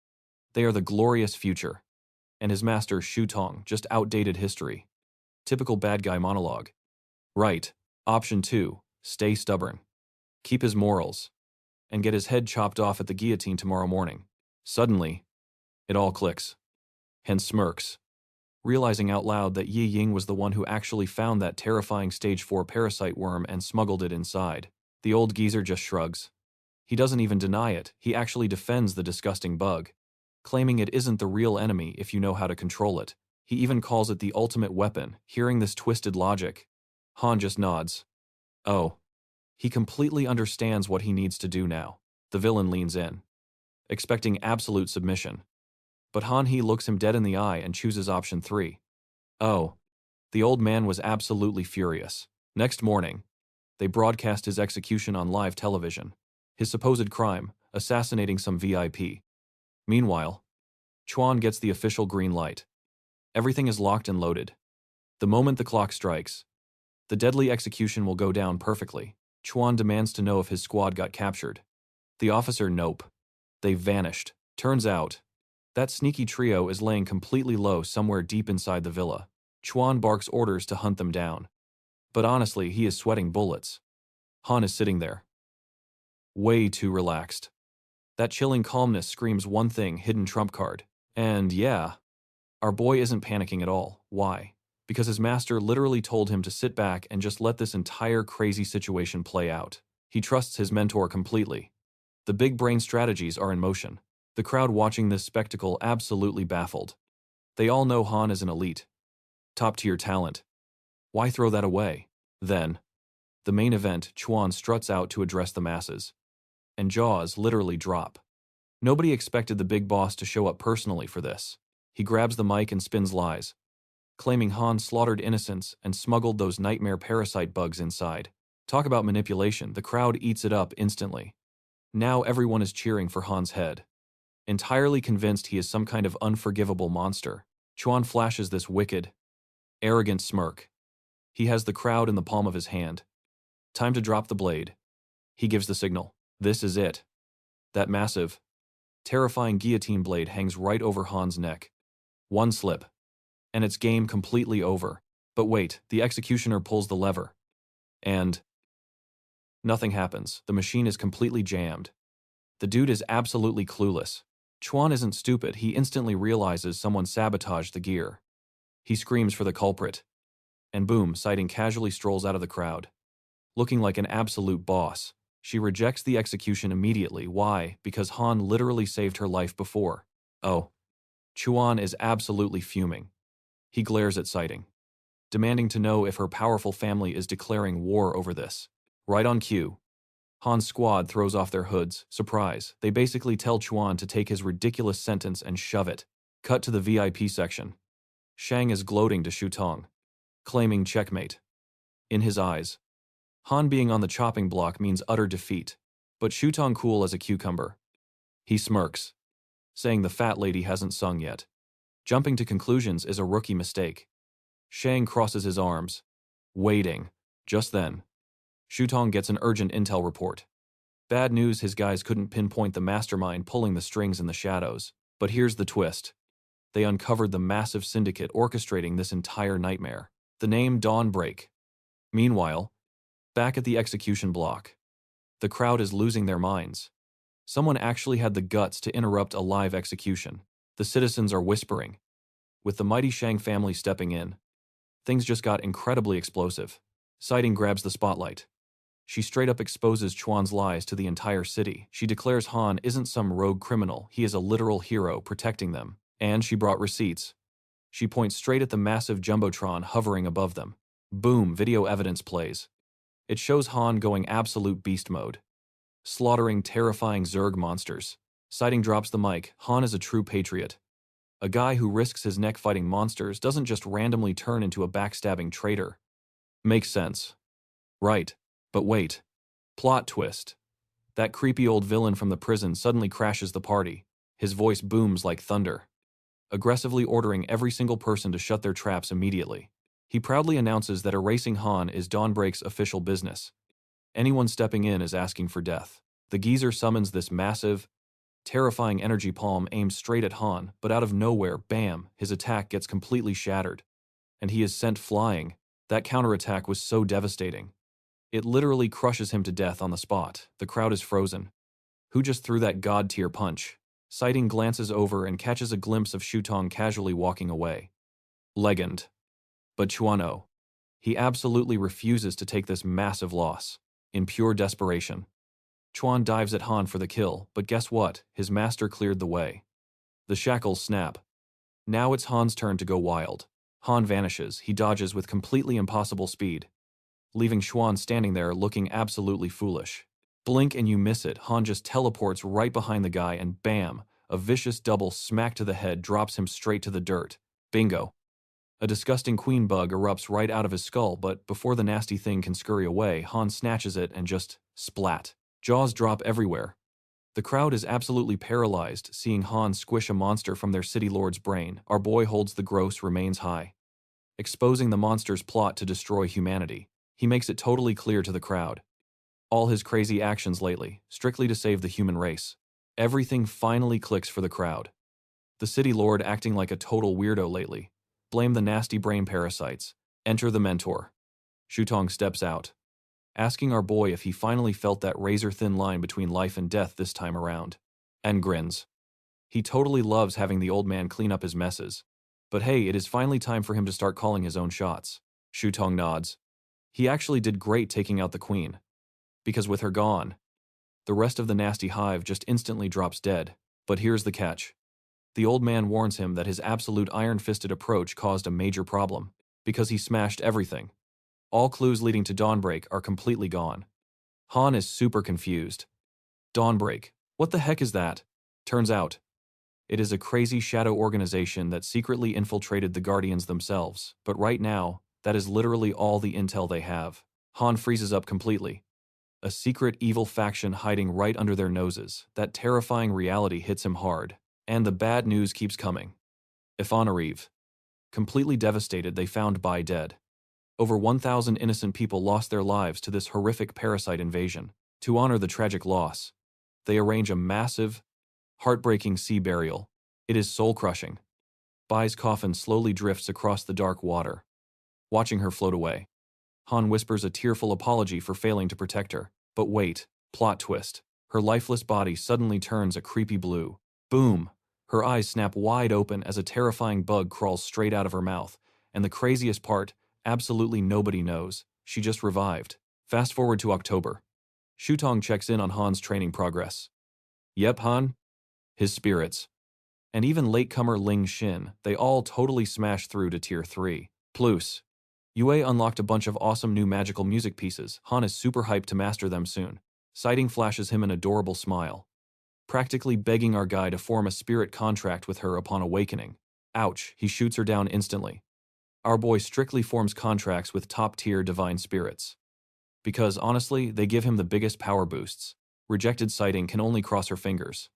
they are the glorious future. And his master, Shutong, just outdated history. Typical bad guy monologue. Right. Option 2. Stay stubborn. Keep his morals. And get his head chopped off at the guillotine tomorrow morning. Suddenly, it all clicks. Han smirks, realizing out loud that Yi Ying was the one who actually found that terrifying stage 4 parasite worm and smuggled it inside. The old geezer just shrugs. He doesn't even deny it, he actually defends the disgusting bug, claiming it isn't the real enemy if you know how to control it. He even calls it the ultimate weapon. Hearing this twisted logic, Han just nods. Oh. He completely understands what he needs to do now. The villain leans in, expecting absolute submission. But Han He looks him dead in the eye and chooses option 3. Oh. The old man was absolutely furious. Next morning, they broadcast his execution on live television. His supposed crime, assassinating some VIP. Meanwhile, Chuan gets the official green light. Everything is locked and loaded. The moment the clock strikes, the deadly execution will go down perfectly. Chuan demands to know if his squad got captured. The officer: nope. They vanished. Turns out, that sneaky trio is laying completely low somewhere deep inside the villa. Chuan barks orders to hunt them down. But honestly, he is sweating bullets. Han is sitting there, way too relaxed. That chilling calmness screams one thing: hidden trump card. And yeah, our boy isn't panicking at all. Why? Because his master literally told him to sit back and just let this entire crazy situation play out. He trusts his mentor completely. The big brain strategies are in motion. The crowd watching this spectacle absolutely baffled. They all know Han is an elite, top-tier talent. Why throw that away? Then, the main event, Chuan struts out to address the masses. And jaws literally drop. Nobody expected the big boss to show up personally for this. He grabs the mic and spins lies, claiming Han slaughtered innocents and smuggled those nightmare parasite bugs inside. Talk about manipulation, the crowd eats it up instantly. Now everyone is cheering for Han's head, entirely convinced he is some kind of unforgivable monster. Chuan flashes this wicked, arrogant smirk. He has the crowd in the palm of his hand. Time to drop the blade. He gives the signal. This is it. That massive, terrifying guillotine blade hangs right over Han's neck. One slip, and it's game completely over. But wait, the executioner pulls the lever. And nothing happens. The machine is completely jammed. The dude is absolutely clueless. Chuan isn't stupid, he instantly realizes someone sabotaged the gear. He screams for the culprit. And boom, Sighting casually strolls out of the crowd. Looking like an absolute boss. She rejects the execution immediately. Why? Because Han literally saved her life before. Oh. Chuan is absolutely fuming. He glares at Sighting, demanding to know if her powerful family is declaring war over this. Right on cue. Han's squad throws off their hoods. Surprise. They basically tell Chuan to take his ridiculous sentence and shove it. Cut to the VIP section. Shang is gloating to Shutong, claiming checkmate. In his eyes, Han being on the chopping block means utter defeat, but Shutong cool as a cucumber. He smirks, saying the fat lady hasn't sung yet. Jumping to conclusions is a rookie mistake. Shang crosses his arms, waiting. Just then, Shutong gets an urgent intel report. Bad news, his guys couldn't pinpoint the mastermind pulling the strings in the shadows. But here's the twist. They uncovered the massive syndicate orchestrating this entire nightmare. The name Dawnbreak. Meanwhile, back at the execution block, the crowd is losing their minds. Someone actually had the guts to interrupt a live execution. The citizens are whispering. With the mighty Shang family stepping in, things just got incredibly explosive. Sighting grabs the spotlight. She straight up exposes Chuan's lies to the entire city. She declares Han isn't some rogue criminal, he is a literal hero protecting them. And she brought receipts. She points straight at the massive jumbotron hovering above them. Boom, video evidence plays. It shows Han going absolute beast mode, slaughtering terrifying Zerg monsters. Sighting drops the mic. Han is a true patriot. A guy who risks his neck fighting monsters doesn't just randomly turn into a backstabbing traitor. Makes sense. Right. But wait. Plot twist. That creepy old villain from the prison suddenly crashes the party. His voice booms like thunder, aggressively ordering every single person to shut their traps immediately. He proudly announces that erasing Han is Dawnbreak's official business. Anyone stepping in is asking for death. The geezer summons this massive, terrifying energy palm aimed straight at Han, but out of nowhere, bam, his attack gets completely shattered. And he is sent flying. That counterattack was so devastating. It literally crushes him to death on the spot. The crowd is frozen. Who just threw that god-tier punch? Sighting glances over and catches a glimpse of Shutong casually walking away. Legend. But Chuano. He absolutely refuses to take this massive loss. In pure desperation, Chuan dives at Han for the kill, but guess what? His master cleared the way. The shackles snap. Now it's Han's turn to go wild. Han vanishes. He dodges with completely impossible speed, leaving Chuan standing there looking absolutely foolish. Blink and you miss it. Han just teleports right behind the guy and bam, a vicious double smack to the head drops him straight to the dirt. Bingo. A disgusting queen bug erupts right out of his skull, but before the nasty thing can scurry away, Han snatches it and just splat. Jaws drop everywhere. The crowd is absolutely paralyzed, seeing Han squish a monster from their city lord's brain. Our boy holds the gross remains high, exposing the monster's plot to destroy humanity. He makes it totally clear to the crowd. All his crazy actions lately, strictly to save the human race. Everything finally clicks for the crowd. The city lord acting like a total weirdo lately. Blame the nasty brain parasites. Enter the mentor. Shutong steps out, asking our boy if he finally felt that razor-thin line between life and death this time around. And grins. He totally loves having the old man clean up his messes. But hey, it is finally time for him to start calling his own shots. Shutong nods. He actually did great taking out the queen. Because with her gone, the rest of the nasty hive just instantly drops dead. But here's the catch. The old man warns him that his absolute iron-fisted approach caused a major problem, because he smashed everything. All clues leading to Dawnbreak are completely gone. Han is super confused. Dawnbreak, what the heck is that? Turns out, it is a crazy shadow organization that secretly infiltrated the Guardians themselves, but right now, that is literally all the intel they have. Han freezes up completely. A secret evil faction hiding right under their noses. That terrifying reality hits him hard. And the bad news keeps coming. Ifanarive. Completely devastated, they found Bai dead. Over 1,000 innocent people lost their lives to this horrific parasite invasion. To honor the tragic loss, they arrange a massive, heartbreaking sea burial. It is soul-crushing. Bai's coffin slowly drifts across the dark water. Watching her float away, Han whispers a tearful apology for failing to protect her. But wait, plot twist. Her lifeless body suddenly turns a creepy blue. Boom! Her eyes snap wide open as a terrifying bug crawls straight out of her mouth. And the craziest part, absolutely nobody knows. She just revived. Fast forward to October. Shutong checks in on Han's training progress. Yep, Han. His spirits. And even latecomer Ling Xin, they all totally smashed through to Tier 3. Plus, Yue unlocked a bunch of awesome new magical music pieces. Han is super hyped to master them soon. Sighting flashes him an adorable smile, practically begging our guy to form a spirit contract with her upon awakening. Ouch, he shoots her down instantly. Our boy strictly forms contracts with top-tier divine spirits. Because, honestly, they give him the biggest power boosts. Rejected sighting can only cross her fingers.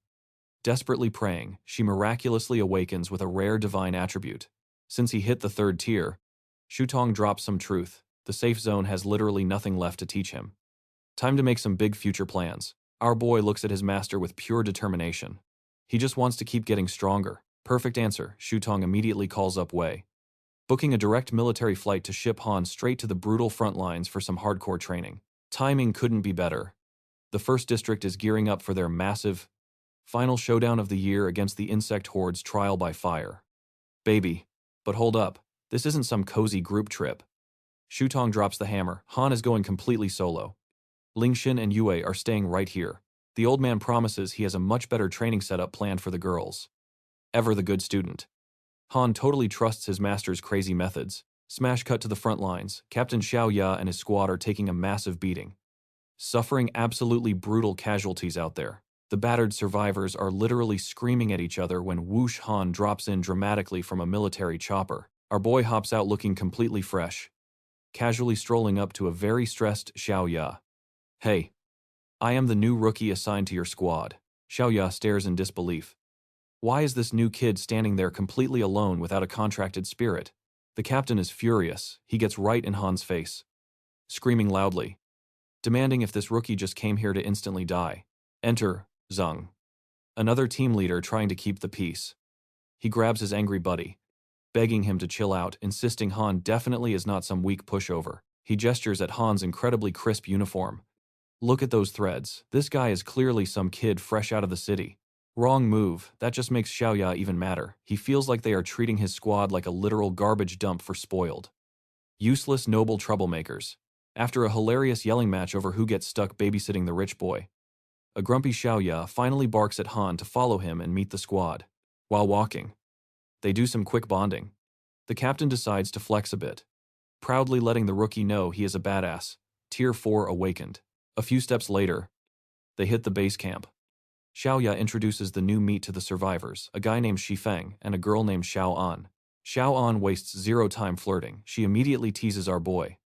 Desperately praying, she miraculously awakens with a rare divine attribute. Since he hit the 3rd tier, Shutong drops some truth. The safe zone has literally nothing left to teach him. Time to make some big future plans. Our boy looks at his master with pure determination. He just wants to keep getting stronger. Perfect answer, Shutong immediately calls up Wei, booking a direct military flight to ship Han straight to the brutal front lines for some hardcore training. Timing couldn't be better. The 1st District is gearing up for their massive, final showdown of the year against the insect horde's trial by fire. Baby. But hold up, this isn't some cozy group trip. Shutong drops the hammer. Han is going completely solo. Ling Xin and Yue are staying right here. The old man promises he has a much better training setup planned for the girls. Ever the good student. Han totally trusts his master's crazy methods. Smash cut to the front lines. Captain Xiao Ya and his squad are taking a massive beating, suffering absolutely brutal casualties out there. The battered survivors are literally screaming at each other when whoosh Han drops in dramatically from a military chopper. Our boy hops out looking completely fresh, casually strolling up to a very stressed Xiao Ya. Hey, I am the new rookie assigned to your squad. Xiao Ya stares in disbelief. Why is this new kid standing there completely alone without a contracted spirit? The captain is furious. He gets right in Han's face, screaming loudly, demanding if this rookie just came here to instantly die. Enter Zhang, another team leader trying to keep the peace. He grabs his angry buddy, begging him to chill out, insisting Han definitely is not some weak pushover. He gestures at Han's incredibly crisp uniform. Look at those threads. This guy is clearly some kid fresh out of the city. Wrong move. That just makes Xiao Ya even madder. He feels like they are treating his squad like a literal garbage dump for spoiled, useless noble troublemakers. After a hilarious yelling match over who gets stuck babysitting the rich boy, a grumpy Xiao Ya finally barks at Han to follow him and meet the squad. While walking, they do some quick bonding. The captain decides to flex a bit, proudly letting the rookie know he is a badass. Tier 4 awakened. A few steps later, they hit the base camp. Xiao Ya introduces the new meat to the survivors, a guy named Shifeng and a girl named Xiao An. Xiao An wastes zero time flirting. She immediately teases our boy,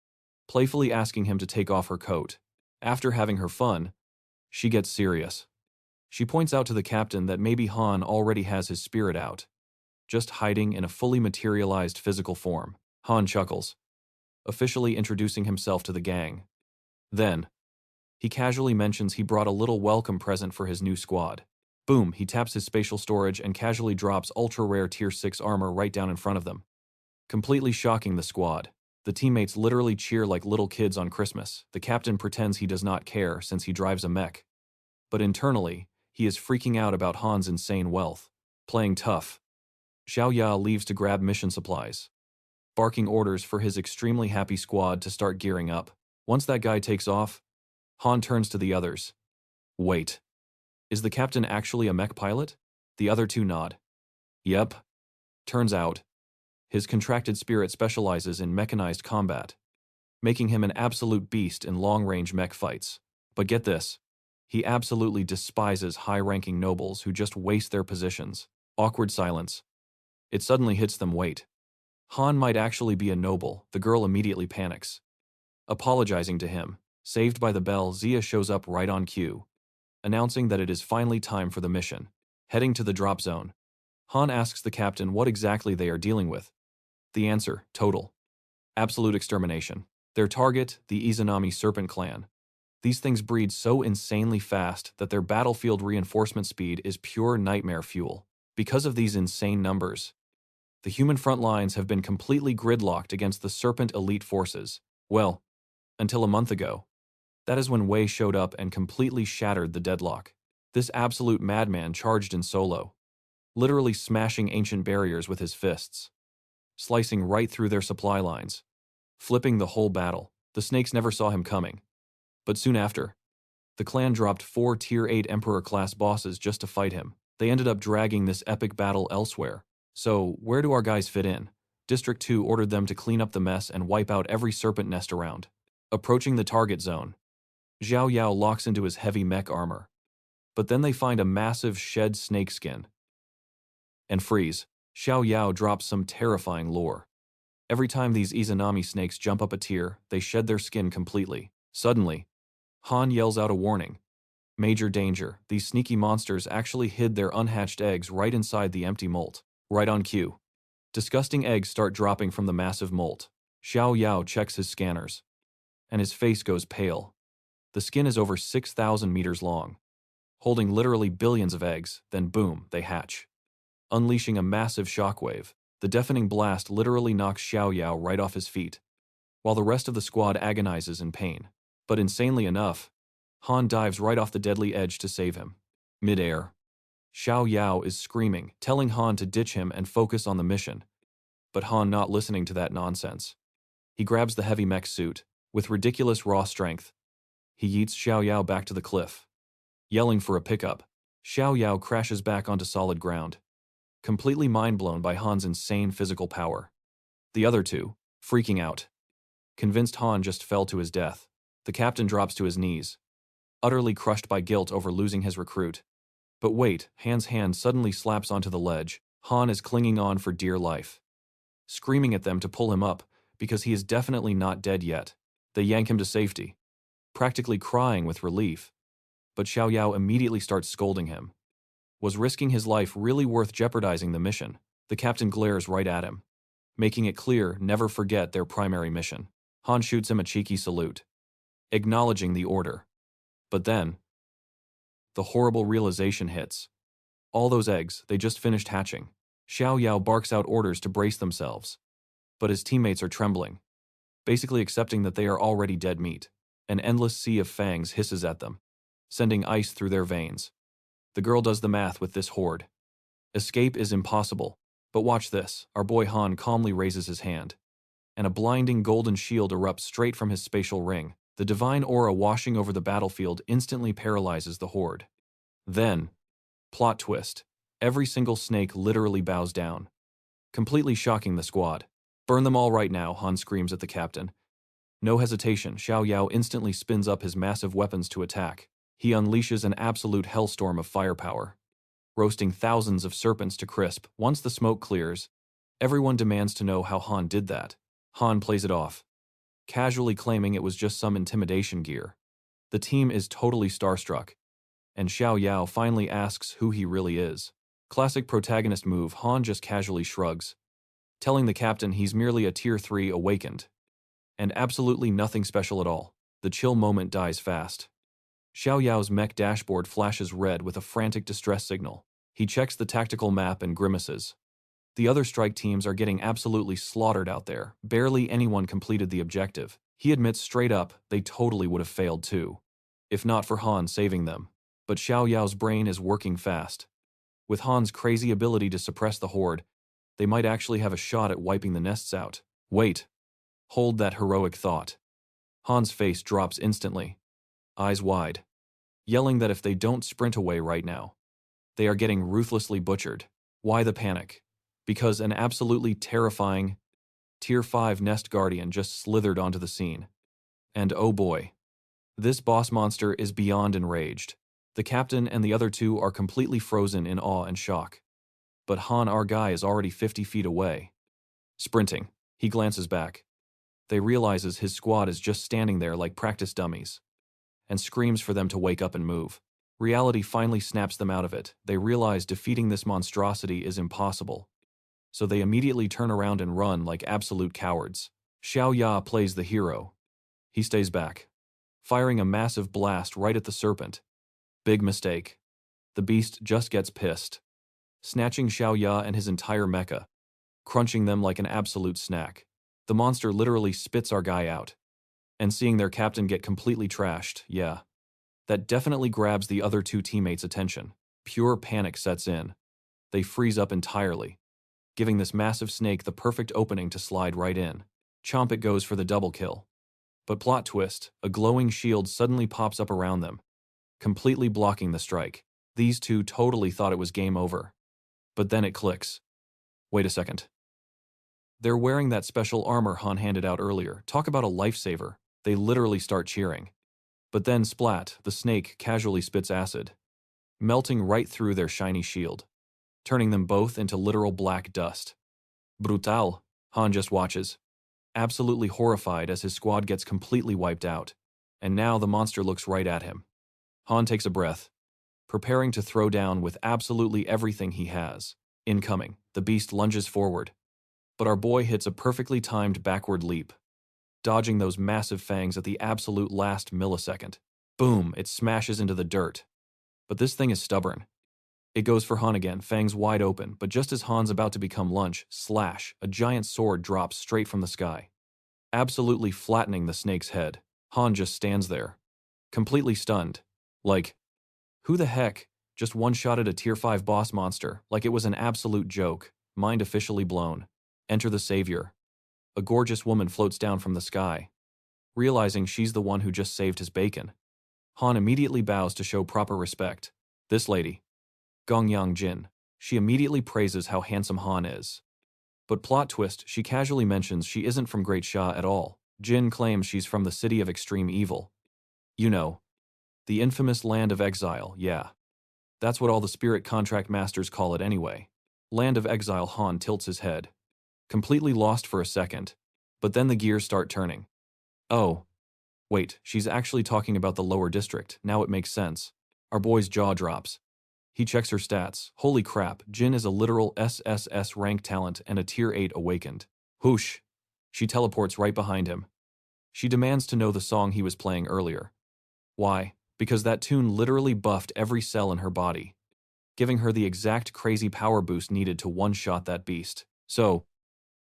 playfully asking him to take off her coat. After having her fun, she gets serious. She points out to the captain that maybe Han already has his spirit out, just hiding in a fully materialized physical form. Han chuckles, officially introducing himself to the gang. Then, he casually mentions he brought a little welcome present for his new squad. Boom, he taps his spatial storage and casually drops ultra-rare Tier 6 armor right down in front of them, completely shocking the squad. The teammates literally cheer like little kids on Christmas. The captain pretends he does not care since he drives a mech, but internally, he is freaking out about Han's insane wealth. Playing tough, Xiao Ya leaves to grab mission supplies, barking orders for his extremely happy squad to start gearing up. Once that guy takes off, Han turns to the others. Wait, is the captain actually a mech pilot? The other two nod. Yep. Turns out, his contracted spirit specializes in mechanized combat, making him an absolute beast in long-range mech fights. But get this, he absolutely despises high-ranking nobles who just waste their positions. Awkward silence. It suddenly hits them. Wait, Han might actually be a noble. The girl immediately panics, apologizing to him. Saved by the bell, Zia shows up right on cue, announcing that it is finally time for the mission. Heading to the drop zone, Han asks the captain what exactly they are dealing with. The answer, total, absolute extermination. Their target, the Izanami serpent clan. These things breed so insanely fast that their battlefield reinforcement speed is pure nightmare fuel. Because of these insane numbers, the human front lines have been completely gridlocked against the serpent elite forces. Well, until a month ago. That is when Wei showed up and completely shattered the deadlock. This absolute madman charged in solo, literally smashing ancient barriers with his fists, slicing right through their supply lines, flipping the whole battle. The snakes never saw him coming. But soon after, the clan dropped 4 Tier 8 Emperor-class bosses just to fight him. They ended up dragging this epic battle elsewhere. So, where do our guys fit in? District 2 ordered them to clean up the mess and wipe out every serpent nest around. Approaching the target zone, Zhao Yao locks into his heavy mech armor. But then they find a massive shed snakeskin and freeze. Xiao Yao drops some terrifying lore. Every time these Izanami snakes jump up a tier, they shed their skin completely. Suddenly, Han yells out a warning. Major danger, these sneaky monsters actually hid their unhatched eggs right inside the empty molt. Right on cue. Disgusting eggs start dropping from the massive molt. Xiao Yao checks his scanners, and his face goes pale. The skin is over 6,000 meters long, holding literally billions of eggs, then boom, they hatch, unleashing a massive shockwave. The deafening blast literally knocks Xiao Yao right off his feet, while the rest of the squad agonizes in pain. But insanely enough, Han dives right off the deadly edge to save him. Mid-air, Xiao Yao is screaming, telling Han to ditch him and focus on the mission. But Han not listening to that nonsense. He grabs the heavy mech suit. With ridiculous raw strength, he yeets Xiao Yao back to the cliff. Yelling for a pickup, Xiao Yao crashes back onto solid ground, completely mind-blown by Han's insane physical power. The other two, freaking out, convinced Han just fell to his death. The captain drops to his knees, utterly crushed by guilt over losing his recruit. But wait, Han's hand suddenly slaps onto the ledge. Han is clinging on for dear life, screaming at them to pull him up, because he is definitely not dead yet. They yank him to safety, practically crying with relief. But Xiao Yao immediately starts scolding him. Was risking his life really worth jeopardizing the mission? The captain glares right at him, making it clear never forget their primary mission. Han shoots him a cheeky salute, acknowledging the order. But then, the horrible realization hits. All those eggs, they just finished hatching. Xiao Yao barks out orders to brace themselves. But his teammates are trembling, basically accepting that they are already dead meat. An endless sea of fangs hisses at them, sending ice through their veins. The girl does the math with this horde. Escape is impossible. But watch this, our boy Han calmly raises his hand, and a blinding golden shield erupts straight from his spatial ring. The divine aura washing over the battlefield instantly paralyzes the horde. Then, plot twist, every single snake literally bows down, completely shocking the squad. Burn them all right now, Han screams at the captain. No hesitation, Xiao Yao instantly spins up his massive weapons to attack. He unleashes an absolute hellstorm of firepower, roasting thousands of serpents to crisp. Once the smoke clears, everyone demands to know how Han did that. Han plays it off, casually claiming it was just some intimidation gear. The team is totally starstruck, and Xiao Yao finally asks who he really is. Classic protagonist move, Han just casually shrugs, telling the captain he's merely a Tier 3 awakened, and absolutely nothing special at all. The chill moment dies fast. Xiao Yao's mech dashboard flashes red with a frantic distress signal. He checks the tactical map and grimaces. The other strike teams are getting absolutely slaughtered out there. Barely anyone completed the objective. He admits straight up they totally would have failed too, if not for Han saving them. But Xiao Yao's brain is working fast. With Han's crazy ability to suppress the horde, they might actually have a shot at wiping the nests out. Wait. Hold that heroic thought. Han's face drops instantly, eyes wide, yelling that if they don't sprint away right now, they are getting ruthlessly butchered. Why the panic? Because an absolutely terrifying Tier 5 Nest Guardian just slithered onto the scene. And oh boy, this boss monster is beyond enraged. The captain and the other two are completely frozen in awe and shock. But Han, our guy, is already 50 feet away. Sprinting, he glances back. They realizes his squad is just standing there like practice dummies, and screams for them to wake up and move. Reality finally snaps them out of it. They realize defeating this monstrosity is impossible, so they immediately turn around and run like absolute cowards. Xiao Ya plays the hero. He stays back, firing a massive blast right at the serpent. Big mistake. The beast just gets pissed, snatching Xiao Ya and his entire mecha, crunching them like an absolute snack. The monster literally spits our guy out, And seeing their captain get completely trashed, yeah. That definitely grabs the other two teammates' attention. Pure panic sets in. They freeze up entirely, giving this massive snake the perfect opening to slide right in. Chomp it goes for the double kill. But plot twist, a glowing shield suddenly pops up around them, completely blocking the strike. These two totally thought it was game over. But then it clicks. Wait a second. They're wearing that special armor Han handed out earlier. Talk about a lifesaver. They literally start cheering. But then splat, the snake casually spits acid, melting right through their shiny shield, turning them both into literal black dust. Brutal, Han just watches, absolutely horrified as his squad gets completely wiped out. And now the monster looks right at him. Han takes a breath, preparing to throw down with absolutely everything he has. Incoming, the beast lunges forward. But our boy hits a perfectly timed backward leap, dodging those massive fangs at the absolute last millisecond. Boom, it smashes into the dirt. But this thing is stubborn. It goes for Han again, fangs wide open, but just as Han's about to become lunch, slash, a giant sword drops straight from the sky, absolutely flattening the snake's head. Han just stands there, completely stunned. Like, who the heck just one-shotted a tier 5 boss monster like it was an absolute joke? Mind officially blown. Enter the savior. A gorgeous woman floats down from the sky. Realizing she's the one who just saved his bacon, Han immediately bows to show proper respect. This lady, Gongyang Jin, she immediately praises how handsome Han is. But plot twist, she casually mentions she isn't from Great Sha at all. Jin claims she's from the city of extreme evil. You know, the infamous land of exile, yeah. That's what all the spirit contract masters call it anyway. Land of exile. Han tilts his head, completely lost for a second, but then the gears start turning. Oh, wait, she's actually talking about the lower district. Now it makes sense. Our boy's jaw drops. He checks her stats. Holy crap, Jin is a literal SSS rank talent and a tier 8 awakened. Whoosh. She teleports right behind him. She demands to know the song he was playing earlier. Why? Because that tune literally buffed every cell in her body, giving her the exact crazy power boost needed to one-shot that beast. So,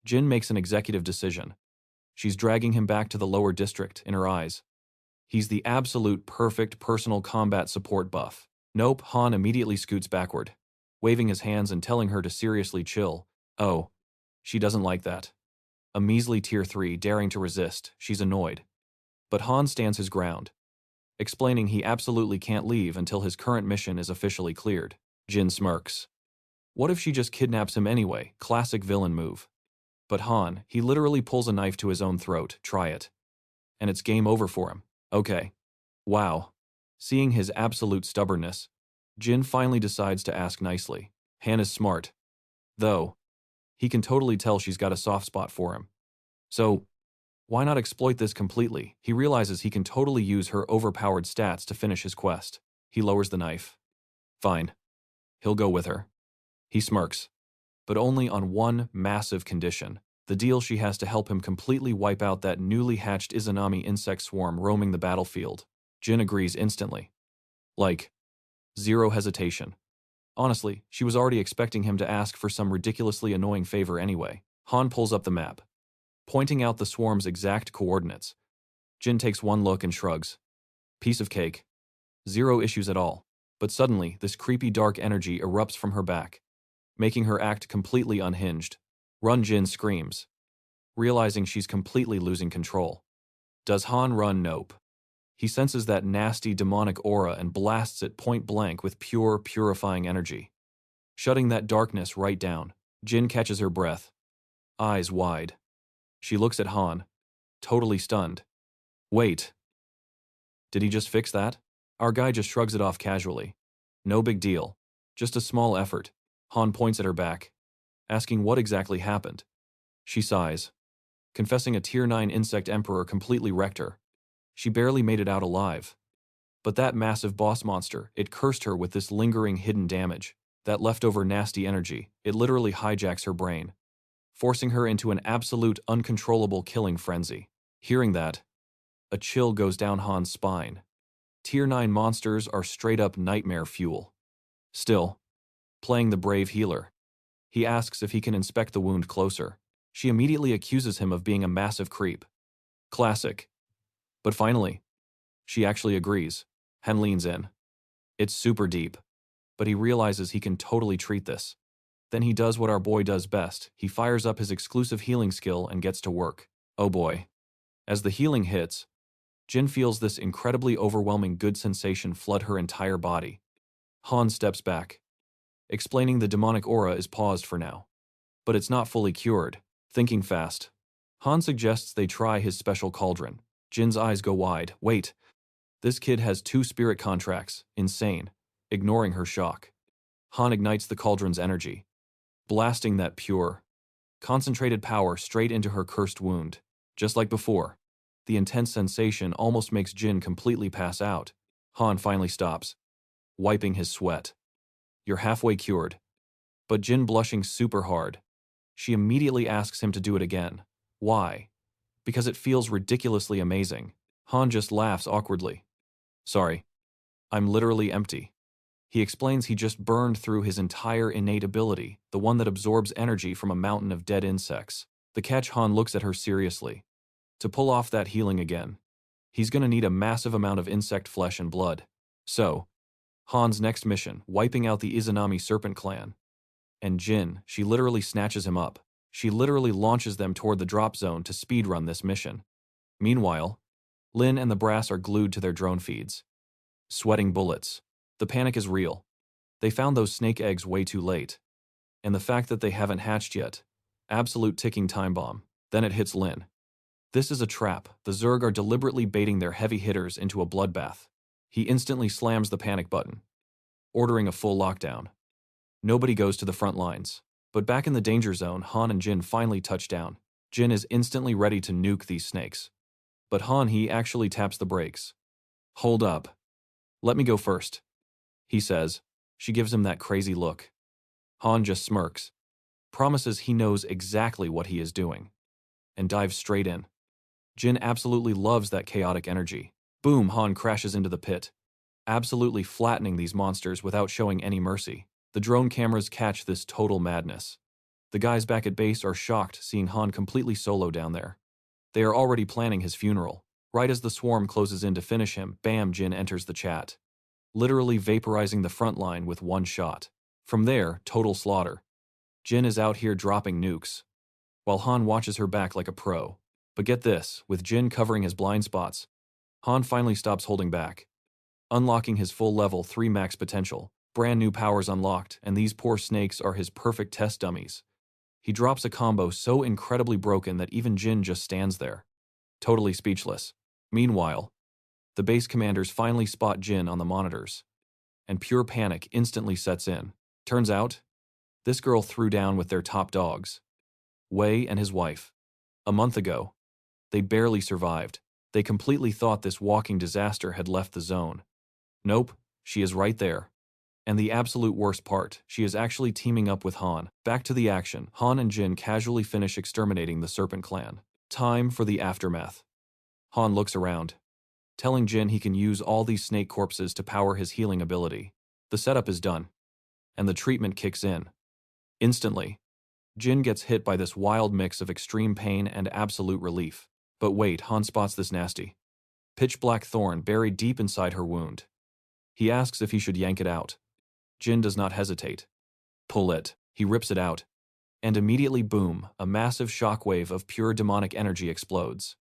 Jin makes an executive decision. She's dragging him back to the lower district in her eyes. He's the absolute perfect personal combat support buff. Nope, Han immediately scoots backward, waving his hands and telling her to seriously chill. Oh, she doesn't like that. A measly tier 3 daring to resist, she's annoyed. But Han stands his ground, explaining he absolutely can't leave until his current mission is officially cleared. Jin smirks. What if she just kidnaps him anyway? Classic villain move. But Han, he literally pulls a knife to his own throat. Try it. And it's game over for him. Okay. Wow. Seeing his absolute stubbornness, Jin finally decides to ask nicely. Han is smart, though. He can totally tell she's got a soft spot for him. So, why not exploit this completely? He realizes he can totally use her overpowered stats to finish his quest. He lowers the knife. Fine. He'll go with her. He smirks. But only on one massive condition. The deal she has to help him completely wipe out that newly hatched Izanami insect swarm roaming the battlefield. Jin agrees instantly. Like, zero hesitation. Honestly, she was already expecting him to ask for some ridiculously annoying favor anyway. Han pulls up the map, pointing out the swarm's exact coordinates. Jin takes one look and shrugs. Piece of cake. Zero issues at all. But suddenly, this creepy dark energy erupts from her back, making her act completely unhinged. Run, Jin screams, realizing she's completely losing control. Does Han run? Nope. He senses that nasty demonic aura and blasts it point blank with pure, purifying energy, shutting that darkness right down. Jin catches her breath, eyes wide. She looks at Han, totally stunned. Wait. Did he just fix that? Our guy just shrugs it off casually. No big deal. Just a small effort. Han points at her back, asking what exactly happened. She sighs, confessing a tier 9 insect emperor completely wrecked her. She barely made it out alive. But that massive boss monster, it cursed her with this lingering hidden damage. That leftover nasty energy, it literally hijacks her brain, forcing her into an absolute uncontrollable killing frenzy. Hearing that, a chill goes down Han's spine. Tier 9 monsters are straight up nightmare fuel. Still, playing the brave healer, he asks if he can inspect the wound closer. She immediately accuses him of being a massive creep. Classic. But finally, she actually agrees. Hen leans in. It's super deep, but he realizes he can totally treat this. Then he does what our boy does best. He fires up his exclusive healing skill and gets to work. Oh boy. As the healing hits, Jin feels this incredibly overwhelming good sensation flood her entire body. Han steps back, explaining the demonic aura is paused for now. But it's not fully cured. Thinking fast, Han suggests they try his special cauldron. Jin's eyes go wide. Wait, this kid has 2 spirit contracts. Insane. Ignoring her shock, Han ignites the cauldron's energy, blasting that pure, concentrated power straight into her cursed wound. Just like before, the intense sensation almost makes Jin completely pass out. Han finally stops, wiping his sweat. You're halfway cured. But Jin blushing super hard. She immediately asks him to do it again. Why? Because it feels ridiculously amazing. Han just laughs awkwardly. Sorry, I'm literally empty. He explains he just burned through his entire innate ability, the one that absorbs energy from a mountain of dead insects. The catch, Han looks at her seriously. To pull off that healing again, he's gonna need a massive amount of insect flesh and blood. So, Han's next mission, wiping out the Izanami serpent clan. And Jin, she literally snatches him up. She literally launches them toward the drop zone to speedrun this mission. Meanwhile, Lin and the brass are glued to their drone feeds, sweating bullets. The panic is real. They found those snake eggs way too late. And the fact that they haven't hatched yet, absolute ticking time bomb. Then it hits Lin. This is a trap. The Zerg are deliberately baiting their heavy hitters into a bloodbath. He instantly slams the panic button, ordering a full lockdown. Nobody goes to the front lines. But back in the danger zone, Han and Jin finally touch down. Jin is instantly ready to nuke these snakes. But Han, he actually taps the brakes. Hold up. Let me go first, he says. She gives him that crazy look. Han just smirks, promises he knows exactly what he is doing, and dives straight in. Jin absolutely loves that chaotic energy. Boom, Han crashes into the pit, absolutely flattening these monsters without showing any mercy. The drone cameras catch this total madness. The guys back at base are shocked seeing Han completely solo down there. They are already planning his funeral. Right as the swarm closes in to finish him, bam, Jin enters the chat, literally vaporizing the front line with one shot. From there, total slaughter. Jin is out here dropping nukes, while Han watches her back like a pro. But get this, with Jin covering his blind spots, Han finally stops holding back, unlocking his full level 3 max potential. Brand new powers unlocked, and these poor snakes are his perfect test dummies. He drops a combo so incredibly broken that even Jin just stands there, totally speechless. Meanwhile, the base commanders finally spot Jin on the monitors, and pure panic instantly sets in. Turns out, this girl threw down with their top dogs, Wei and his wife. A month ago, they barely survived. They completely thought this walking disaster had left the zone. Nope, she is right there. And the absolute worst part, she is actually teaming up with Han. Back to the action, Han and Jin casually finish exterminating the Serpent clan. Time for the aftermath. Han looks around, telling Jin he can use all these snake corpses to power his healing ability. The setup is done, and the treatment kicks in. Instantly, Jin gets hit by this wild mix of extreme pain and absolute relief. But wait, Han spots this nasty, pitch-black thorn buried deep inside her wound. He asks if he should yank it out. Jin does not hesitate. Pull it. He rips it out, and immediately boom, a massive shockwave of pure demonic energy explodes.